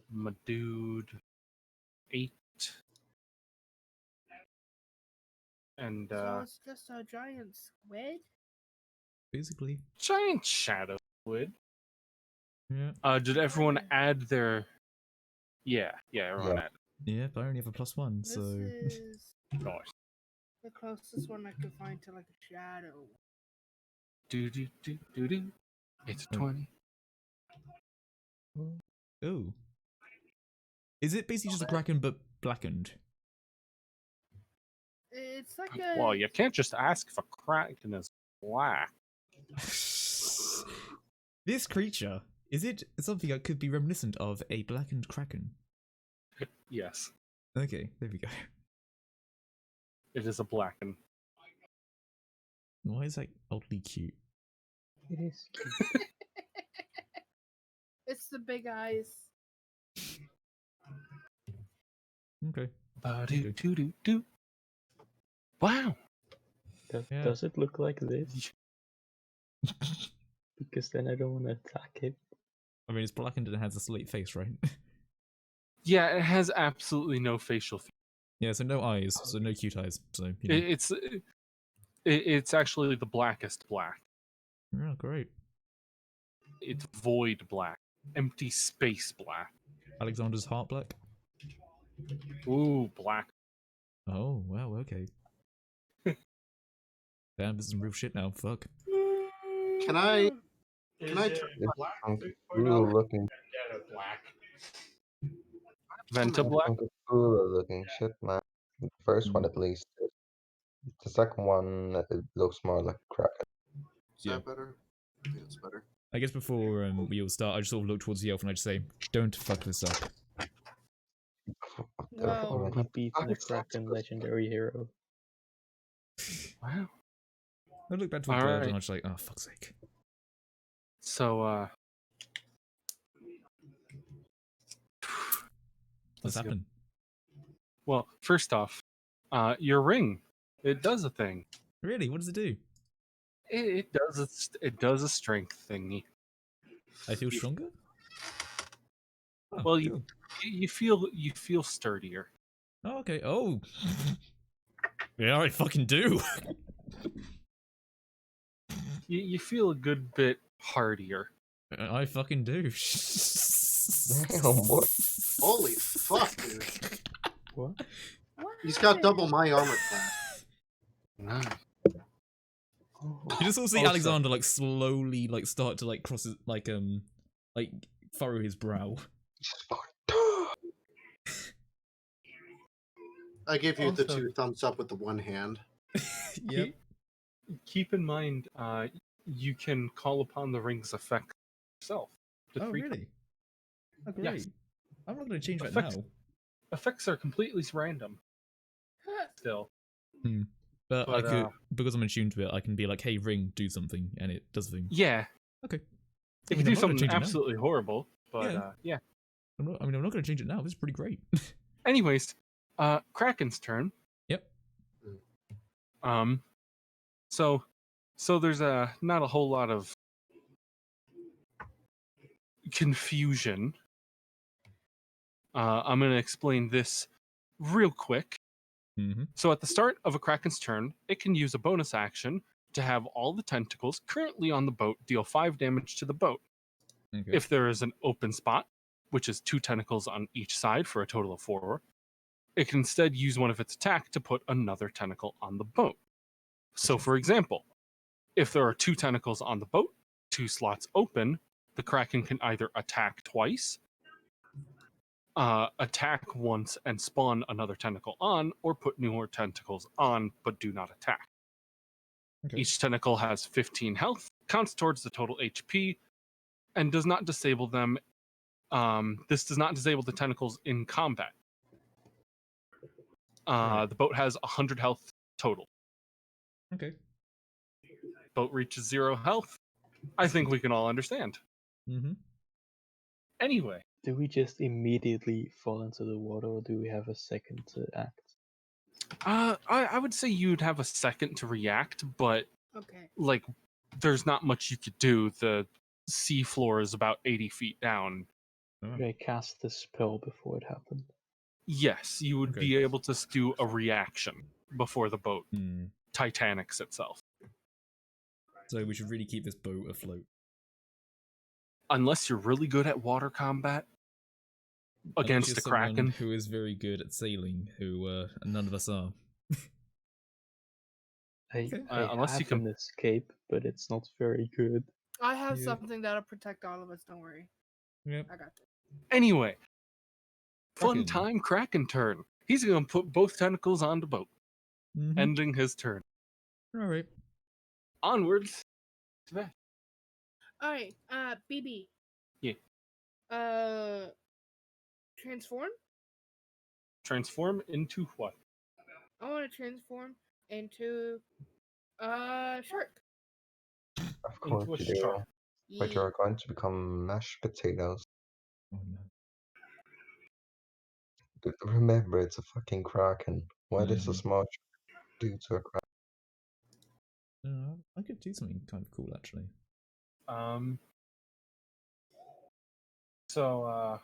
My dude. 8. And so it's just a giant squid. Basically. giant shadow squid. Yeah. Did everyone add their? Yeah, everyone Yeah. added. Yep, I only have a +1, This so. is Nice. the closest one I could find to like a shadow. Do. It's a Oh. 20. Oh. Is it basically just a kraken but blackened? It's like a. Well, you can't just ask if a kraken is black. This creature, is it something that could be reminiscent of a blackened kraken? Yes, Okay, there we go. it is a blacken. Why is that oddly cute? it is cute. It's the big eyes. Okay. Ba-do-do-do-do. Wow. Yeah. Does it look like this? Because then I don't want to attack it. I mean, it's blackened and it has a slate face, right? Yeah, it has absolutely no facial features. Yeah, so no eyes, so no cute eyes. So, you know. It's actually the blackest black. Oh, great. It's void black, empty space black. Alexander's heart black? Ooh, black. Oh, wow, okay. Damn, this is some real shit now. Fuck. Can I? Is Can I it tr- black I'm 3.0 cool looking, Vendetta black? Venta black. cooler looking shit, man. The first one, Mm. at least. The second one, it looks more like a kraken. Is Yeah. that better? I think it's better. I guess before we all start, I just sort of look towards the elf and I just say, don't fuck this up. Well- Already beaten a Kraken legendary hero. Wow. I look back to a bird Alright. and I'm just like, oh, fuck's sake. So, What's Let's go. happened? well, first off, your ring, it does a thing. Really? What does it do? It does a strength thingy. I feel stronger? Oh, Well, cool. you feel sturdier. Oh, okay. Oh. Yeah, I fucking do. You feel a good bit hardier. I fucking do. Damn, what? Holy fuck, dude! What? What He's got happened? double my armor class. Nice. Oh, You just all see Also- Alexander like slowly like start to like cross his like furrow his brow. I give you the Also- 2 thumbs up with the one hand. Yep. Keep in mind, you can call upon the ring's effect yourself. to Oh 3 times. really? Oh great. Yes. I'm not gonna change that Effects- now. Effects are completely random. Still, But I But, could because I'm attuned to it, I can be like, hey ring, do something, and it does a thing. yeah, Okay. it I mean, can I'm do not gonna something change it now. absolutely horrible. But Yeah. yeah. I'm not gonna change it now. This is pretty great. Anyways, Kraken's turn. Yep. So there's not a whole lot of confusion. I'm gonna explain this real quick. Mm-hmm. So at the start of a Kraken's turn, it can use a bonus action to have all the tentacles currently on the boat deal 5 damage to the boat. Okay. If there is an open spot, which is 2 tentacles on each side for a total of 4, it can instead use one of its attack to put another tentacle on the boat. So, for example, if there are 2 tentacles on the boat, 2 slots open, the Kraken can either attack twice, attack once and spawn another tentacle on, or put newer tentacles on but do not attack. Okay. Each tentacle has 15 health, counts towards the total HP, and does not disable them. This does not disable the tentacles in combat. The boat has 100 health total. Okay. Boat reaches 0 health. I think we can all understand. Mm-hmm. Anyway, Do we just immediately fall into the water, or do we have a second to act? I would say you'd have a second to react, but Okay. like, there's not much you could do. The sea floor is about 80 feet down. Could I cast the spell before it happened? Yes, you would Okay. be able to do a reaction before the boat Hmm. Titanics itself. So we should really keep this boat afloat. Unless you're really good at water combat against Unless the you're someone Kraken. who is very good at sailing, who none of us are. I Unless have you can- an escape, but it's not very good. I have Yeah. something that'll protect all of us. Don't worry. Yep. I got this. Anyway, fun Kraken. time Kraken turn. He's going to put both tentacles on the boat, Mm-hmm. ending his turn. All right. Onwards to that. All right. BB. Yeah. Transform. Transform into what? I want to transform into shark. Of course Into a you do. shark. But you're going to become mashed potatoes. Oh no. Remember, it's a fucking kraken. What does a Mhm. small shark do to a kraken? I could do something kind of cool actually. So,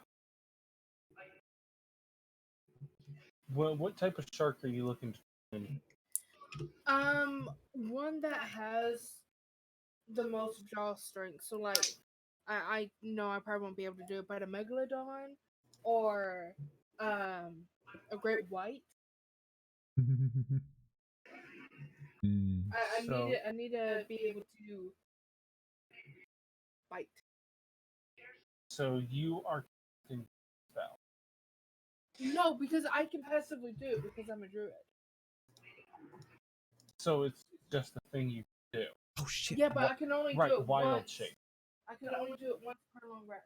what type of shark are you looking to? One that has the most jaw strength. So like, I know I probably won't be able to do it, but a megalodon or a great white. Hmm. I need to be able to bite. So you are casting spell. No, because I can passively do it because I'm a druid. So it's just a thing you do. Oh shit. Yeah, but I can only Right, do it wild once. shape. I can only do it once per long rest.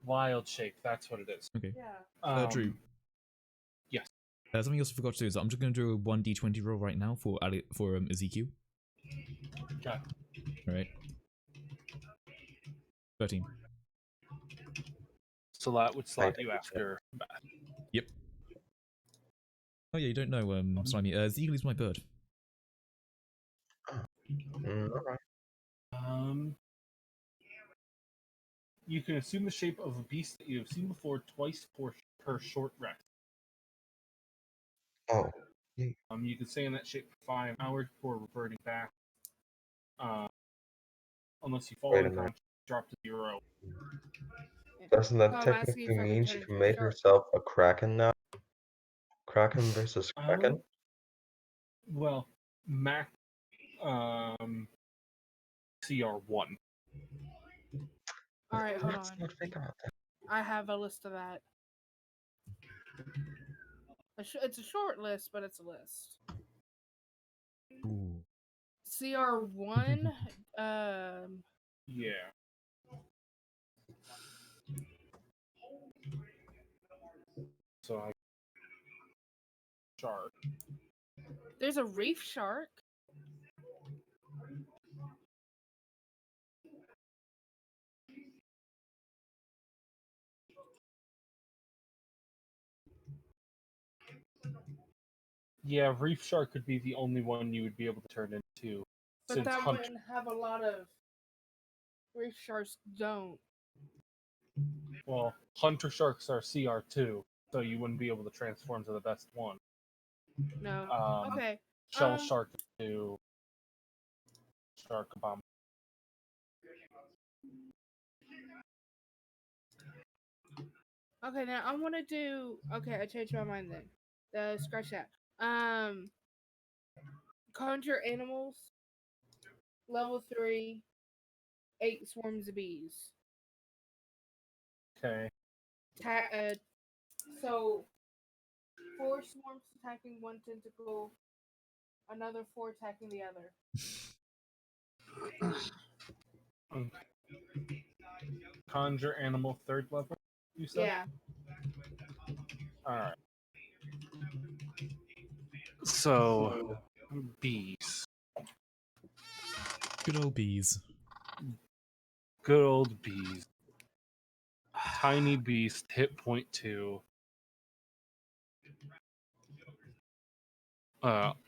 Wild shape, that's what it is. Okay. Yeah. Drew. Yes. Something else I forgot to do is I'm just going to do a 1d20 roll right now for Ezekiel. Got All right. 13. So that would slot Right. you after that. Yep. Oh yeah, you don't know, Slimy. Ezekiel is my bird. Alright. You can assume the shape of a beast that you have seen before twice per short rest. Oh. You can stay in that shape for 5 hours before reverting back. Unless you fall Wait a unconscious, drop to 0. Doesn't So that I'm asking technically if I can mean turn you into can a make shark. yourself a kraken now? Kraken versus kraken? Well, Mac CR1. All right, hold Let's on. not think about that. I have a list of that. It's a short list, but it's a list. Ooh. CR1. Yeah. So I shark. There's a reef shark. Yeah, reef shark could be the only one you would be able to turn into. But Since that Hunter. wouldn't have a lot of reef sharks don't. Well, hunter sharks are CR2, so you wouldn't be able to transform to the best one. No. Okay. Shell shark to shark bomb. Okay, now I want to do. Okay, I changed my mind then. Scratch that. Conjure animals. Level 3. 8 swarms of bees. Okay. So 4 swarms attacking one tentacle, another 4 attacking the other. Conjure animal 3rd level, you said? Yeah. Alright. So, bees. Good old bees. Good old bees. Tiny beast, hit point 2.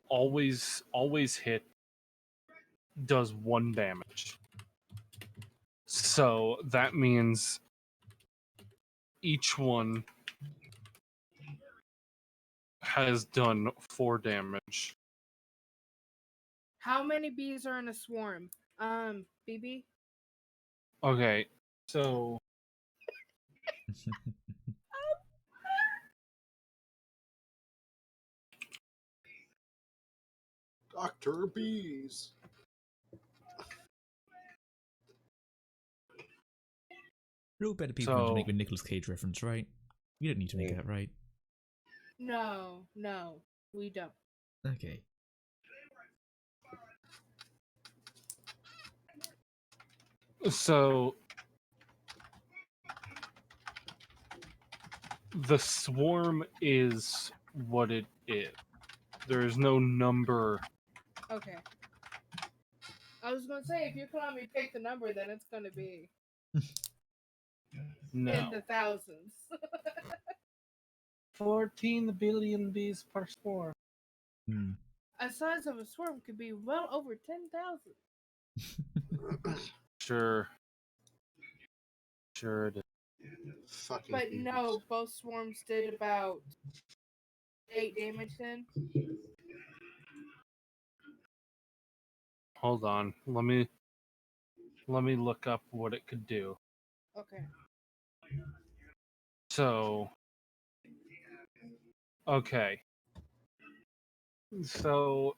Always hit, does 1 damage. So that means each one has done 4 damage. How many bees are in a swarm? BB? Okay, so Dr. Bees. You're all better people than to make the Nicolas Cage reference, right? You don't need to make that, right? No, we don't. Okay. So the swarm is what it is. There is no number. Okay. I was gonna say, if you can let me pick the number, then it's gonna be No. in the thousands. 14 billion bees per swarm. A size of a swarm could be well over 10,000. Sure it is. Fucking But bees. no, both swarms did about 8 damage then. Hold on. Let me look up what it could do. Okay. So okay. So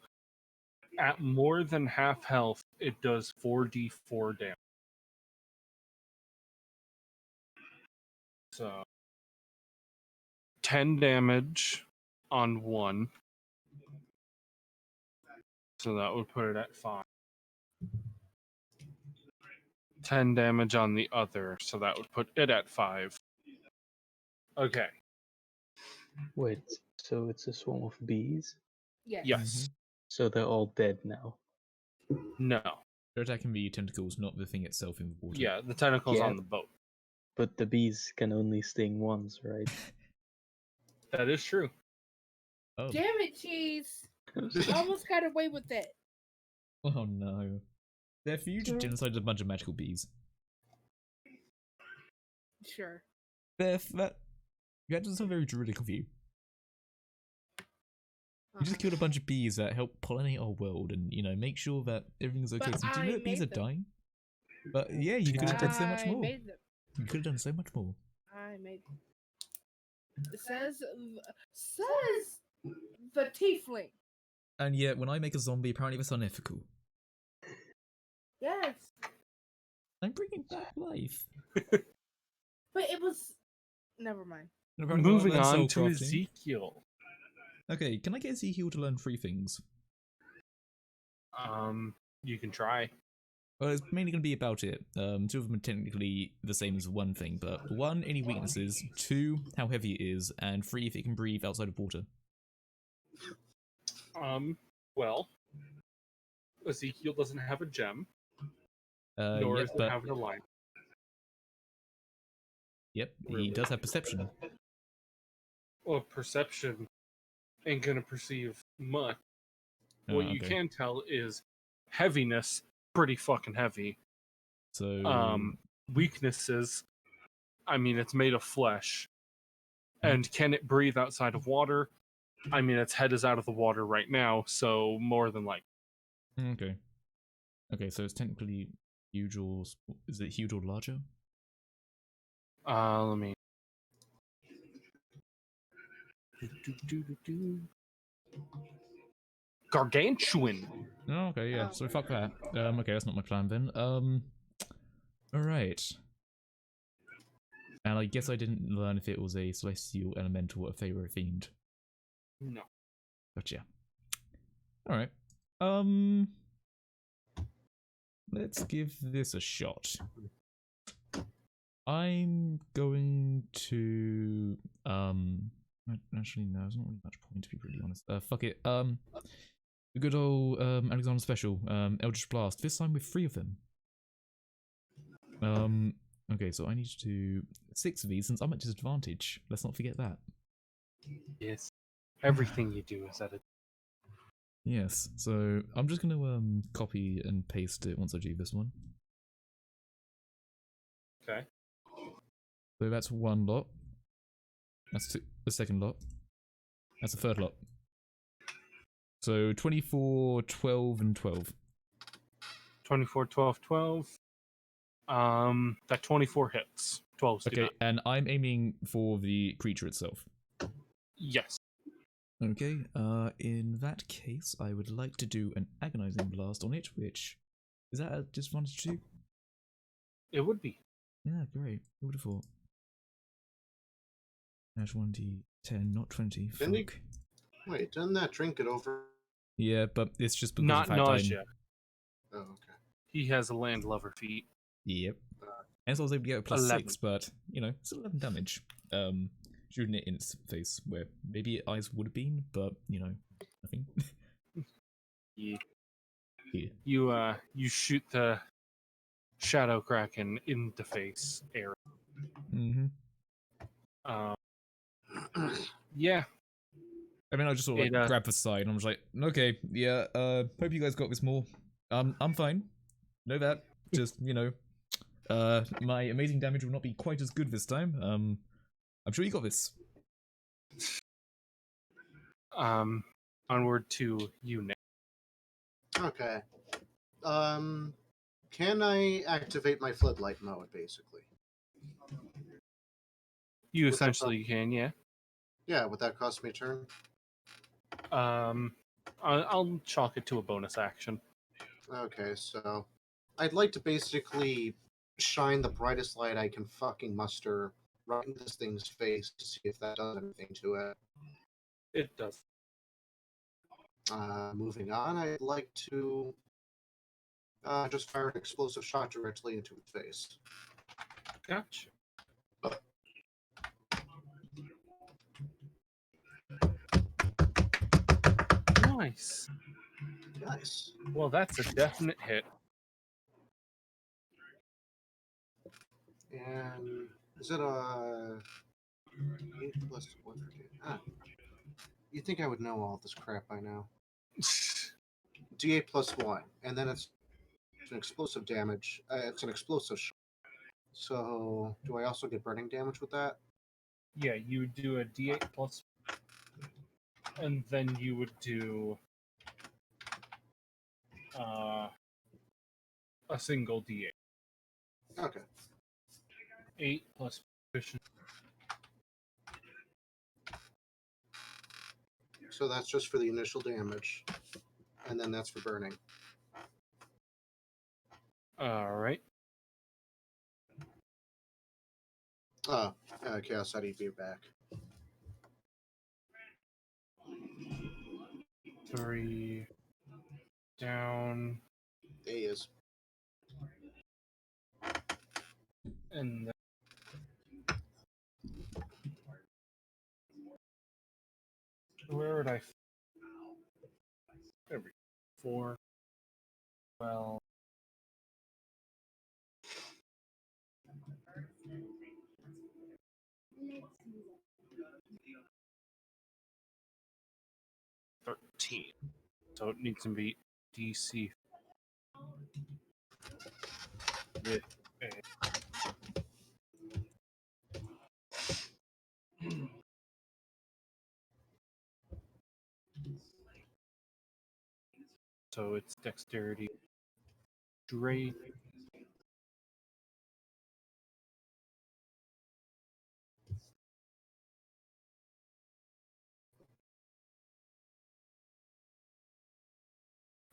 at more than half health, it does 4d4 damage. So 10 damage on one. So that would put it at 5. 10 damage on the other, so that would put it at 5. Okay. Wait, so it's a swarm of bees? Yes. Yes. So they're all dead now. No. They're attacking the tentacles, not the thing itself in the water. Yeah, the tentacles Yeah. on the boat. But the bees can only sting once, right? That is true. Oh. Damn it, Cheese! I almost got away with it. Oh no. Therefore, you just genocided a bunch of magical bees. Sure. That doesn't sound very druidic of you. You just killed a bunch of bees that help pollinate our world and, you know, make sure that everything's okay. But So, do you know I that bees are made them. dying? But yeah, you could have done so much I more. made them. You could have done so much more. I made them. It says the tiefling. And yet, when I make a zombie, apparently that's unethical. Yes. I'm bringing back life. But it was. Never mind. And apparently when I Moving learn on soul to crafting- Ezekiel. Okay, can I get Ezekiel to learn 3 things? You can try. Well, it's mainly going to be about it. 2 of them are technically the same as one thing, but 1, any weaknesses, 2, how heavy it is, and 3, if it can breathe outside of water. Well, Ezekiel doesn't have a gem, nor Yep, does it but have an line. yep, Really? he does have perception. Well, perception ain't gonna perceive much. What you Okay. can tell is heaviness, pretty fucking heavy. So, Weaknesses, I mean, it's made of flesh. And can it breathe outside of water? I mean, its head is out of the water right now, so more than like. okay. Okay, so it's technically huge or... Is it huge or larger? Let me. Gargantuan. Oh, okay, yeah. Oh. So fuck that. Okay, that's not my plan then. Alright. And I guess I didn't learn if it was a celestial, elemental, or pharaoh fiend. No. Gotcha. Alright. Let's give this a shot. I'm going to actually no, there's not really much point to be really honest. Fuck it. The good old Alexander Special, Eldritch Blast. This time with 3 of them. Okay, so I need to do 6 of these since I'm at disadvantage. Let's not forget that. Yes. Everything you do is at a. Yes, so I'm just gonna copy and paste it once I do this one. Okay. So that's 1 lot. That's the second lot. That's the third lot. So 24, 12, and 12. 24, 12, 12. That 24 hits. 12's Okay, and I'm aiming for the creature itself. Yes. Okay, in that case, I would like to do an agonizing blast on it, which is that a disadvantage too? It would be. Yeah, great. Who would have thought? Dash 1d10, not 20. Didn't he- Fuck. Wait, doesn't that drink it over? Yeah, but it's just because Not of the fact nausea. Oh, okay. He has a land lover feat. Yep. And so I was able to get a plus 11. 6, but, you know, it's 11 damage. Shooting it in its face, where maybe eyes would have been, but, you know, nothing. Yeah. Yeah. You shoot the Shadow Kraken in the face area. Mm-hmm. Yeah. I mean, I just sort of like It, grab the side and I'm just like, okay, yeah, hope you guys got this more. I'm fine. Know that. Just, you know, my amazing damage will not be quite as good this time. I'm sure you got this. Onward to you, Nick. Okay. Can I activate my floodlight mode, basically? You What's up, essentially can, yeah. Yeah, would that cost me a turn? I'll chalk it to a bonus action. Okay, so I'd like to basically shine the brightest light I can fucking muster right in this thing's face to see if that does anything to it. It does. Moving on, I'd like to just fire an explosive shot directly into its face. Gotcha. Nice. Nice. Well, that's a definite hit. And is it a 8 plus what for damage? You'd think I would know all this crap by now. D8 plus 1, and then it's an explosive damage. It's an explosive shot. So, do I also get burning damage with that? Yeah, you would do a D8 plus, and then you would do a single D8. Okay. 8 plus proficiency. So that's just for the initial damage, and then that's for burning. All right. Chaos Eddie, be back. 3 down, There he is. and then where would I? There we go. 4. Well, $13. So it needs to be DC with a. So it's dexterity. Straight.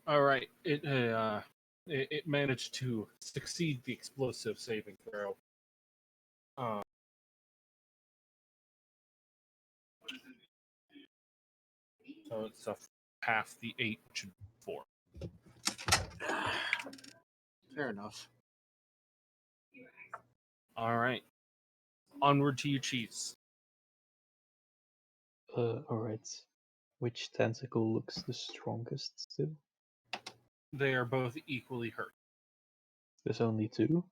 All right. It managed to succeed the explosive saving throw. So it's a half the 8, which would be 4. Fair enough. All right. Onward to you, cheese. Alright. Which tentacle looks the strongest still? They are both equally hurt. There's only 2?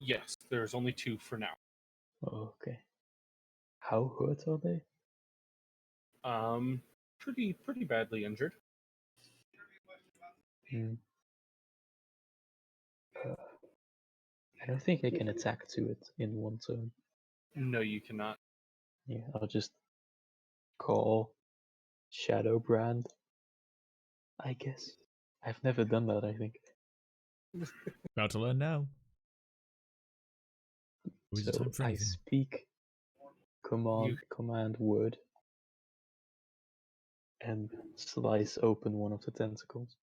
Yes, there's only 2 for now. Oh, okay. How hurt are they? Pretty badly injured. Hmm. I don't think I can attack to it in one turn. No, you cannot. Yeah, I'll just call Shadow Brand, I guess. I've never done that, I think. About to learn now. Always a So time for I anything. speak command word and slice open one of the tentacles.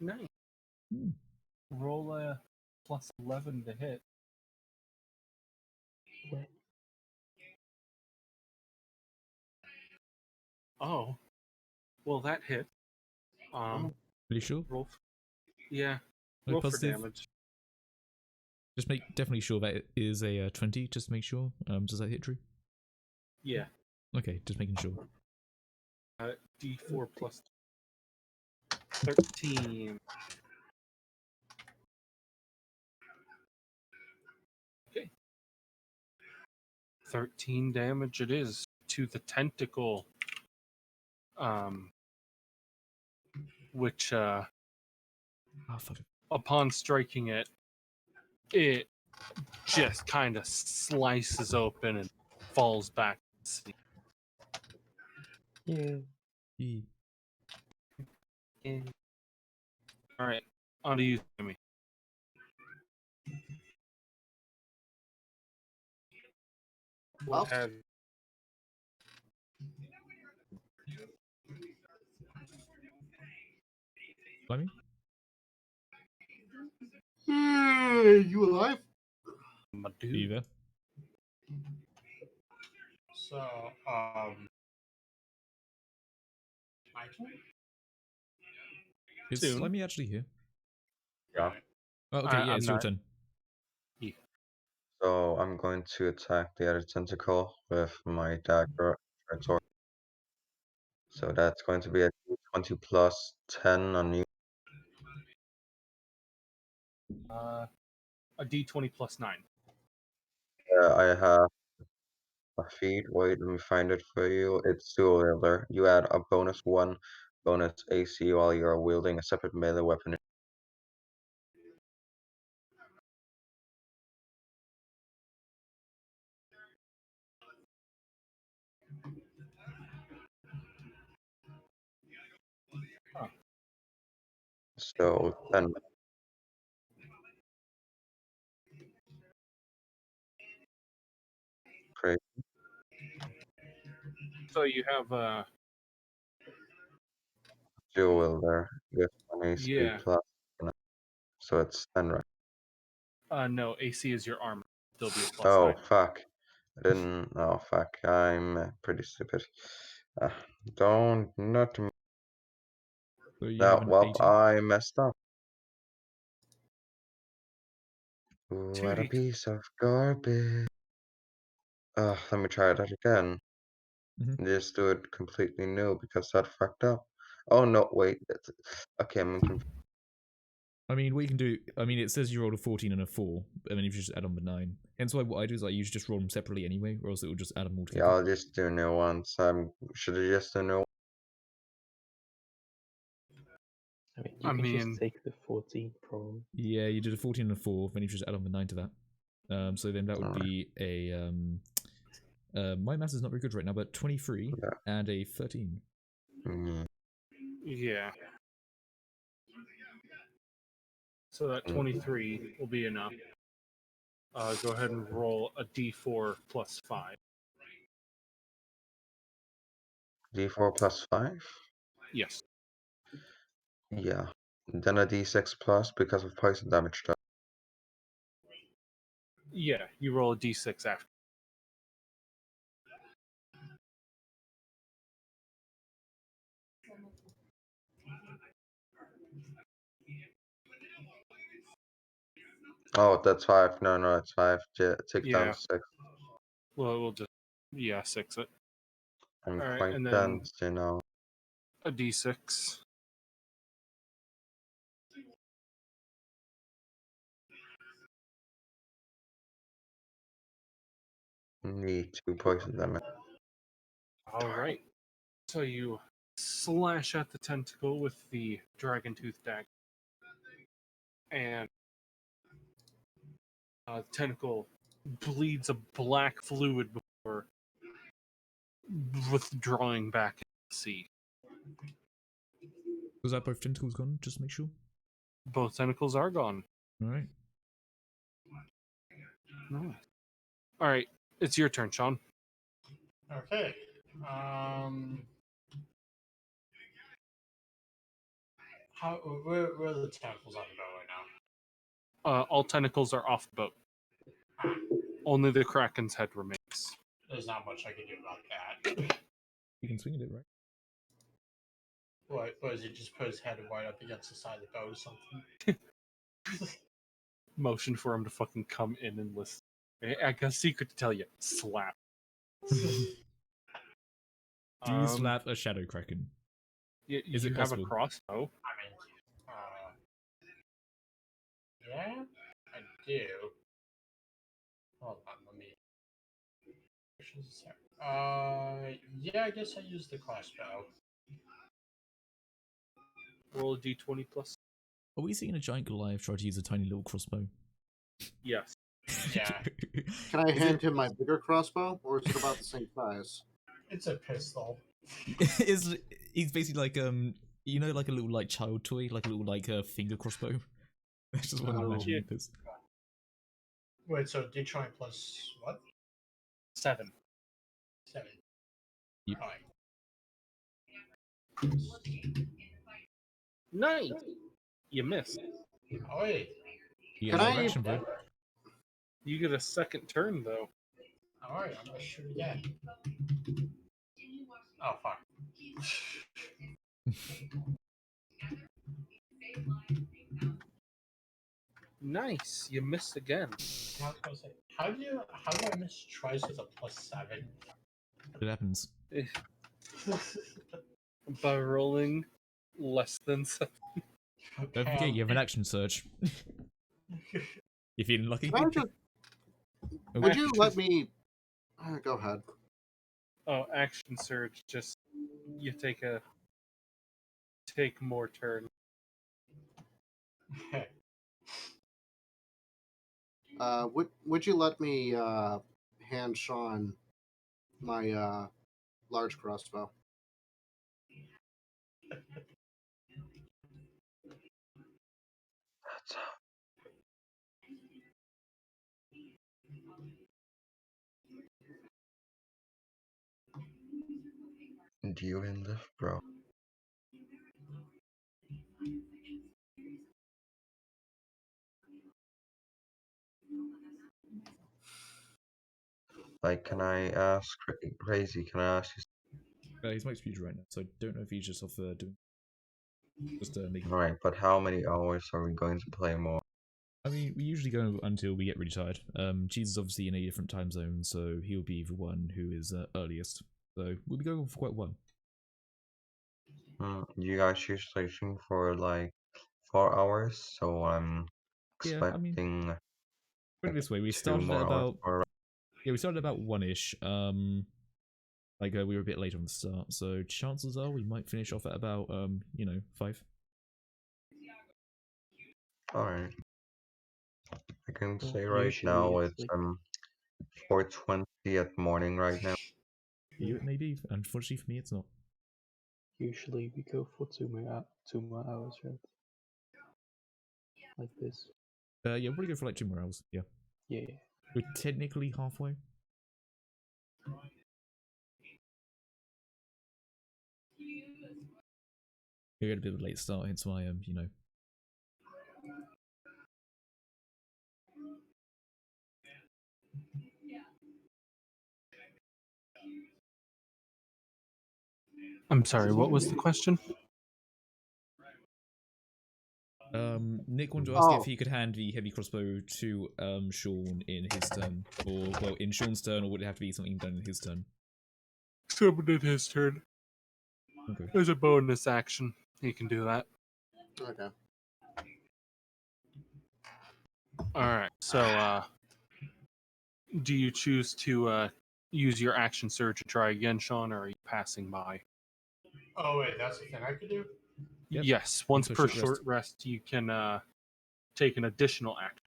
Nice. Hmm. Roll a plus 11 to hit. Wait, Oh, well that hit. Pretty sure? Roll. Yeah, No roll for positive? damage. Just make definitely sure that it is a 20, just to make sure. Does that hit true? Yeah, Okay, just making sure. D4 plus 13. Okay. 13 damage it is to the tentacle. Which Oh, fuck it. upon striking it, it just kind of slices open and falls back to the sea. yeah. E. All right, on to you, Sammy. What have Blimey? You alive? my Are you dude? there? So, my turn? Is Soon. Slimy actually here? Yeah. Oh, okay, yeah, I'm it's your not. turn. So I'm going to attack the other tentacle with my dagger. So that's going to be a 20 plus 10 on you. A D20 plus 9. I have a feat. Wait, let me find it for you. It's dual wielder. You add a bonus 1 bonus AC while you're wielding a separate melee weapon. Huh. So 10. Crazy. So you have Dual wielder with an AC yeah. plus. So it's 10, right? No, AC is your armor. Still be a plus Oh, 9. fuck. I didn't. Oh, fuck. I'm pretty stupid. Uh, don't. Not. So you have No, an well, 18. I messed up. What a 2D. piece of garbage. Let me try that again. Mhm. Just do it completely new because that fucked up. Oh, no, wait. Okay, I'm confused. I mean, what you can do, I mean, it says you rolled a 14 and a 4, and then you just add on the 9. Hence why what I do is I usually just roll them separately anyway, or else it will just add them all Yeah, together. I'll just do new ones. Should I just do new? I mean, you I can mean, just take the 14, probably. Yeah, you did a 14 and a 4, then you just add on the 9 to that. So then that would Alright. be a, my math is not very good right now, but 23 Yeah. and a 13. Mm, yeah. So that 23 will be enough. Go ahead and roll a D4 plus 5. D4 plus 5? Yes. Yeah. Then a d6 plus because of poison damage. Yeah, you roll a d6 after. Oh, that's 5. No, it's 5. Take down Yeah. 6. Well, we'll just 6 it. I'm All right, quite and then dense, you know. a d6. Need 2 poison damage. All right. So you slash at the tentacle with the dragon tooth dagger, and the tentacle bleeds a black fluid before withdrawing back into the sea. Was that both tentacles gone? Just to make sure. Both tentacles are gone. All right. Nice. All right, it's your turn, Sean. Okay. Where are the tentacles on the boat right now? All tentacles are off the boat. Only the Kraken's head remains. There's not much I can do about that. You can swing at it, right? What does he just put his head right up against the side of the boat or something? Motion for him to fucking come in and listen. I got a secret to tell you. Slap. Do you slap a shadow kraken? Is You it have a possible? crossbow. I mean, yeah, I do. Hold on, let me. Yeah, I guess I use the crossbow. Roll a d20 plus. Are we seeing a giant Goliath try to use a tiny little crossbow? Yes. Yeah. Can I Is hand it- him my bigger crossbow, or is it about the same size? It's a pistol. He's basically like you know, like a little like child toy, like a little like finger crossbow. That's just what I'm Oh. imagining with this. Wait, so D20 plus what? 7. 7. Yep. Alright. Nice. You missed. Oh, wait. You Can get I- another action, bro. You get a second turn though. Alright, I'm gonna shoot again. Oh, fuck. Nice. You missed again. I was gonna say, how do I miss twice with a plus 7? It happens. By rolling less than 7. Don't forget, you have an action surge. You feeling lucky? Can I just? Would you let me? Go ahead. Oh, action surge. Just you take more turn. Would you let me hand Sean my large crossbow? Do you in lift, bro? Like, can I ask, Crazy, can I ask you? He's my speed right now, so I don't know if he's just off doing. Just making. Alright, but how many hours are we going to play more? I mean, we usually go until we get really tired. Cheese is obviously in a different time zone, so he'll be the one who is earliest. So we'll be going for quite a while. You guys usually shoot for like 4 hours, so I'm Yeah, I mean, expecting put it this way: we 2 started at more hours. about we started about 1-ish. Like we were a bit late on the start, so chances are we might finish off at about 5. Alright. I can Well, say right usually now it's it's like 4:20 at morning right now. You it may be. Unfortunately for me, it's not. usually we go for 2 more hours, right? Like this. Yeah, we'll probably go for like 2 more hours. Yeah, Yeah. we're technically halfway. We had a bit of a late start, hence why, you know. hence why, you know. I'm sorry, what was the question? Nick wanted to ask if Oh. he could hand the heavy crossbow to Sean in his turn, or well, in Sean's turn, or would it have to be something done in his turn? Someone did his turn. Okay. There's a bonus action. He can do that. Okay. Alright, so do you choose to use your action surge and try again, Sean, or are you passing by? Oh wait, that's the thing I could do. Yep. Yes, once for per short short rest, you can take an additional action.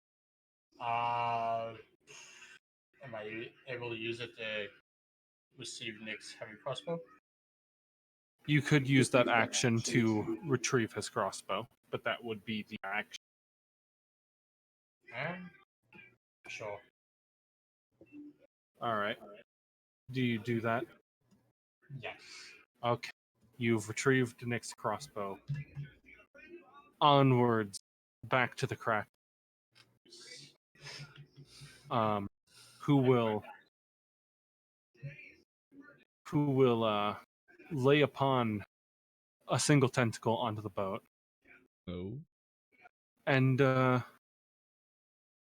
Am I able to use it to receive Nick's heavy crossbow? You could use that action to retrieve his crossbow, but that would be the action. Sure. Alright. Do you do that? Yes. Okay. You've retrieved Nick's crossbow. Onwards, back to the crack. Who will lay upon a single tentacle onto the boat, Oh. and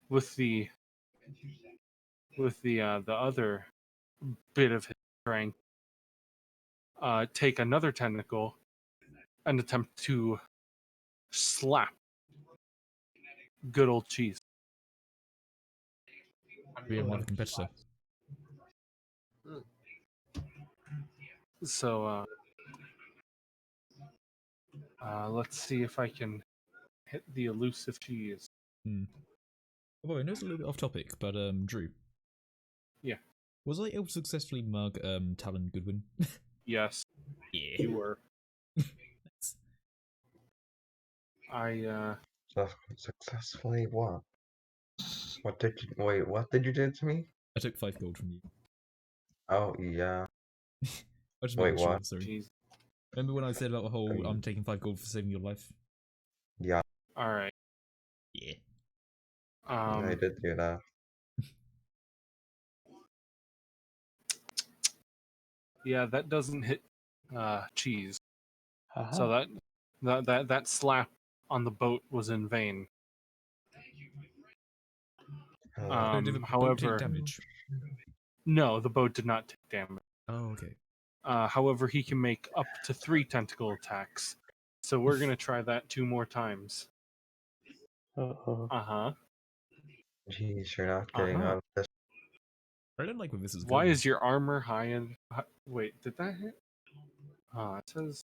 with the other bit of his strength, take another tentacle and attempt to slap good old cheese. We have another competitor. So let's see if I can hit the elusive cheese. Well, I know it's a little bit off topic, but Drew. Yeah. Was I able to successfully mug Talon Goodwin? Yes, Yeah. you were. I Successfully what? What did you wait? What did you do to me? I took 5 gold from you. Oh yeah. I just Wait, making sure, what? sorry. Jeez. Remember when I said about the whole I'm taking 5 gold for saving your life? Yeah, All right. Yeah. I did do that. Yeah, that doesn't hit cheese. Haha. So that slap on the boat was in vain. Hello. Did the boat However, take damage? no, the boat did not take damage. Oh, okay. However, he can make up to 3 tentacle attacks. So we're gonna try that 2 more times. Uh-oh. Uh-huh. Jeez, you're not getting Uh-huh. out of this. I don't like where this is Why going. is your armor high and wait, did that hit? It says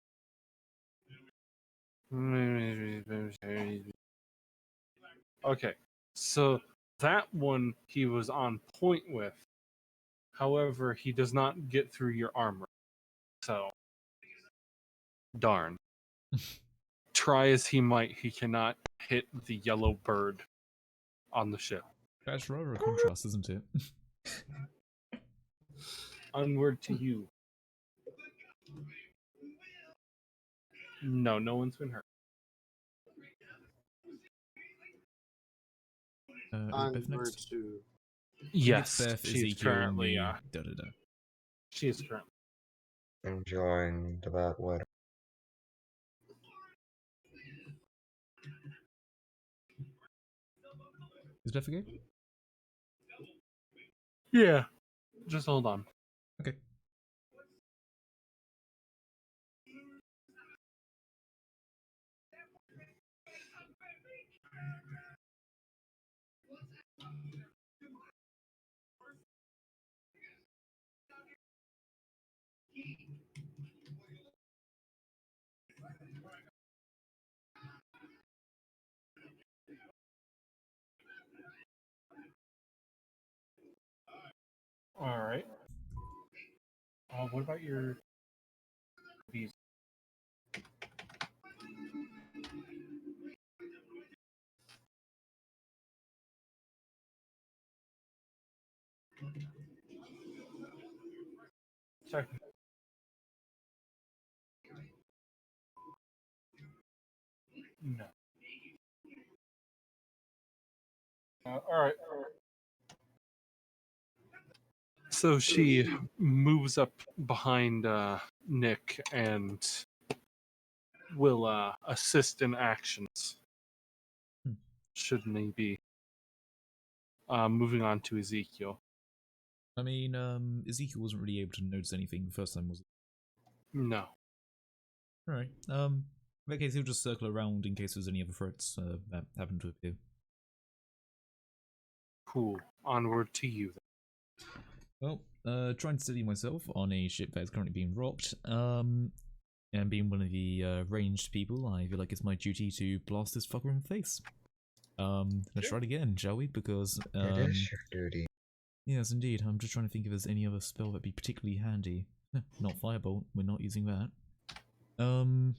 okay. So that one he was on point with. However, he does not get through your armor. So darn. Try as he might, he cannot hit the yellow bird on the ship. That's rather a contrast, isn't it? Onward to you. No, no one's been hurt. Is it Beth Onward next? to. Yes, Beth, she is Ezekiel, currently. me, da-da-da. She is currently. Enjoying the bad weather. Is Beth okay? Yeah. Just hold on. Okay. All right. What about your visa? Check. No. All right. So she moves up behind Nick and will assist in actions. Hmm. Should need be. Moving on to Ezekiel. I mean, Ezekiel wasn't really able to notice anything the first time, was it? No. Alright. In that case, he'll just circle around in case there's any other threats that happen to appear. Cool. Onward to you. Well, trying to steady myself on a ship that is currently being robbed, and being one of the ranged people, I feel like it's my duty to blast this fucker in the face. Let's try it again, shall we? Because, It is your duty. yes, indeed. I'm just trying to think if there's any other spell that'd be particularly handy. Not Firebolt, we're not using that. I mean,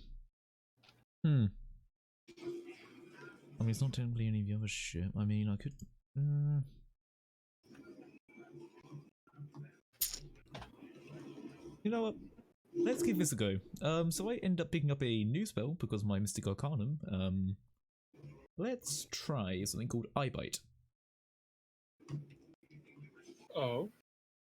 it's not technically any of the other shit. I mean, I could... You know what? Let's give this a go. So I end up picking up a new spell because of my Mystic Arcanum. Let's try something called Eye Bite. Oh.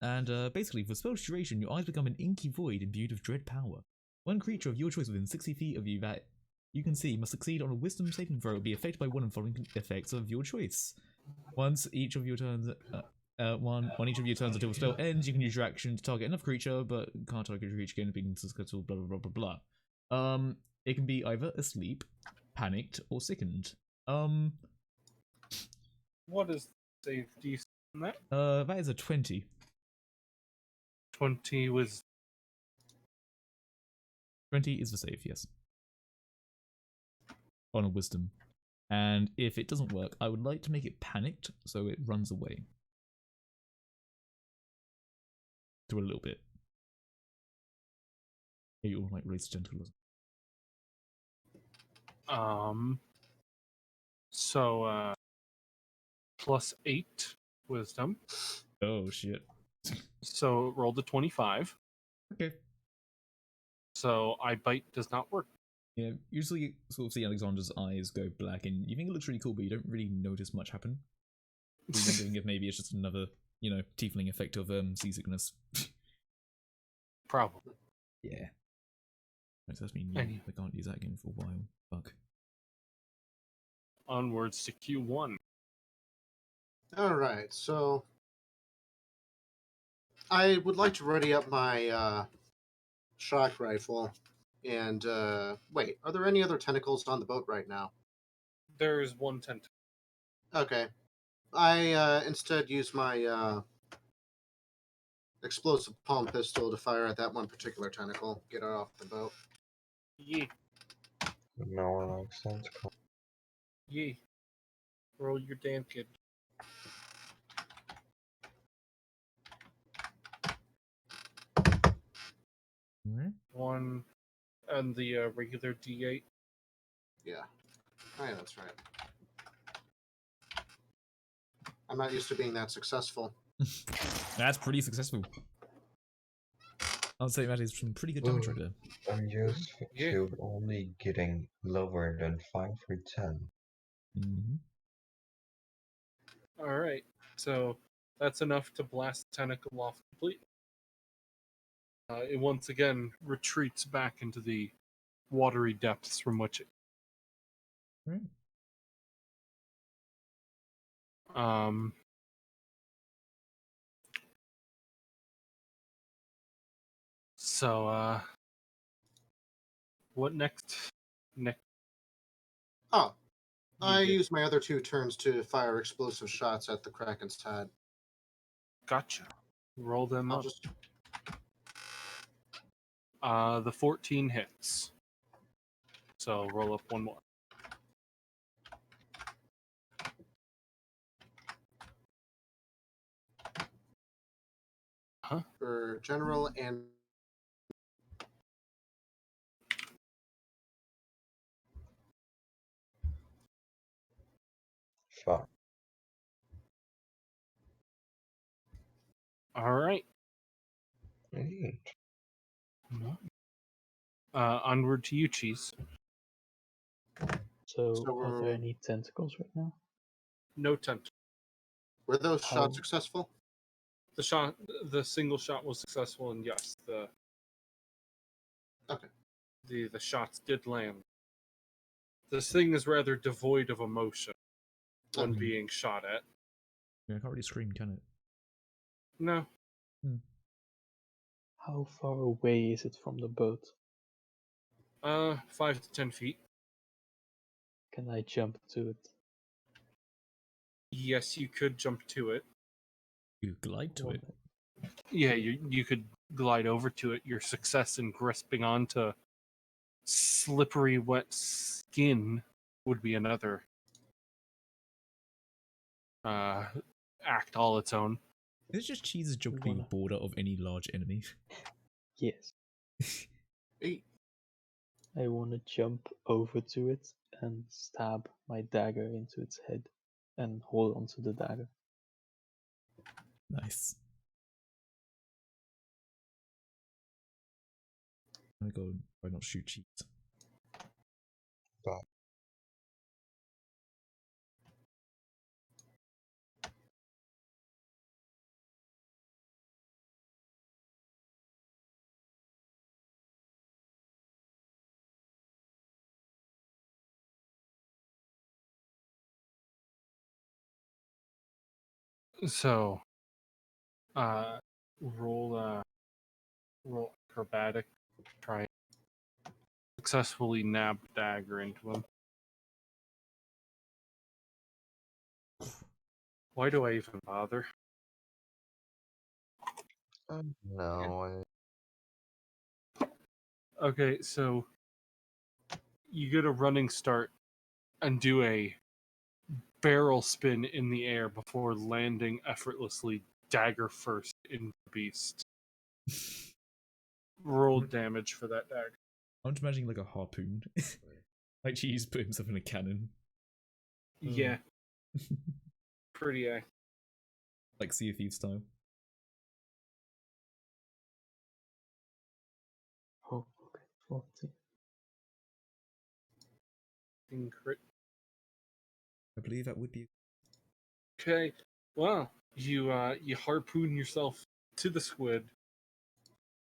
And basically, for spell's duration, your eyes become an inky void imbued with dread power. One creature of your choice within 60 feet of you that you can see must succeed on a wisdom saving throw or be affected by one of the following effects of your choice. Once each of your turns, one each of your turns until the spell ends, you can use your action to target another creature, but can't target a creature again being successful, blah blah blah blah blah. It can be either asleep, panicked, or sickened. What is save DC on that? That is a 20. 20 was 20 is the save, yes. On a wisdom. And if it doesn't work, I would like to make it panicked so it runs away. To a little bit. You'll like release tentacles. So plus 8 wisdom. Oh shit. So roll the 25. Okay. So Eye Bite does not work. Yeah, usually you sort of see Alexander's eyes go black and you think it looks really cool, but you don't really notice much happen. You're wondering if maybe it's just another, you know, tiefling effect of seasickness. Probably. Yeah. That's me new. Anyway. I can't use that again for a while. Fuck. Onwards to Q1. Alright, so I would like to ready up my shock rifle. And wait, are there any other tentacles on the boat right now? There's one tentacle. Okay. I instead use my explosive palm pistol to fire at that one particular tentacle. Get it off the boat. Yee. No, makes sense. Yee. Roll your damn kid. Alright. 1 and the regular D8. Yeah. Oh, yeah, that's right. I'm not used to being that successful. That's pretty successful. I'd say that is some pretty good damage right there. I'm used Yeah. to only getting lower than 5 for 10. Mm-hmm. Alright. So that's enough to blast the tentacle off completely. It once again retreats back into the watery depths from which it. Right. So what next? Oh, You I did. use my other 2 turns to fire explosive shots at the Kraken's head. Gotcha. Roll them I'll up. just The 14 hits. So roll up one more. for general and Fuck. Alright. Neat. Onward to you, Cheese. So, So are there we're- any tentacles right now? No tent. Were those How- shots successful? The single shot was successful, and yes, Okay. the shots did land. This thing is rather devoid of emotion when Okay. being shot at. Yeah, I can't really scream, can it? No, How far away is it from the boat? 5 to 10 feet. Can I jump to it? Yes, you could jump to it. You glide to it. Yeah, you could glide over to it. Your success in grasping onto slippery, wet skin would be another act all its own. It's just Cheese's job being Wanna- bored of any large enemy. Yes. Hey, I want to jump over to it and stab my dagger into its head and hold onto the dagger. Nice. I'm gonna go try not shoot Cheese. But So, roll acrobatic, try and successfully nab the dagger into him. Why do I even bother? no, Okay, so you get a running start and do a barrel spin in the air before landing effortlessly dagger first in the beast. Roll damage for that dagger. I'm just imagining like a harpoon. Like Cheese put himself in a cannon. Yeah, pretty Like Sea of Thieves style. Oh, okay. 40. crit. I believe that would be. Okay, well, you harpoon yourself to the squid,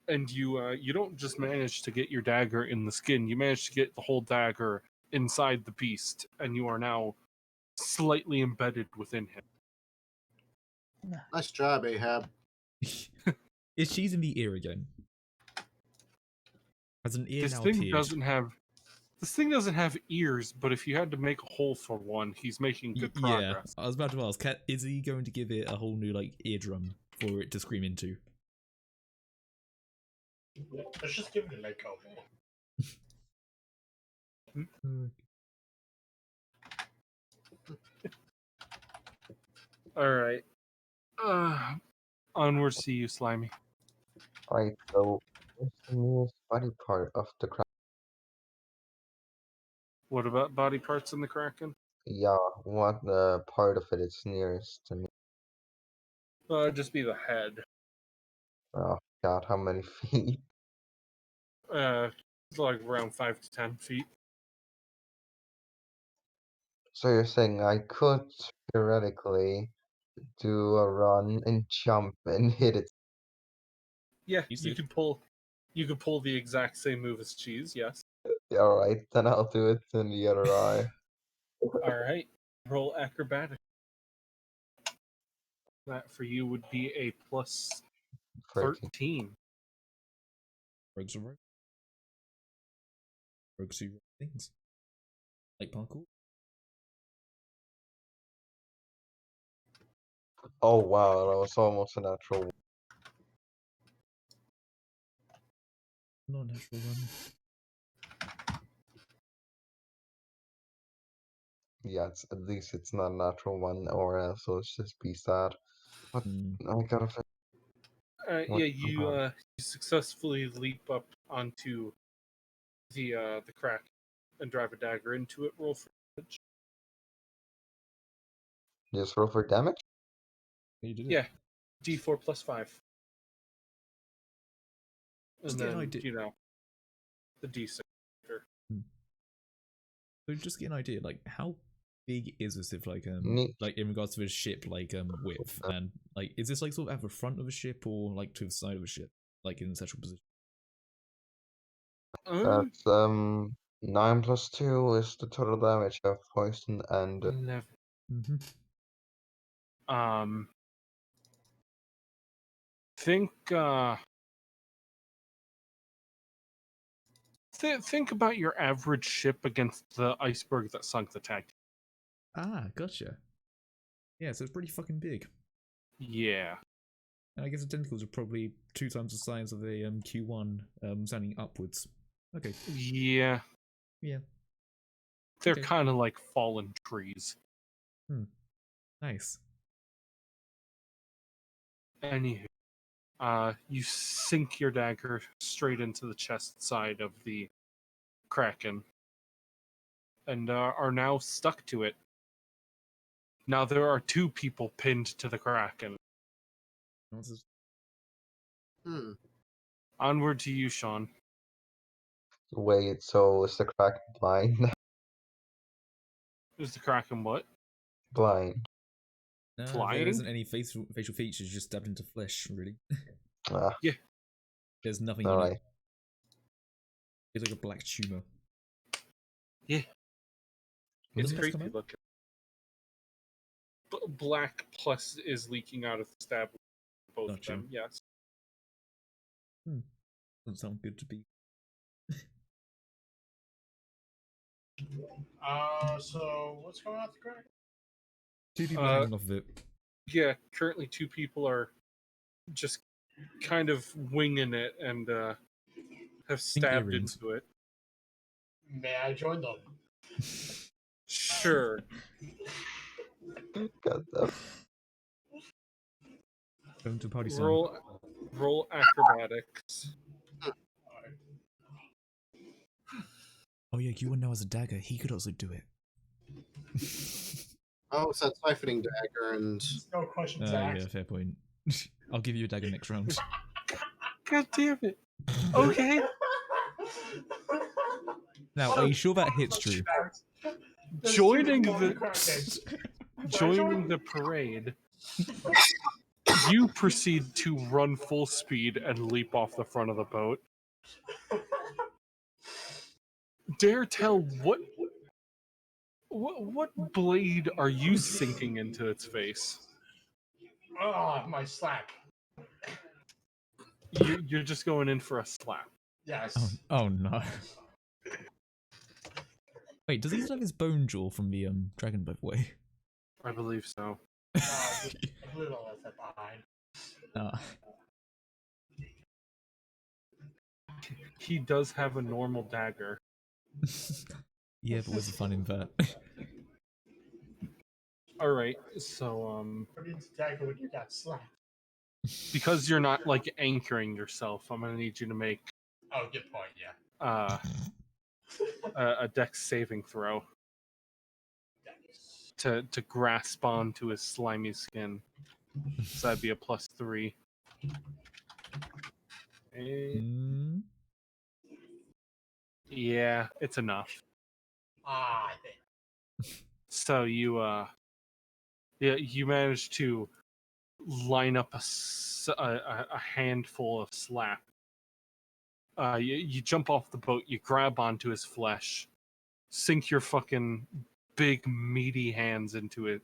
and you don't just manage to get your dagger in the skin. You manage to get the whole dagger inside the beast, and you are now slightly embedded within him. nice job, Ahab. Is Cheese in the ear again? Has an ear This now thing appeared? doesn't have ears, but if you had to make a hole for one, he's making good Yeah, progress. I was about to ask, is he going to give it a whole new like eardrum for it to scream into? Let's just give it a leg go. All right. Onwards to you, Slimy. right, so where's the nearest body part of the crab? What about body parts in the Kraken? Yeah, what part of it is nearest to me? It'd just be the head. Oh god, how many feet? It's like around 5 to 10 feet. So you're saying I could theoretically do a run and jump and hit it? Yeah, Cheese you did. could pull. You could pull the exact same move as Cheese. Yes. Alright, then I'll do it in the other eye. All right. Roll acrobatic. That for you would be a plus 13. 13. Rogues are rogues. Rogues who rogue things. Like parkour. Oh wow, that was almost a natural one. Not a natural one. Yeah, at least it's not a natural one, or else it'll just be sad. But I gotta fix Yeah, what you successfully leap up onto the crack and drive a dagger into it. Roll for damage. just roll for damage? You did it. Yeah, D4 plus 5. Just And get an then, idea. the D6. So just get an idea, like how big is this? If like Neat. like in regards to the ship, like width, and like is this like sort of at the front of a ship or like to the side of a ship, like in a central position? That's 9 plus 2 is the total damage of poison and 11. Mm-hmm. Think think about your average ship against the iceberg that sunk the Tag. Ah, gotcha. Yeah, so it's pretty fucking big. Yeah. And I guess the tentacles are probably 2 times the size of a Q1, sounding upwards. Okay. Yeah. Yeah. They're Okay. kind of like fallen trees. Nice. Anywho, you sink your dagger straight into the chest side of the Kraken and are now stuck to it. Now there are 2 people pinned to the Kraken. Hmm. Onward to you, Sean. wait, so is the crack blind? Is the Kraken what? Blind. No, there Flying? isn't any facial features, just stabbed into flesh, really. Ah, There's nothing on it. alright. It's like a black tumor. Yeah. When It's does this come creepy out? looking. Black plus is leaking out of the stab. Both Gotcha. of them, yes. Doesn't sound good to be. So what's going on with the crack? 2 people hanging off of it. Yeah, currently 2 people are just kind of winging it and have stabbed earrings. into it. May I join them? Sure. God damn. Going to party soon. Roll acrobatics. Oh yeah, Q1 now has a dagger. He could also do it. Oh, it's that siphoning dagger, and No questions asked. Yeah, fair point. I'll give you a dagger next round. God damn it. Okay. Now, are you sure that hits true? Joining the parade, you proceed to run full speed and leap off the front of the boat. Dare tell what blade are you sinking into its face? Oh, my slap. You're just going in for a slap. Yes. Oh no. Wait, does he still have his bone jaw from the dragon, by the way? I believe so. I believe I'll let that behind. He does have a normal dagger. Yeah, but what's the fun in that? Alright, so Put it into dagger when you got slapped. because you're not like anchoring yourself, I'm gonna need you to make Oh, good point, yeah. a dex saving throw to grasp onto his slimy skin. So that'd be a +3. Yeah, it's enough. I think. So you manage to line up a handful of slap. You jump off the boat, you grab onto his flesh, sink your fucking big meaty hands into it,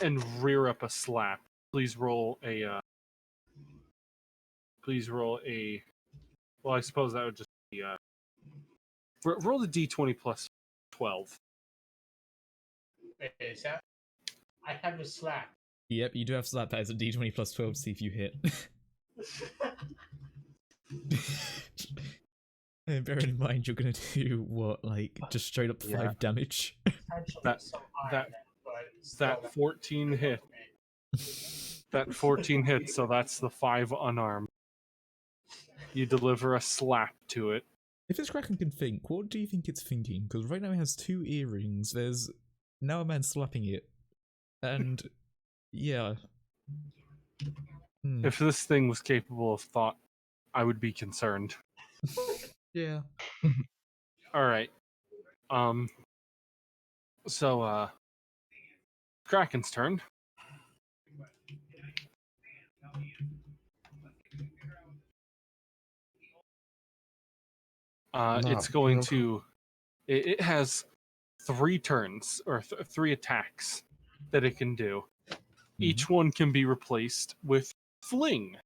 and rear up a slap. Please roll a. Well, I suppose that would just be roll the d20 plus 12. Wait, is that? I have a slap. Yep, you do have slap. That is a d20 plus 12 to see if you hit. And bear in mind, you're gonna do what, like just straight up 5 damage. That 14 hit. That 14 hits, so that's the 5 unarmed. You deliver a slap to it. If this Kraken can think, what do you think it's thinking? Because right now it has 2 earrings, there's now a man slapping it, and yeah. If this thing was capable of thought, I would be concerned. Yeah. Alright. So Kraken's turn. It's going to. It has 3 turns or 3 attacks that it can do. Each one can be replaced with fling.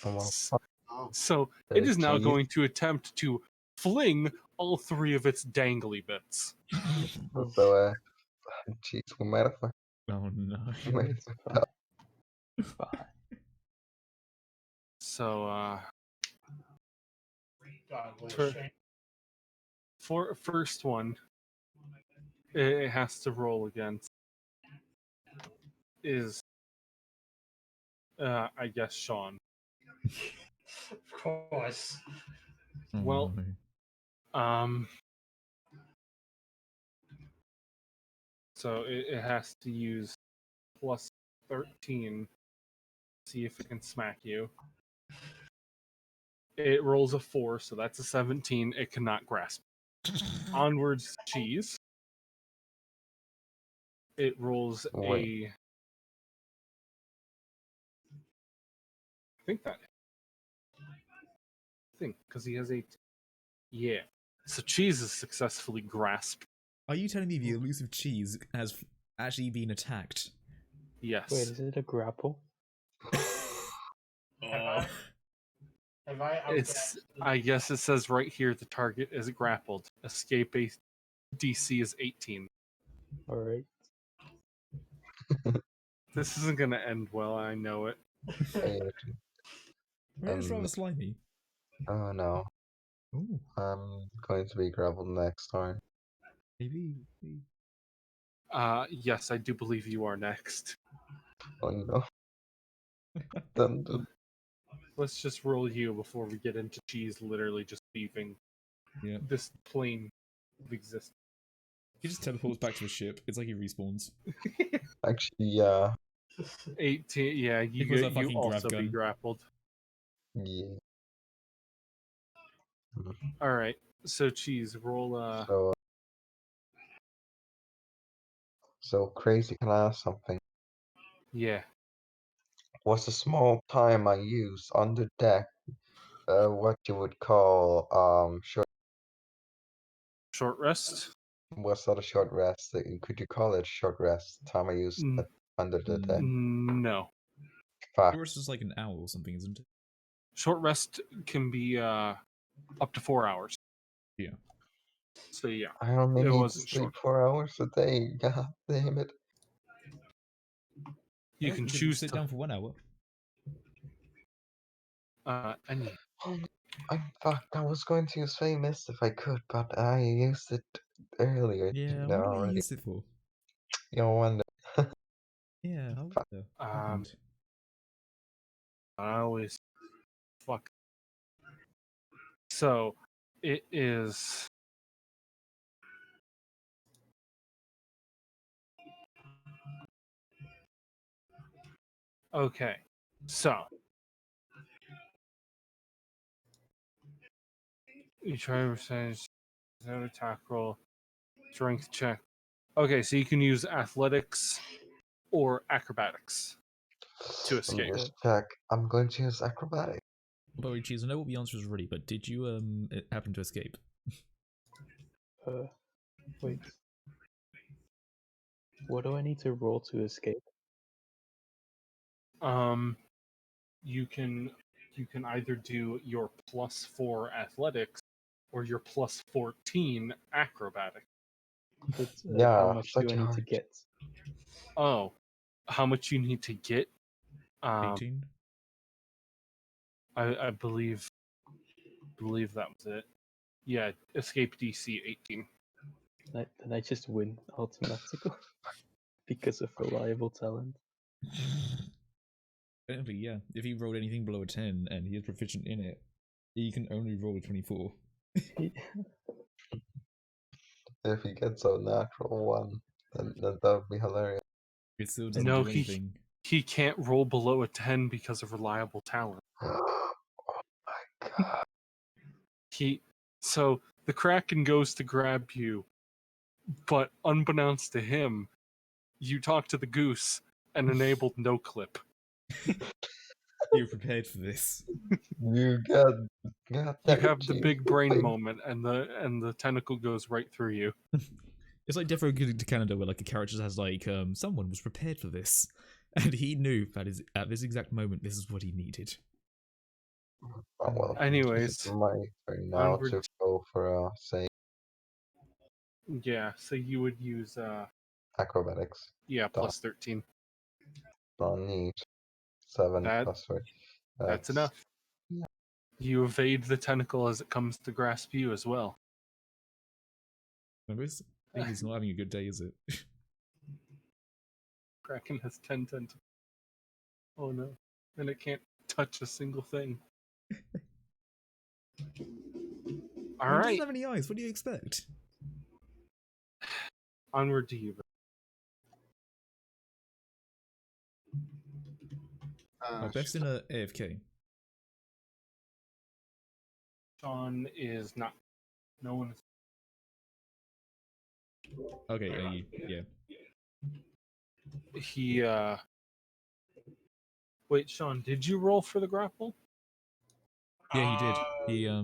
Oh, well, Oh, So it is now cheese. going to attempt to fling all 3 of its dangly bits. Oh, So, cheese, we might have. Oh no. We might it's have fine. Fine. So God, what a For- shame. for first one, it has to roll against is I guess Sean. Of course. Oh, Well, no. So it has to use plus 13. See if it can smack you. It rolls a 4, so that's a 17. It cannot grasp. Onwards, cheese. It rolls Wait. I think that. Because he has 8. Yeah. So cheese is successfully grasped. Are you telling me the elusive cheese has actually been attacked? Yes. Wait, is it a grapple? Have I It's. outgassed I guess it says right here the target is grappled. Escape DC is 18. Alright. This isn't gonna end well. I know it. It's rather slimy. Oh no. Ooh, I'm going to be grappled next turn. maybe. Yes, I do believe you are next. Oh no. Dun. Let's just roll you before we get into cheese literally just leaving Yeah. this plane of existence. He just teleports back to the ship. It's like he respawns. Actually, yeah. 18, yeah, It was a you fucking also grav be gun. grappled. Yeah. Alright, so cheese, roll So crazy. Can I ask something? yeah. Was the small time I used on the deck, what you would call Short rest? was that a short rest? Could you call it a short rest? Time I used Mm, under the deck. No. Fuck. Yours is like an hour or something, isn't it? Short rest can be up to 4 hours. Yeah. So yeah, I only it need to wasn't sleep short. 4 hours a day. God damn it. You Oh, can could choose sit to down for 1 hour. and I'm fucked. I was going to use Famous if I could, but I used it earlier Yeah, I no, wonder what you already. used it for. You wonder. Yeah, I wonder. I always fuck. So it is okay. So you try to percentage attack roll, strength check. Okay, so you can use athletics or acrobatics to Let me escape. just check. I'm going to use acrobatic. By the way, Cheese, I know what the answer is already, but did you happen to escape? Wait. What do I need to roll to escape? You can either do your +4 athletics or your +14 acrobatic. But Yeah, how much such do I a need to hard. get? Oh, how much you need to get? 18? I believe that was it. Yeah, escape DC 18. Then I just win automatically because of reliable talent. Technically, yeah. If he rolled anything below a 10 and he is proficient in it, he can only roll a 24. If he gets a natural one, then that would be hilarious. It still doesn't No, do anything. he can't roll below a 10 because of reliable talent. Oh my god. So The Kraken goes to grab you, but unbeknownst to him, you talk to the goose and enabled no clip. You're prepared for this. You got You have the Cheese. big brain moment, and the tentacle goes right through you. It's like Defo getting to Canada, where like a character has like, someone was prepared for this, and he knew that is at this exact moment this is what he needed. Oh, well, Anyways, it's my turn now onward to go for say Yeah, so you would use acrobatics. plus 13. Not neat. 7 That- plus 3. That's enough. yeah. You evade the tentacle as it comes to grasp you as well. Remember, he's not having a good day, is it? Kraken has 10 tentacles. Oh no. And it can't touch a single thing. He Alright, doesn't have any eyes. What do you expect? onward to you. Beth's in a AFK. Sean is not. No one is. Okay, yeah. He, Wait, Sean, did you roll for the grapple? Yeah, he did. He, Yeah,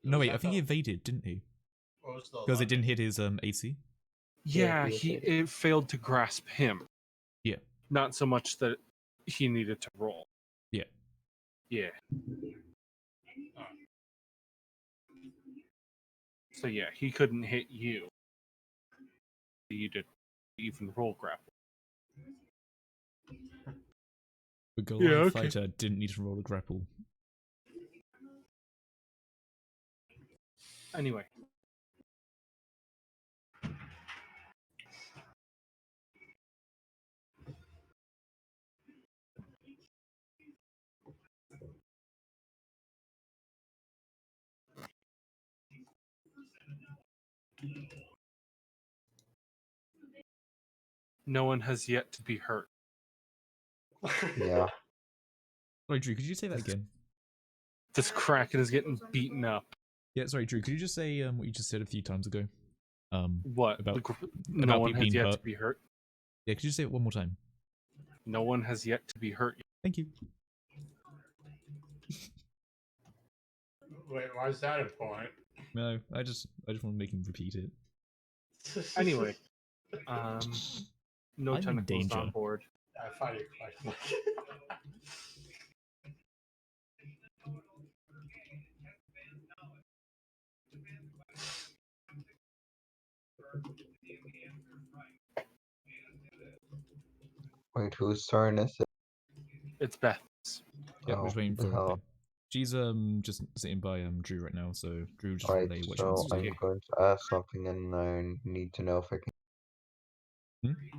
No, was wait, I that think he the- evaded, didn't he? what was the Because it didn't logic? hit his, AC. Yeah, he it failed to grasp him. Yeah. Not so much that he needed to roll. Yeah. Yeah. Oh. So yeah, he couldn't hit you. You did even roll grapple. The Goliath okay. fighter didn't need to roll a grapple. Anyway. No one has yet to be hurt. Yeah. Sorry, Drew, could you say that again? This Kraken is getting beaten up. Yeah, sorry, Drew, could you just say what you just said a few times ago? What? About No one has being yet hurt. to be hurt. Yeah, could you say it one more time? No one has yet to be hurt. Thank you. Wait, why is that important? No, I just want to make him repeat it. Anyway, no I'm in tentacles danger. on board. I find it quite Wait, whose turn is it? It's Beth's. Yeah, I'm just waiting for her. hell. She's just sitting by Drew right now, so Drew just Alright, relay what she so wants to I'm do. going to ask something and I need to know if I can. Hmm?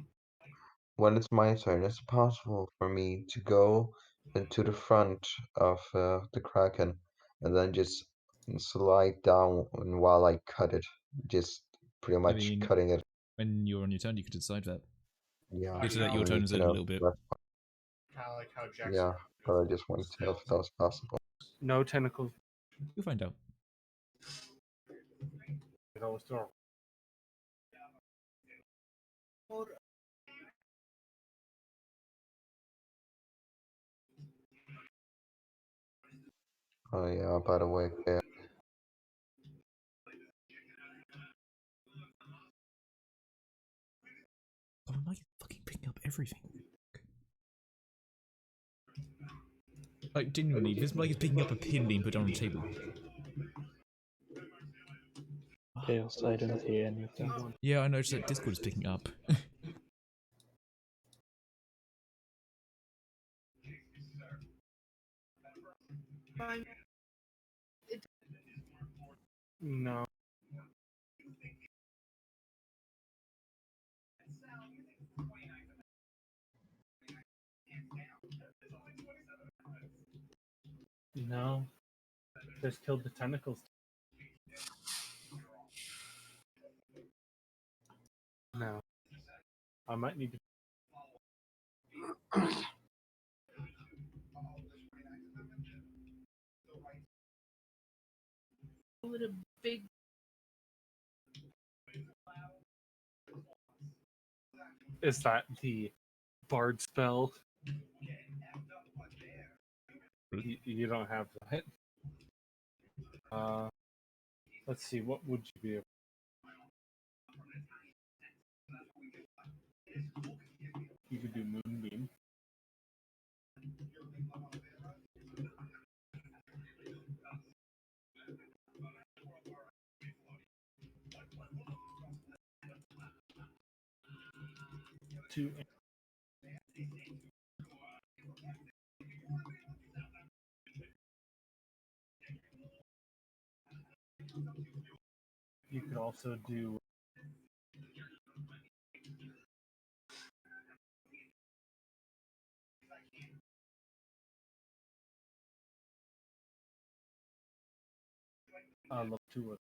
When it's my turn, is it possible for me to go into the front of the Kraken and then just slide down while I cut it? Just pretty much mean, cutting it. When you're on your turn, you could decide that. Yeah, Later that I your I turn need is to a know little bit. if that's- kind of like how Jackson. Yeah, but I just wanted to know if that was possible. No tentacles. You'll find out. It always throw. Hold Oh yeah, by the way, yeah. Oh, I'm like fucking picking up everything. Like, genuinely, this mic is picking up a pin being put down on the table. Chaos, I don't hear anything. Yeah, I noticed that Discord is picking up. on. No. No. Just killed the tentacles. No. I might need to. With a big Is that the bard spell? You don't have that. Let's see. What would you be able? You could do Moonbeam. You could also do look to it.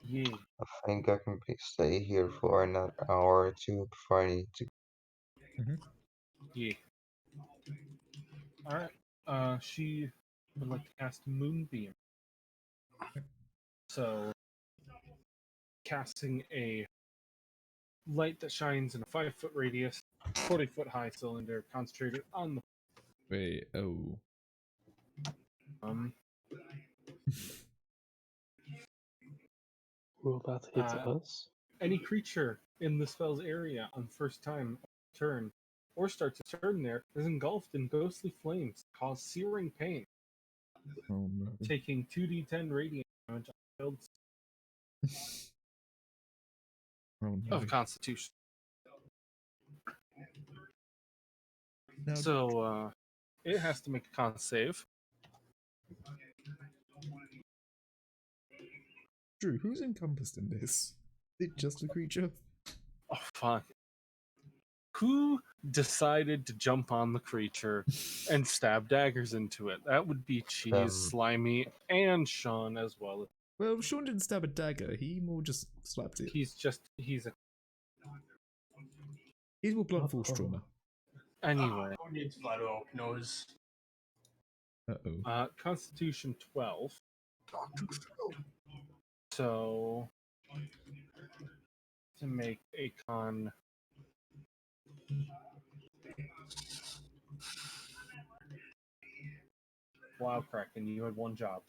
Yeah. I think I can stay here for another hour or two before I need to. Yeah. All right. She would like to cast Moonbeam. So, casting a light that shines in a 5-foot radius, 40-foot high cylinder, concentrated on the Wait, oh. Will that hit us? Any creature in the spell's area on first time turn or starts a turn there is engulfed in ghostly flames, cause searing pain, Oh no. taking 2d10 radiant damage on failed Oh no. of Constitution. Now, So it has to make a con save. Drew, who's encompassed in this? Is it just a creature? Oh fuck! Who decided to jump on the creature and stab daggers into it? That would be Cheese, Slimy, and Sean as well. Well, Sean didn't stab a dagger. He more just slapped it. He's He's more blunt force trauma. Anyway. Who needs blood oak nose? Uh-oh. Constitution 12. So to make a con. Wow, Kraken, you had one job.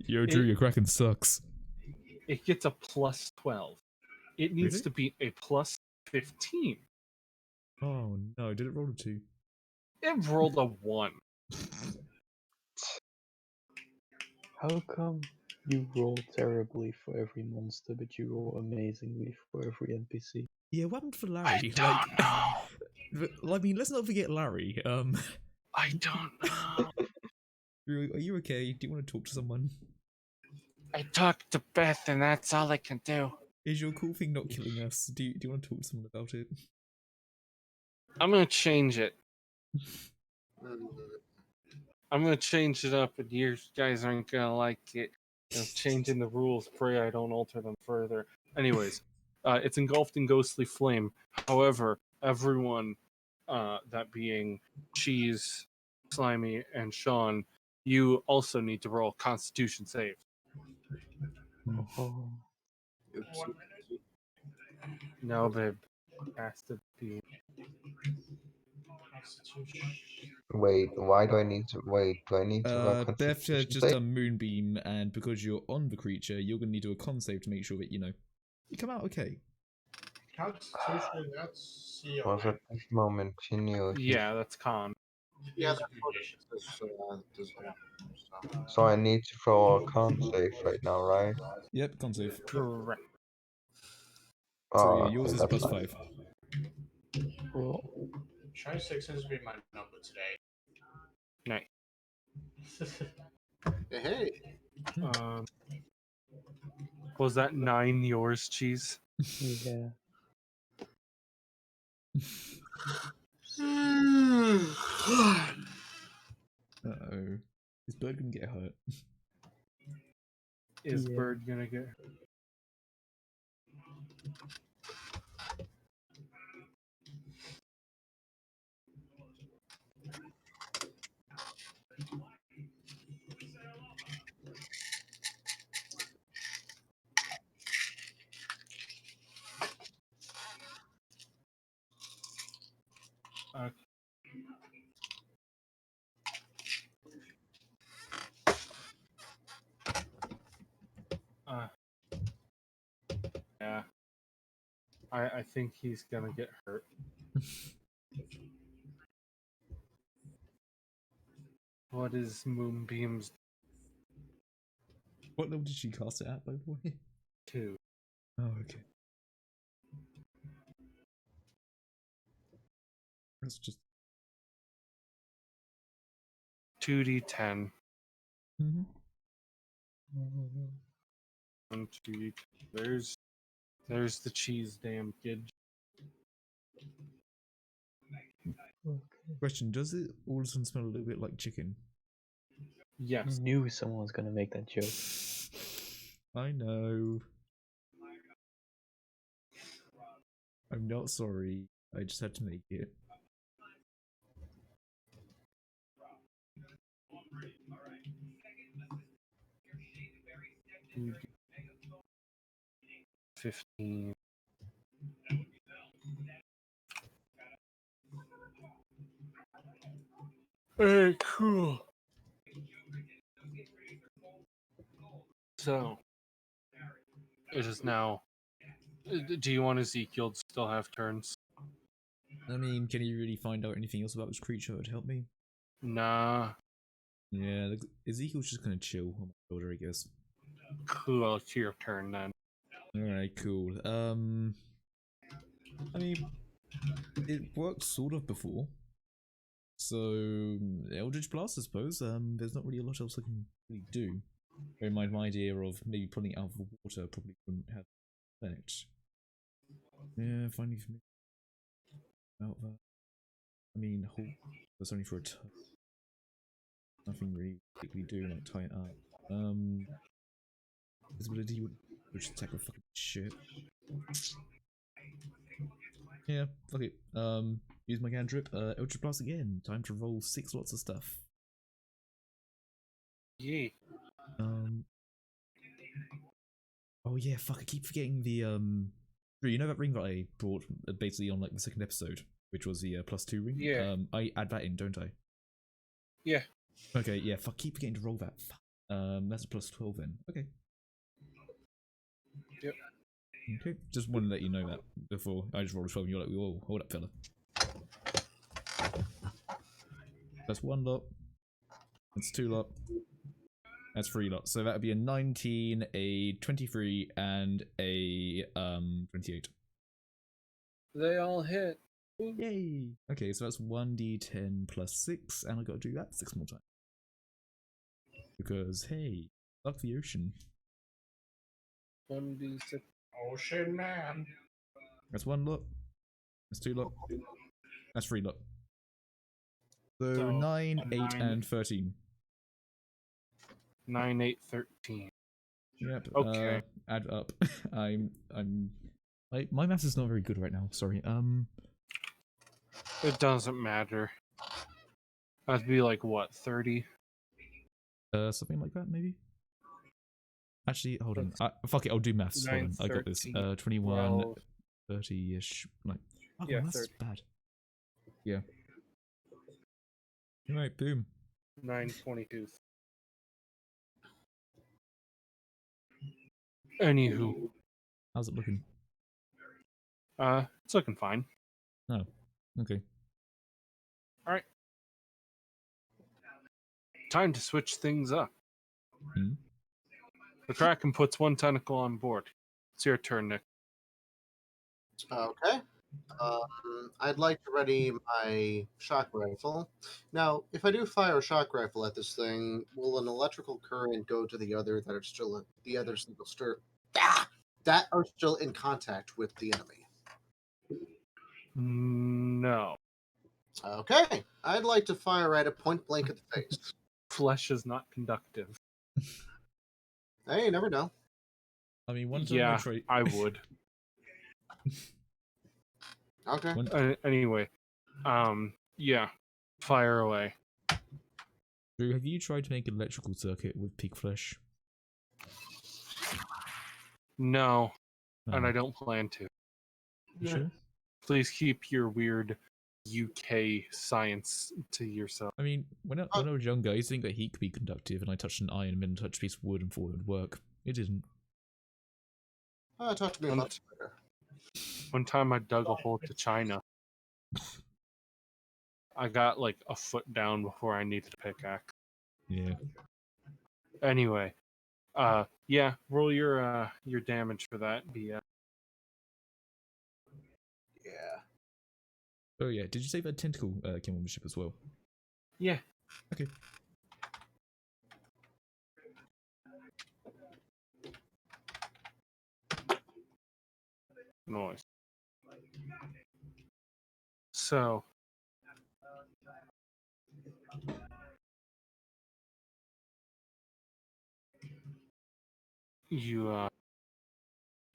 Yo, Drew, your Kraken sucks. It gets a plus 12. It needs to beat a plus 15. Oh no, did it roll a 2? It rolled a 1. How come you roll terribly for every monster, but you roll amazingly for every NPC? Yeah, what happened for Larry? I mean, let's not forget Larry. I don't know. Drew, are you okay? Do you want to talk to someone? I talked to Beth, and that's all I can do. Is your cool thing not killing us? Do you want to talk to someone about it? I'm gonna change it. I'm gonna change it up, and you guys aren't gonna like it. I'm changing the rules. Pray I don't alter them further. Anyways, it's engulfed in ghostly flame. However, everyone, that being Cheese, Slimy, and Sean, you also need to roll Constitution save. Oh. No, babe. Has to be. Wait, why do I need to wait? Do I need to roll Beth has Constitution just save? done Moonbeam, and because you're on the creature, you're gonna need to do a con save to make sure that you come out okay. Constitution, that's CO. Was at this moment she knew. Yeah, that's con. Yeah, So I need to throw a con save right now, right? Yep, con save. Correct. So Oh, yeah, yours okay, is that's plus fine. 5. Well, 26 seems to be my number today. Nice. Hey. Was that 9 yours, Cheese? yeah. Uh-oh. Is Bird gonna get hurt? Is Bird gonna get hurt? Yeah. I think he's gonna get hurt. What is Moonbeam's What level did she cast it at, by the way? 2? Oh, okay. That's just 2d10. Mm-hmm. 1, 2d10. There's the cheese, damn kid. Okay. Question: does it all of a sudden smell a little bit like chicken? I Yes. knew someone was gonna make that joke. I know. I'm not sorry. I just had to make it. Mm. 15. Hey, cool. So, it is now. Do you want Ezekiel to still have turns? I mean, can you really find out anything else about this creature that would help me? Nah. Yeah, Ezekiel's just gonna chill on my shoulder, I guess. Cool. It's your turn then. Alright, cool. I mean, it worked sort of before. So, Eldritch Blast, I suppose. There's not really a lot else I can really do. Bear in mind, my idea of maybe pulling it out of the water probably wouldn't have effect. Yeah, finally for me. Out that. I mean, that's only for a turn. Nothing really particularly do, like tie it up. Visibility would just attack with fucking shit. Yeah, fuck it. Use my cantrip. Eldritch Blast again. Time to roll 6 lots of stuff. Yay. Oh yeah, fuck, I keep forgetting the Drew, you know that ring that I brought basically on like the second episode, which was the +2 ring? Yeah. I add that in, don't I? Yeah. Okay, yeah, fuck, keep forgetting to roll that. Fuck. That's a +12 then. Okay. Yep. Okay, just wanted to let you know that before I just rolled a 12 and you're like, whoa, hold up, fella. That's 1 lot. That's 2 lot. That's 3 lot. So that would be a 19, a 23, and a 28. They all hit. Yay! Okay, so that's 1d10 plus 6, and I gotta do that 6 more times. Because, hey, fuck the ocean. 1d6. Ocean man. That's 1 lot. That's 2 lot. That's 3 lot. So, So, 9, 8, 9. and 13. 9, 8, 13. Yep. Okay. Add up. My math is not very good right now. Sorry. It doesn't matter. That'd be like what, 30? Something like that, maybe. Actually, hold on. Fuck it. I'll do maths. Hold 9, on. I got this. 13, 21, 12. 30-ish. Like, oh, Yeah, that's 30. bad. Yeah. All right. Boom. 9, 22. Anywho, How's it looking? it's looking fine. Oh. Okay. All right. Time to switch things up. Hmm? The Kraken puts 1 tentacle on board. It's your turn, Nick. Okay. I'd like to ready my shock rifle. Now, if I do fire a shock rifle at this thing, will an electrical current go to the other that are still that are still in contact with the enemy? No. Okay. I'd like to fire at it point blank at the face. Flesh is not conductive. Hey, you never know. I mean, one time Yeah, I tried. I would. Okay. Anyway, yeah, fire away. Drew, have you tried to make an electrical circuit with pig flesh? No, No. and I don't plan to. You sure? Please keep your weird UK science to yourself. I mean, when I was younger, I used to think that heat could be conductive, and I touched an iron and then touched a piece of wood and thought it would work. It didn't. Talk to me One- about spider. One time I dug a hole to China. I got like a foot down before I needed a pickaxe. Yeah. Anyway, yeah, roll your damage for that. Yeah. Oh yeah. Did you say that tentacle came on the ship as well? Yeah. Okay. Noise. So,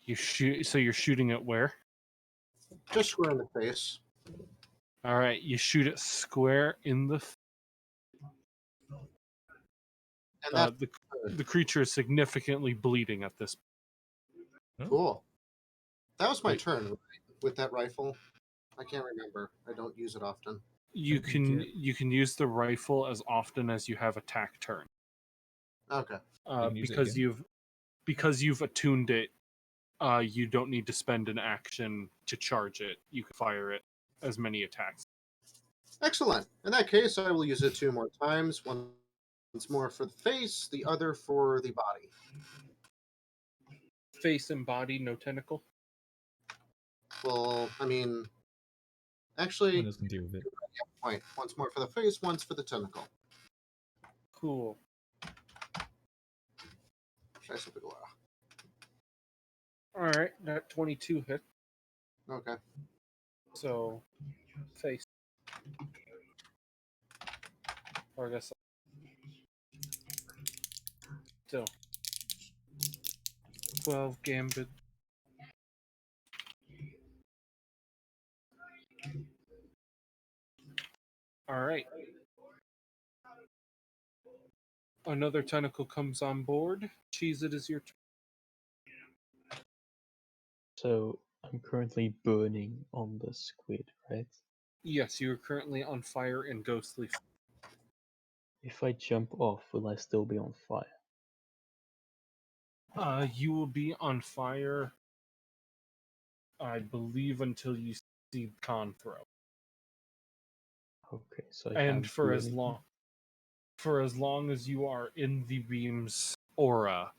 you shoot. So you're shooting at where? Just square in the face. All right, you shoot it square in the. And that's The creature is significantly bleeding at this. cool. That was my Wait. turn, right? With that rifle. I can't remember. I don't use it often. You can Yeah. you can use the rifle as often as you have attack turn. Okay. can use it Because again? you've attuned it. You don't need to spend an action to charge it. You can fire it as many attacks. Excellent. In that case, I will use it 2 more times. Once more for the face, the other for the body. Face and body, no tentacle. Well, I mean, One actually, else can deal with it. point. Once more for the face, once for the tentacle. Cool. Scheiße, Bigla. All right, that 22 hit. Okay. So, face. Or I guess. Still. 12 gambit. All right. Another tentacle comes on board. Cheese, it is your turn. So I'm currently burning on the squid, right? Yes, you are currently on fire and ghostly. If I jump off, will I still be on fire? You will be on fire, I believe, until you see con throw. Okay, so I And can't for do as anything. long as you are in the beam's aura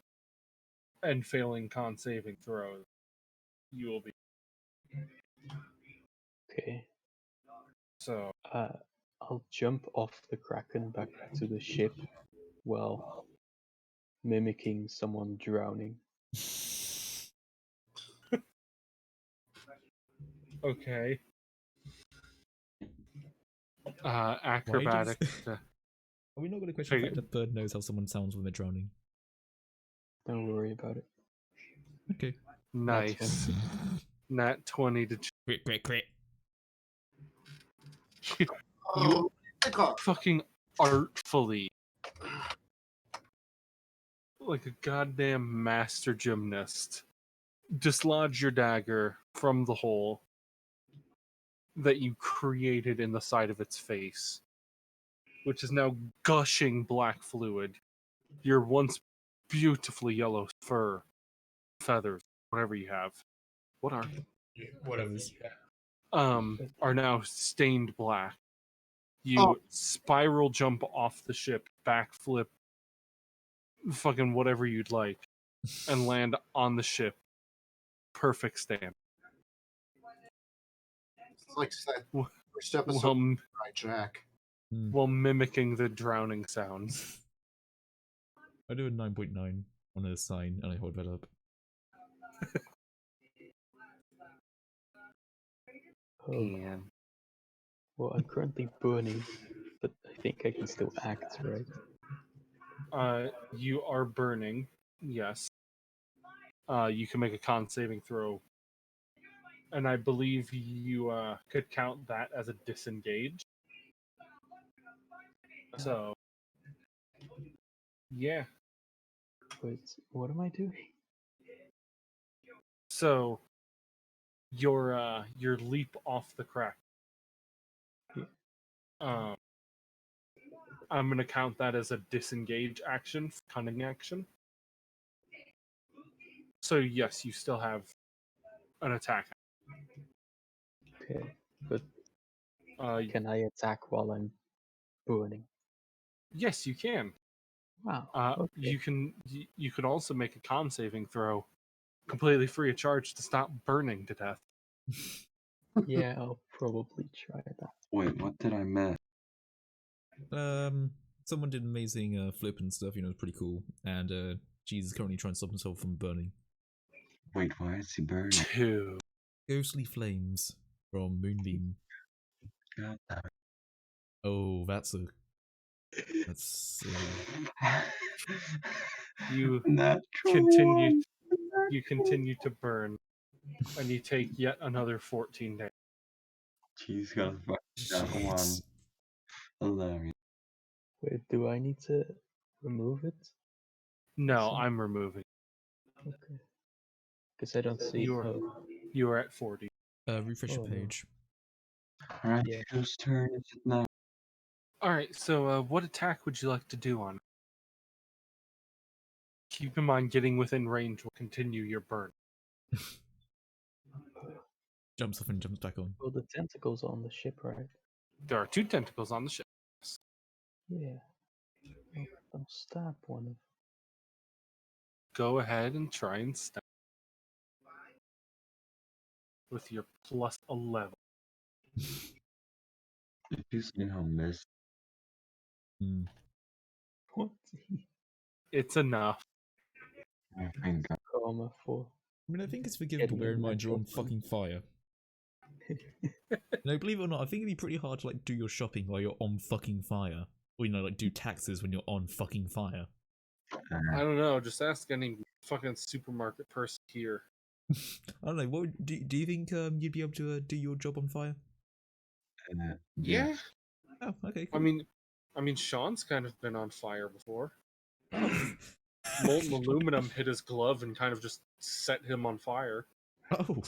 and failing con saving throws, you will be. Okay. So, I'll jump off the Kraken back to the ship while mimicking someone drowning. okay. Why Acrobatic. Are we not going to question the Fig- fact that Bird knows how someone sounds when they're drowning? Don't worry about it. Okay. Nice. Nat 20 to. Crit, crit, crit. You Oh, pick up. fucking artfully, like a goddamn master gymnast, dislodge your dagger from the hole that you created in the side of its face, which is now gushing black fluid. Your once beautifully yellow fur, feathers, whatever you have, what are Whatever's. are now stained black. You Oh. spiral jump off the ship, backflip, fucking whatever you'd like, and land on the ship. Perfect stand. It's like that Wh- first episode While, of Right Jack. while mimicking the drowning sounds. I do a 9.9 on a sign and I hold that up. Oh, And well, I'm currently burning, but I think I can still act, right? you are burning, yes. You can make a con saving throw. And I believe you could count that as a disengage. So, yeah. Wait, what am I doing? So, your leap off the crack. I'm gonna count that as a disengage action, cunning action. So yes, you still have an attack. Okay, but Uh, can I attack while I'm burning? yes, you can. Wow. You Okay. can. You could also make a con saving throw, completely free of charge, to stop burning to death. Yeah, I'll probably try that. Wait, what did I miss? Someone did amazing flip and stuff. You know, it's pretty cool. And Cheese is currently trying to stop himself from burning. Wait, why is he burning? 2. Ghostly flames from Moonbeam. God damn it. Oh, that's You Natural continue. one. You continue to burn, and you take yet another 14 damage. Cheese got fucked that one. Jeez. Hilarious. Wait, do I need to remove it? No, So- I'm removing. Okay. Because I don't see. You are Oh, you are at 40. Refresh your Oh, no. page. Alright, Yeah. whose turn is it now? All right. So, what attack would you like to do on? Keep in mind, getting within range will continue your burn. Jumps off and jumps back on. Well, the tentacles are on the ship, right? There are 2 tentacles on the ship. Yeah. I'll stab one of. Go ahead and try and stab with your plus 11. Did you see how missed? Hmm. What? It's enough. Oh, thank God. Karma for. I mean, I think it's forgivable, Getting bear a in mind you're on natural fucking fire. No, believe it or not, I think it'd be pretty hard to like do your shopping while you're on fucking fire. Or, you know, like do taxes when you're on fucking fire. I don't know. Just ask any fucking supermarket person here. I don't know, what would, do you think you'd be able to do your job on fire? Yeah. Oh, okay, cool. I mean, Sean's kind of been on fire before. Oh. Molten aluminum hit his glove and kind of just set him on fire. Oh.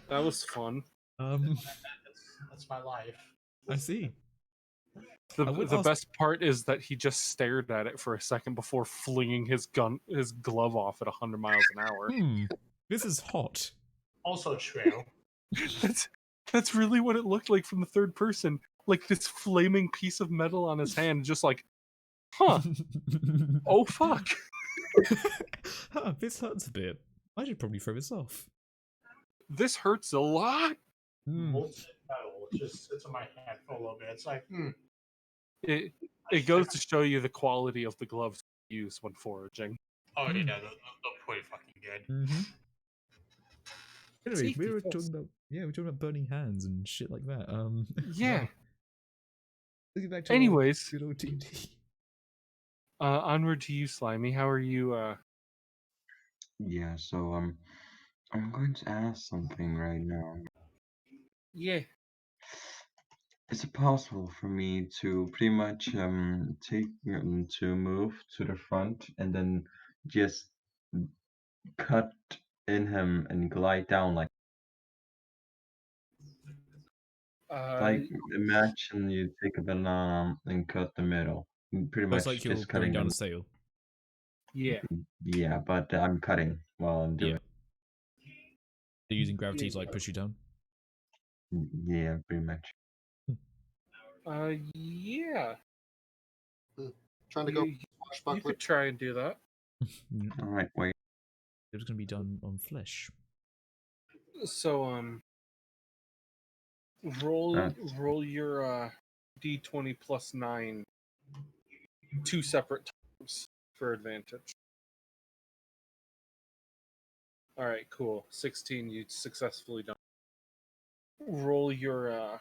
That was fun. That's my life. I see. The I would the ask- best part is that he just stared at it for a second before flinging his glove off at 100 miles an hour. This is hot. Also true. That's really what it looked like from the third person. Like this flaming piece of metal on his hand, just like, huh? Oh fuck! Huh, this hurts a bit. I should probably throw this off. This hurts a lot. Molten metal just sits in my hand for a little bit. It's like, It goes to show you the quality of the gloves you use when foraging. oh yeah, they're pretty fucking good. Anyway, Safety we were first. talking about burning hands and shit like that. Yeah. Wow. Let's get back to our Anyways, good old D&D. onward to you, Slimy. How are you? Yeah, so I'm going to ask something right now. Yeah. Is it possible for me to pretty much take to move to the front and then just cut in him and glide down like imagine you take a banana and cut the middle. Pretty But it's much like you're just going cutting down them. a sail. Yeah. Yeah, but I'm cutting while I'm doing They're using gravity to like push you down. it. Yeah, pretty much. Yeah. Trying to go You swashbuckler. could try and do that. Alright, wait. It's going to be done on flesh. So roll your d20 plus 9 2 separate times for advantage. All right, cool. 16 you successfully done. Roll your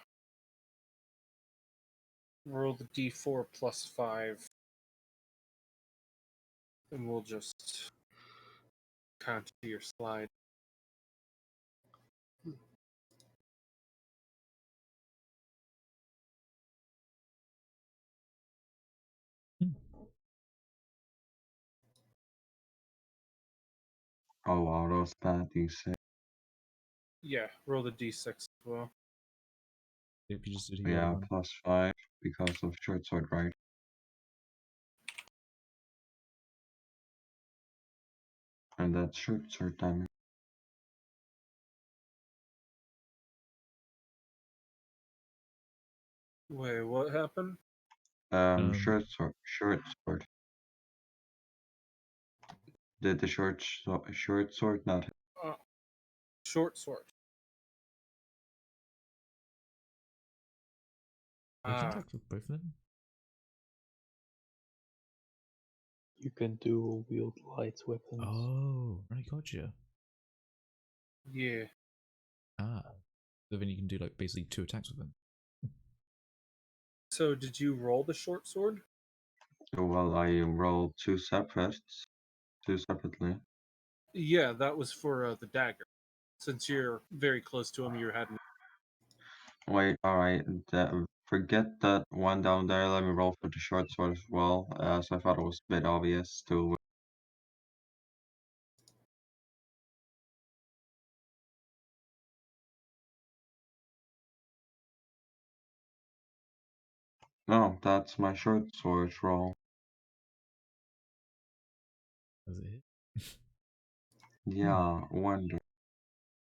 roll the d4 plus 5 and we'll just count to your slide. Oh wow, those bad D6. Yeah, roll the d6 as well. If you just did the other Yeah, one. plus 5 because of short sword, right? And that's short sword damage. Wait, what happened? Short sword. Short sword. Did the short sword not hit? Short sword. I can Ah, attack with both of them. You can dual wield light weapons. Oh, right, gotcha. yeah. Ah, so then you can do like basically 2 attacks with them. So did you roll the short sword? Well, I rolled two separately. Yeah, that was for the dagger. Since you're very close to him, you had. Wait, alright. Forget that one down there. Let me roll for the short sword as well, as I thought it was a bit obvious to. No, that's my short sword roll. Does it hit? Yeah, wonder.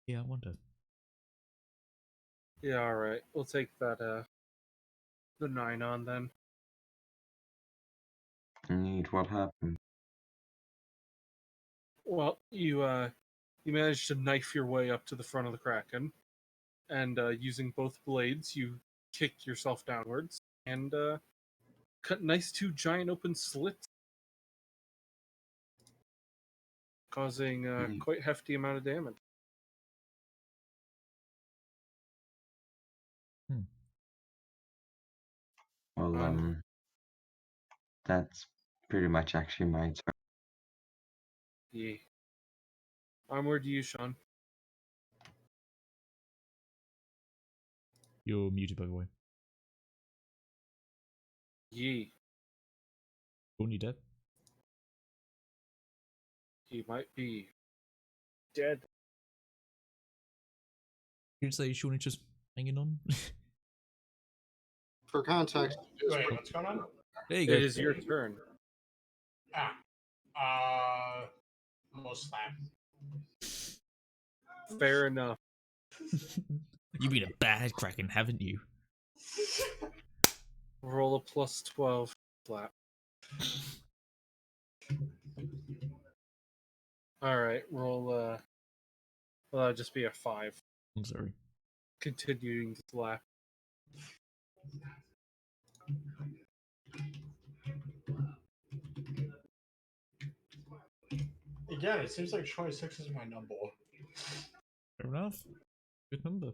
Yeah, I wonder. Yeah, all right. We'll take that. The 9 on then. Neat. What happened? Well, you managed to knife your way up to the front of the Kraken, and using both blades, you kick yourself downwards and cut nice 2 giant open slits, causing Neat. quite hefty amount of damage. Well, that's pretty much actually my turn. Yeah. Onward to you, Sean. You're muted, by the way. Ye. Sean, you dead? He might be dead. You'd say Sean is just hanging on? For context, Wait, what's going on? There you It go. is your turn. Most slap. Fair enough. You've been a bad Kraken, haven't you? Roll a plus 12 flat. Alright, roll well, that'd just be a 5. I'm sorry. Continuing to slap. Again, it seems like 26 is my number. Fair enough. Good number.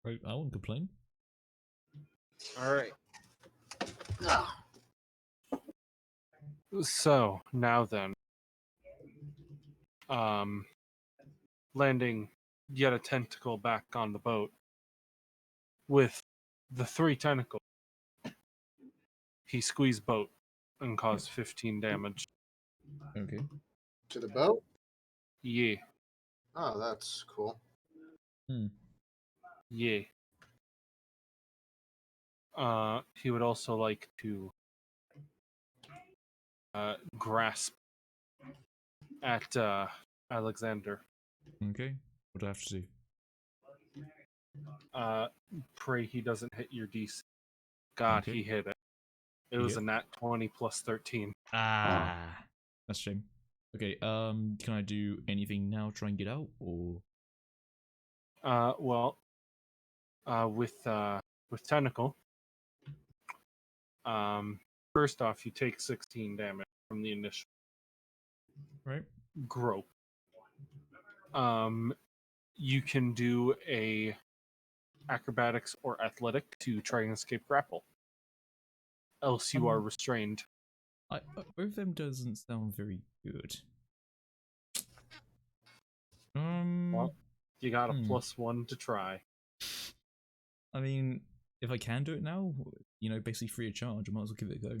Right, I won't complain. Alright. So, now then. Landing yet a tentacle back on the boat. With the 3 tentacles, he squeezed boat and caused 15 damage. Okay. to the boat. Yeah. Oh, that's cool. Yeah. He would also like to grasp at Alexander. Okay. What do I have to do? Pray he doesn't hit your DC. God, Okay. he hit it. It He was hit? a nat 20 plus 13. Ah. That's a shame. Okay, can I do anything now? Try and get out, or With tentacle, first off, you take 16 damage from the initial right? grope. You can do a acrobatics or athletic to try and escape grapple. Else you are restrained. Both of them doesn't sound very good. Well, you got a Hmm. +1 to try. I mean, if I can do it now, basically free of charge, I might as well give it a go.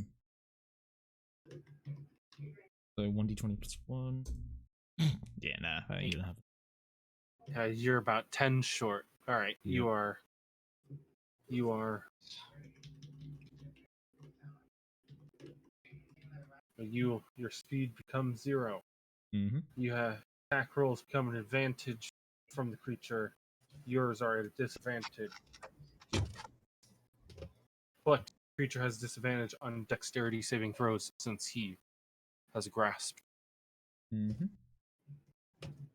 So 1d20 plus 1. Yeah, nah, I ain't gonna have it. You're about 10 short. All right, Yeah. you are. your speed becomes 0. Mm-hmm. You have attack rolls become an advantage from the creature. Yours are at a disadvantage. But the creature has disadvantage on dexterity saving throws since he has a grasp. Mm-hmm.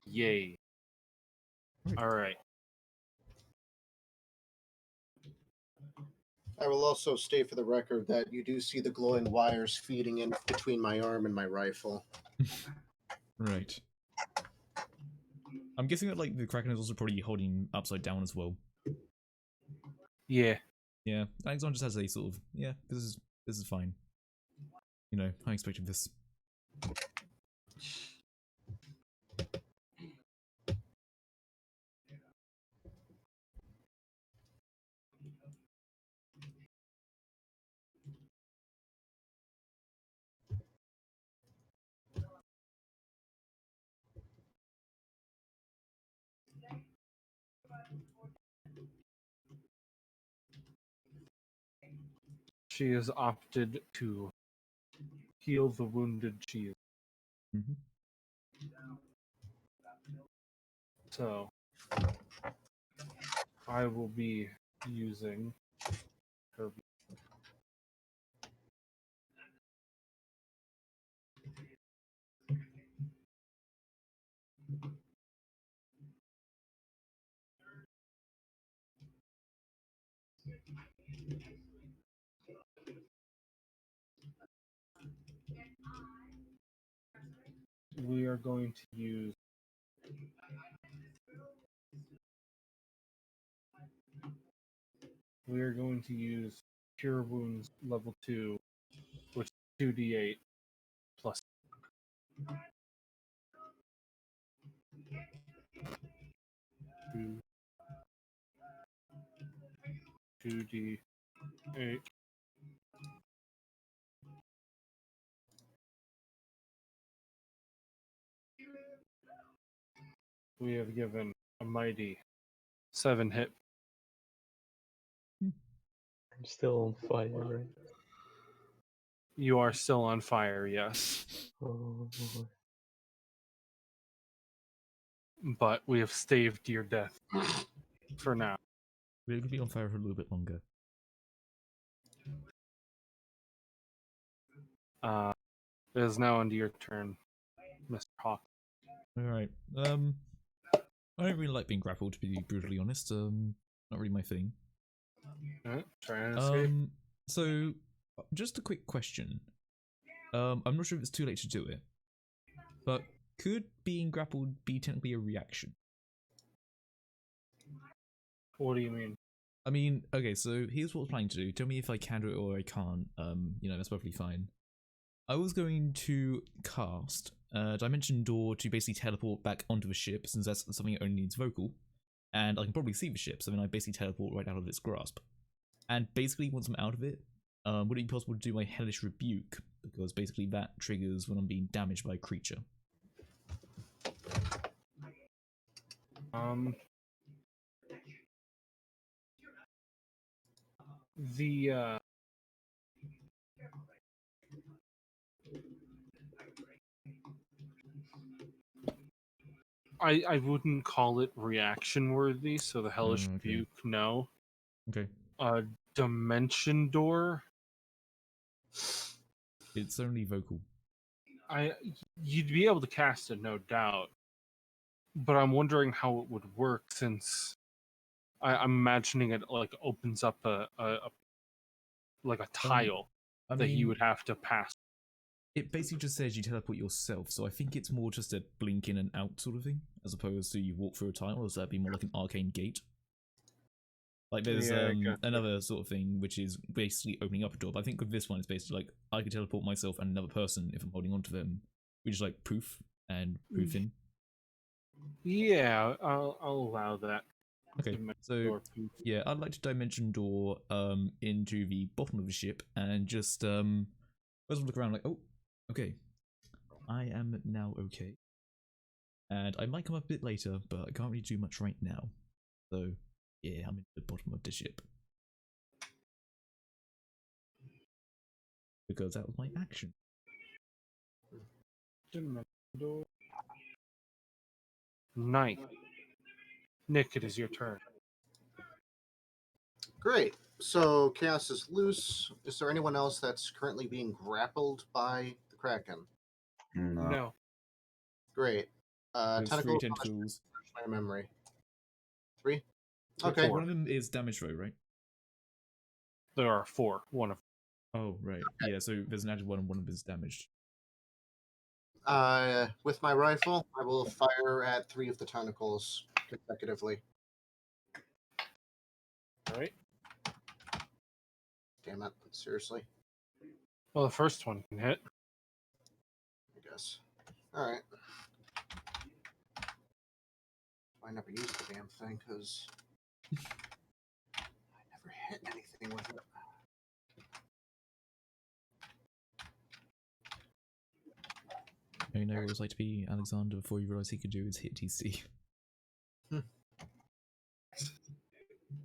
Yay. Right. Alright. I will also state for the record that you do see the glowing wires feeding in between my arm and my rifle. Right. I'm guessing that like the Kraken is also probably holding upside down as well. Yeah. Yeah, Alexander just has a sort of this is fine. You know, I expected this. She has opted to heal the wounded cheese. Mm-hmm. So I will be using her. We are going to use Cure Wounds level 2, which is 2d8 plus 2d8. We have given a mighty 7 hit. I'm still on fire, right? You are still on fire, yes. Oh, But we have staved your death for now. We're gonna be on fire for a little bit longer. It is now under your turn, Mr. Hawk. Alright. I don't really like being grappled, to be brutally honest. Not really my thing. Try and escape. So just a quick question. I'm not sure if it's too late to do it, but could being grappled be technically a reaction? What do you mean? I mean, okay, so here's what I was planning to do. Tell me if I can do it or I can't. That's perfectly fine. I was going to cast Dimension Door to basically teleport back onto the ship, since that's something that only needs vocal. And I can probably see the ship, so then I basically teleport right out of its grasp. And basically, once I'm out of it, would it be possible to do my Hellish Rebuke? Because basically that triggers when I'm being damaged by a creature. I wouldn't call it reaction worthy, so the Hellish Okay. Rebuke, no. Okay. Dimension Door, It's only vocal. you'd be able to cast it, no doubt. But I'm wondering how it would work, since I'm imagining it like opens up a tile that you would have to pass. It basically just says you teleport yourself, so I think it's more just a blink in and out sort of thing, as opposed to you walk through a tile, or so that'd be more like an arcane gate. Like there's another sort of thing which is basically opening up a door, but I think with this one it's basically like I can teleport myself and another person if I'm holding onto them. We just like poof and poof in. Yeah, I'll allow that. Okay, so yeah, I'd like to Dimension Door into the bottom of the ship and just first look around like, oh, okay, I am now okay. And I might come up a bit later, but I can't really do much right now. So yeah, I'm in the bottom of the ship. Because that was my action. Night. Nick, it is your turn. Great. So chaos is loose. Is there anyone else that's currently being grappled by the Kraken? No. No. Great. There's 3 Tentacle. tentacles. My memory. 3. There are Okay. 4. One of them is damage row, right? There are 4. One of Oh, right. Yeah, so there's an added one and one of them is damaged. With my rifle, I will fire at 3 of the tentacles consecutively. All right. Damn it! Seriously. Well, the first one can hit. I guess. All right. I never used the damn thing because I never hit anything with it. You know what it was like to be Alexander before you realised he could do his hit DC.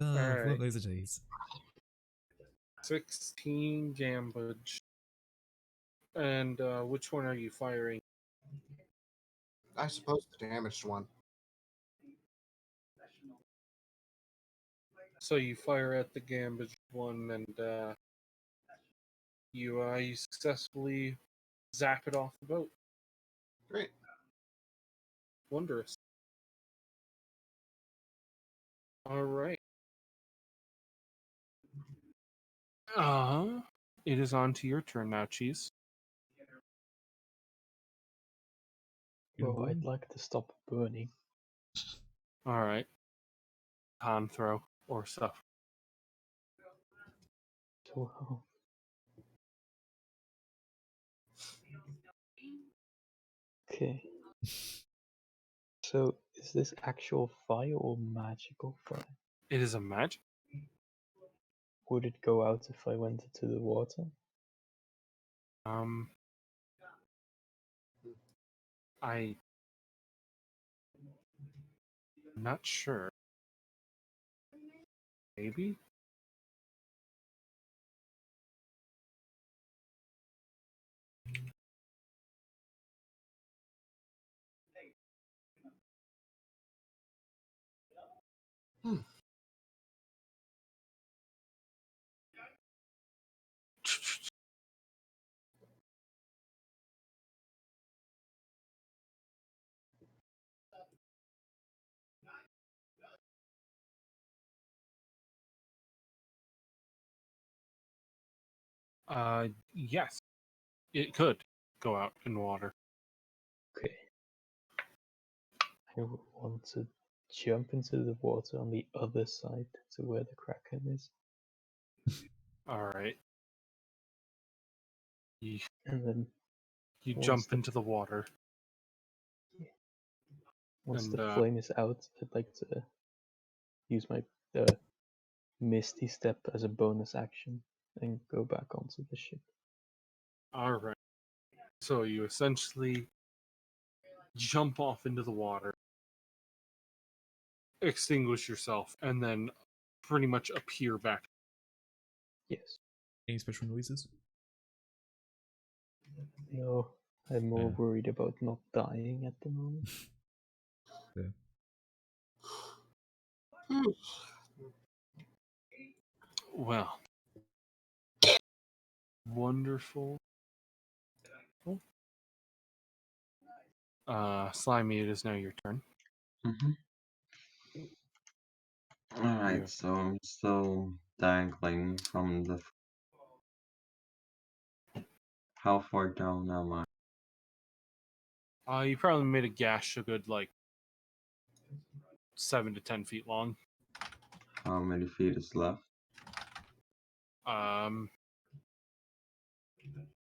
Alright. What those are days. 16 gambage. And which one are you firing? I suppose the damaged one. So you fire at the gambage one, and you successfully zap it off the boat. Great. Wondrous. All right. It is on to your turn now, Cheese. Well, I'd like to stop burning. All right. Con throw or stuff. So, okay. So, is this actual fire or magical fire? It is a magic. Would it go out if I went into the water? I'm not sure. Maybe? Yes. It could go out in water. Okay. I want to jump into the water on the other side to where the Kraken is. All right. And then You once jump the- into the water. Once And, the flame is out, I'd like to use my Misty Step as a bonus action and go back onto the ship. All right. So you essentially jump off into the water, extinguish yourself, and then pretty much appear back. Yes. Any special noises? No, I'm more Yeah. worried about not dying at the moment. Yeah. Well, wonderful. Slimy, it is now your turn. Alright, Yeah. so I'm still dangling from the. How far down am I? You probably made a gash a good 7 to 10 feet long. How many feet is left?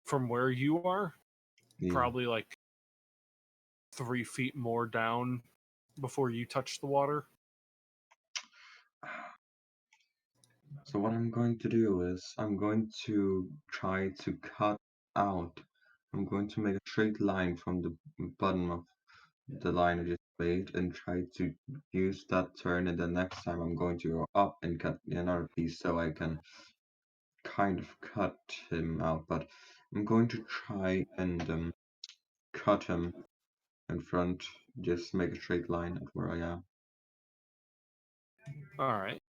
From where you are, Yeah. probably 3 feet more down before you touch the water. So what I'm going to do is I'm going to try to cut out. I'm going to make a straight line from the bottom of the line I just made and try to use that turn, and the next time I'm going to go up and cut another piece so I can kind of cut him out. But I'm going to try and cut him in front. Just make a straight line at where I am. All right.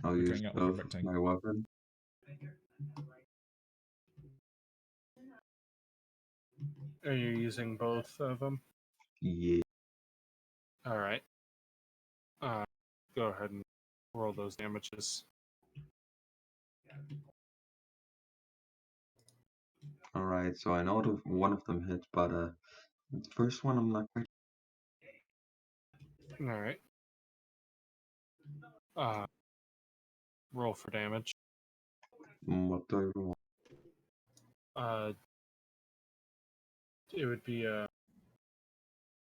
I'll You're use cutting out like a both of rectangle. my weapon. Are you using both of them? Yeah. All right. Go ahead and roll those damages. Alright, so I know one of them hit, but the first one I'm not quite. All right. Roll for damage. What do I roll? It would be a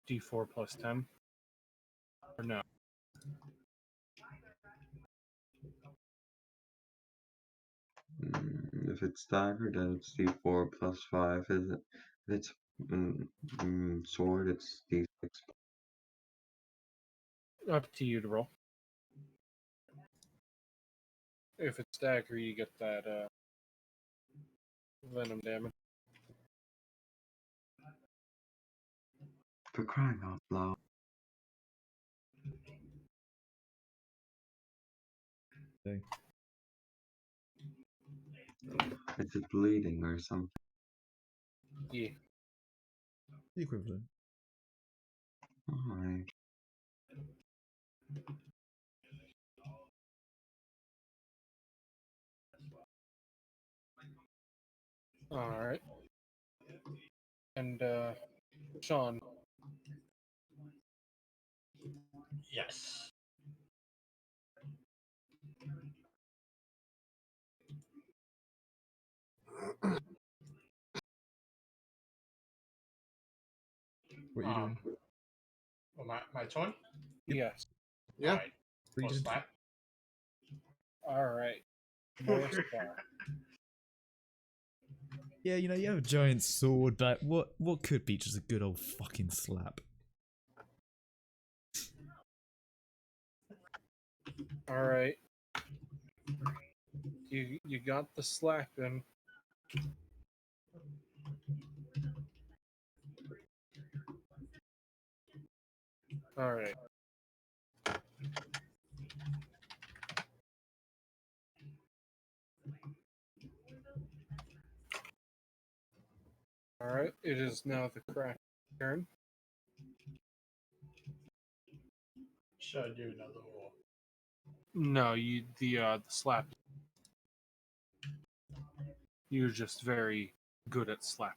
D4 plus 10. Or no? If it's staggered, then it's D4 plus 5. Is it? If it's sword, it's D6. Up to you to roll. If it's dagger, you get that venom damage. For crying out loud. Okay. Is it bleeding or something? Yeah. The equivalent. Alright. All right. And Sean. Yes. What are you doing? Well, my turn? Yes. Yeah. Alright. What are you Full doing? slap. All right. More star. Yeah, you know, you have a giant sword, but what could be just a good old fucking slap? All right. You got the slapping. All right. All right. It is now the crack turn. Should I do another roll? No, the slap. You're just very good at slap.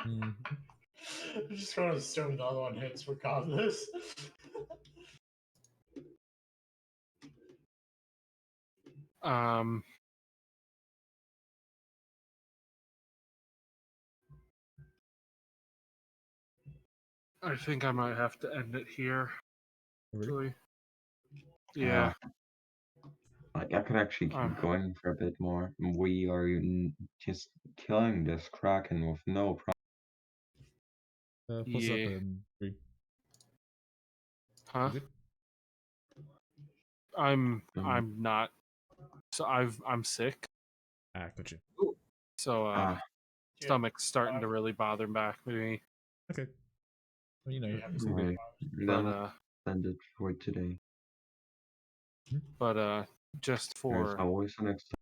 Mm. I'm just going to assume the other one hits regardless. I think I might have to end it here. Really? Actually. Yeah. Like, I could actually keep Uh. going for a bit more. We are just killing this Kraken with no problem. What's up, Yeah. Bree? Huh? You good? I'm not. So I'm sick. Ah, gotcha. So stomach's starting to really bother back me. Okay. Well, you know, Do you have it's to all good. Right. But Then I'll end it for today. Just There's for always the next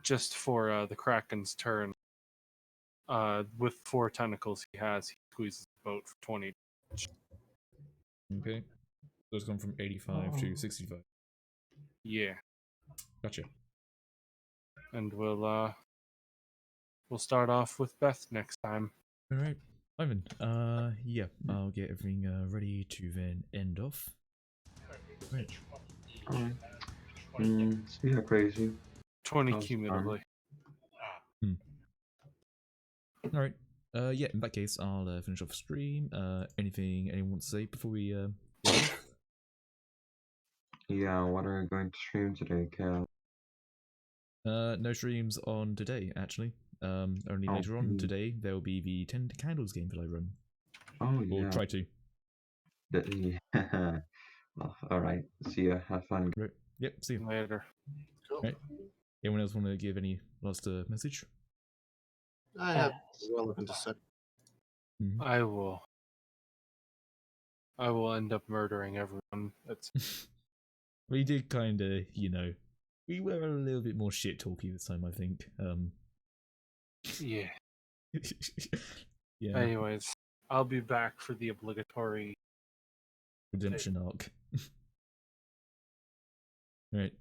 the Kraken's turn. With 4 tentacles he has, he squeezes the boat for 20. Okay. So it's gone from 85 to 65. Yeah. Gotcha. And we'll start off with Beth next time. Alright. Ivan, yeah, I'll get everything ready to then end off. Right. Alright. See ya, crazy. 20 That was cumulatively. Alright. Yeah, in that case, I'll finish off stream. Anything anyone wants to say before we get off? Yeah, what are you going to stream today, Cal? No streams on today, actually. Only later on today, there will be the 10 Candles game that I run. Oh, Or yeah. try to. Yeah. Well, alright. See ya. Have fun. Right. Yep, see you. Later. Cool. Right. Anyone else want to give any last message? I have relevant to say. Mhm. I will end up murdering everyone. That's We did kind of, we were a little bit more shit talky this time, I think. yeah. Yeah, Anyways, I'll be back for the obligatory redemption arc. Right.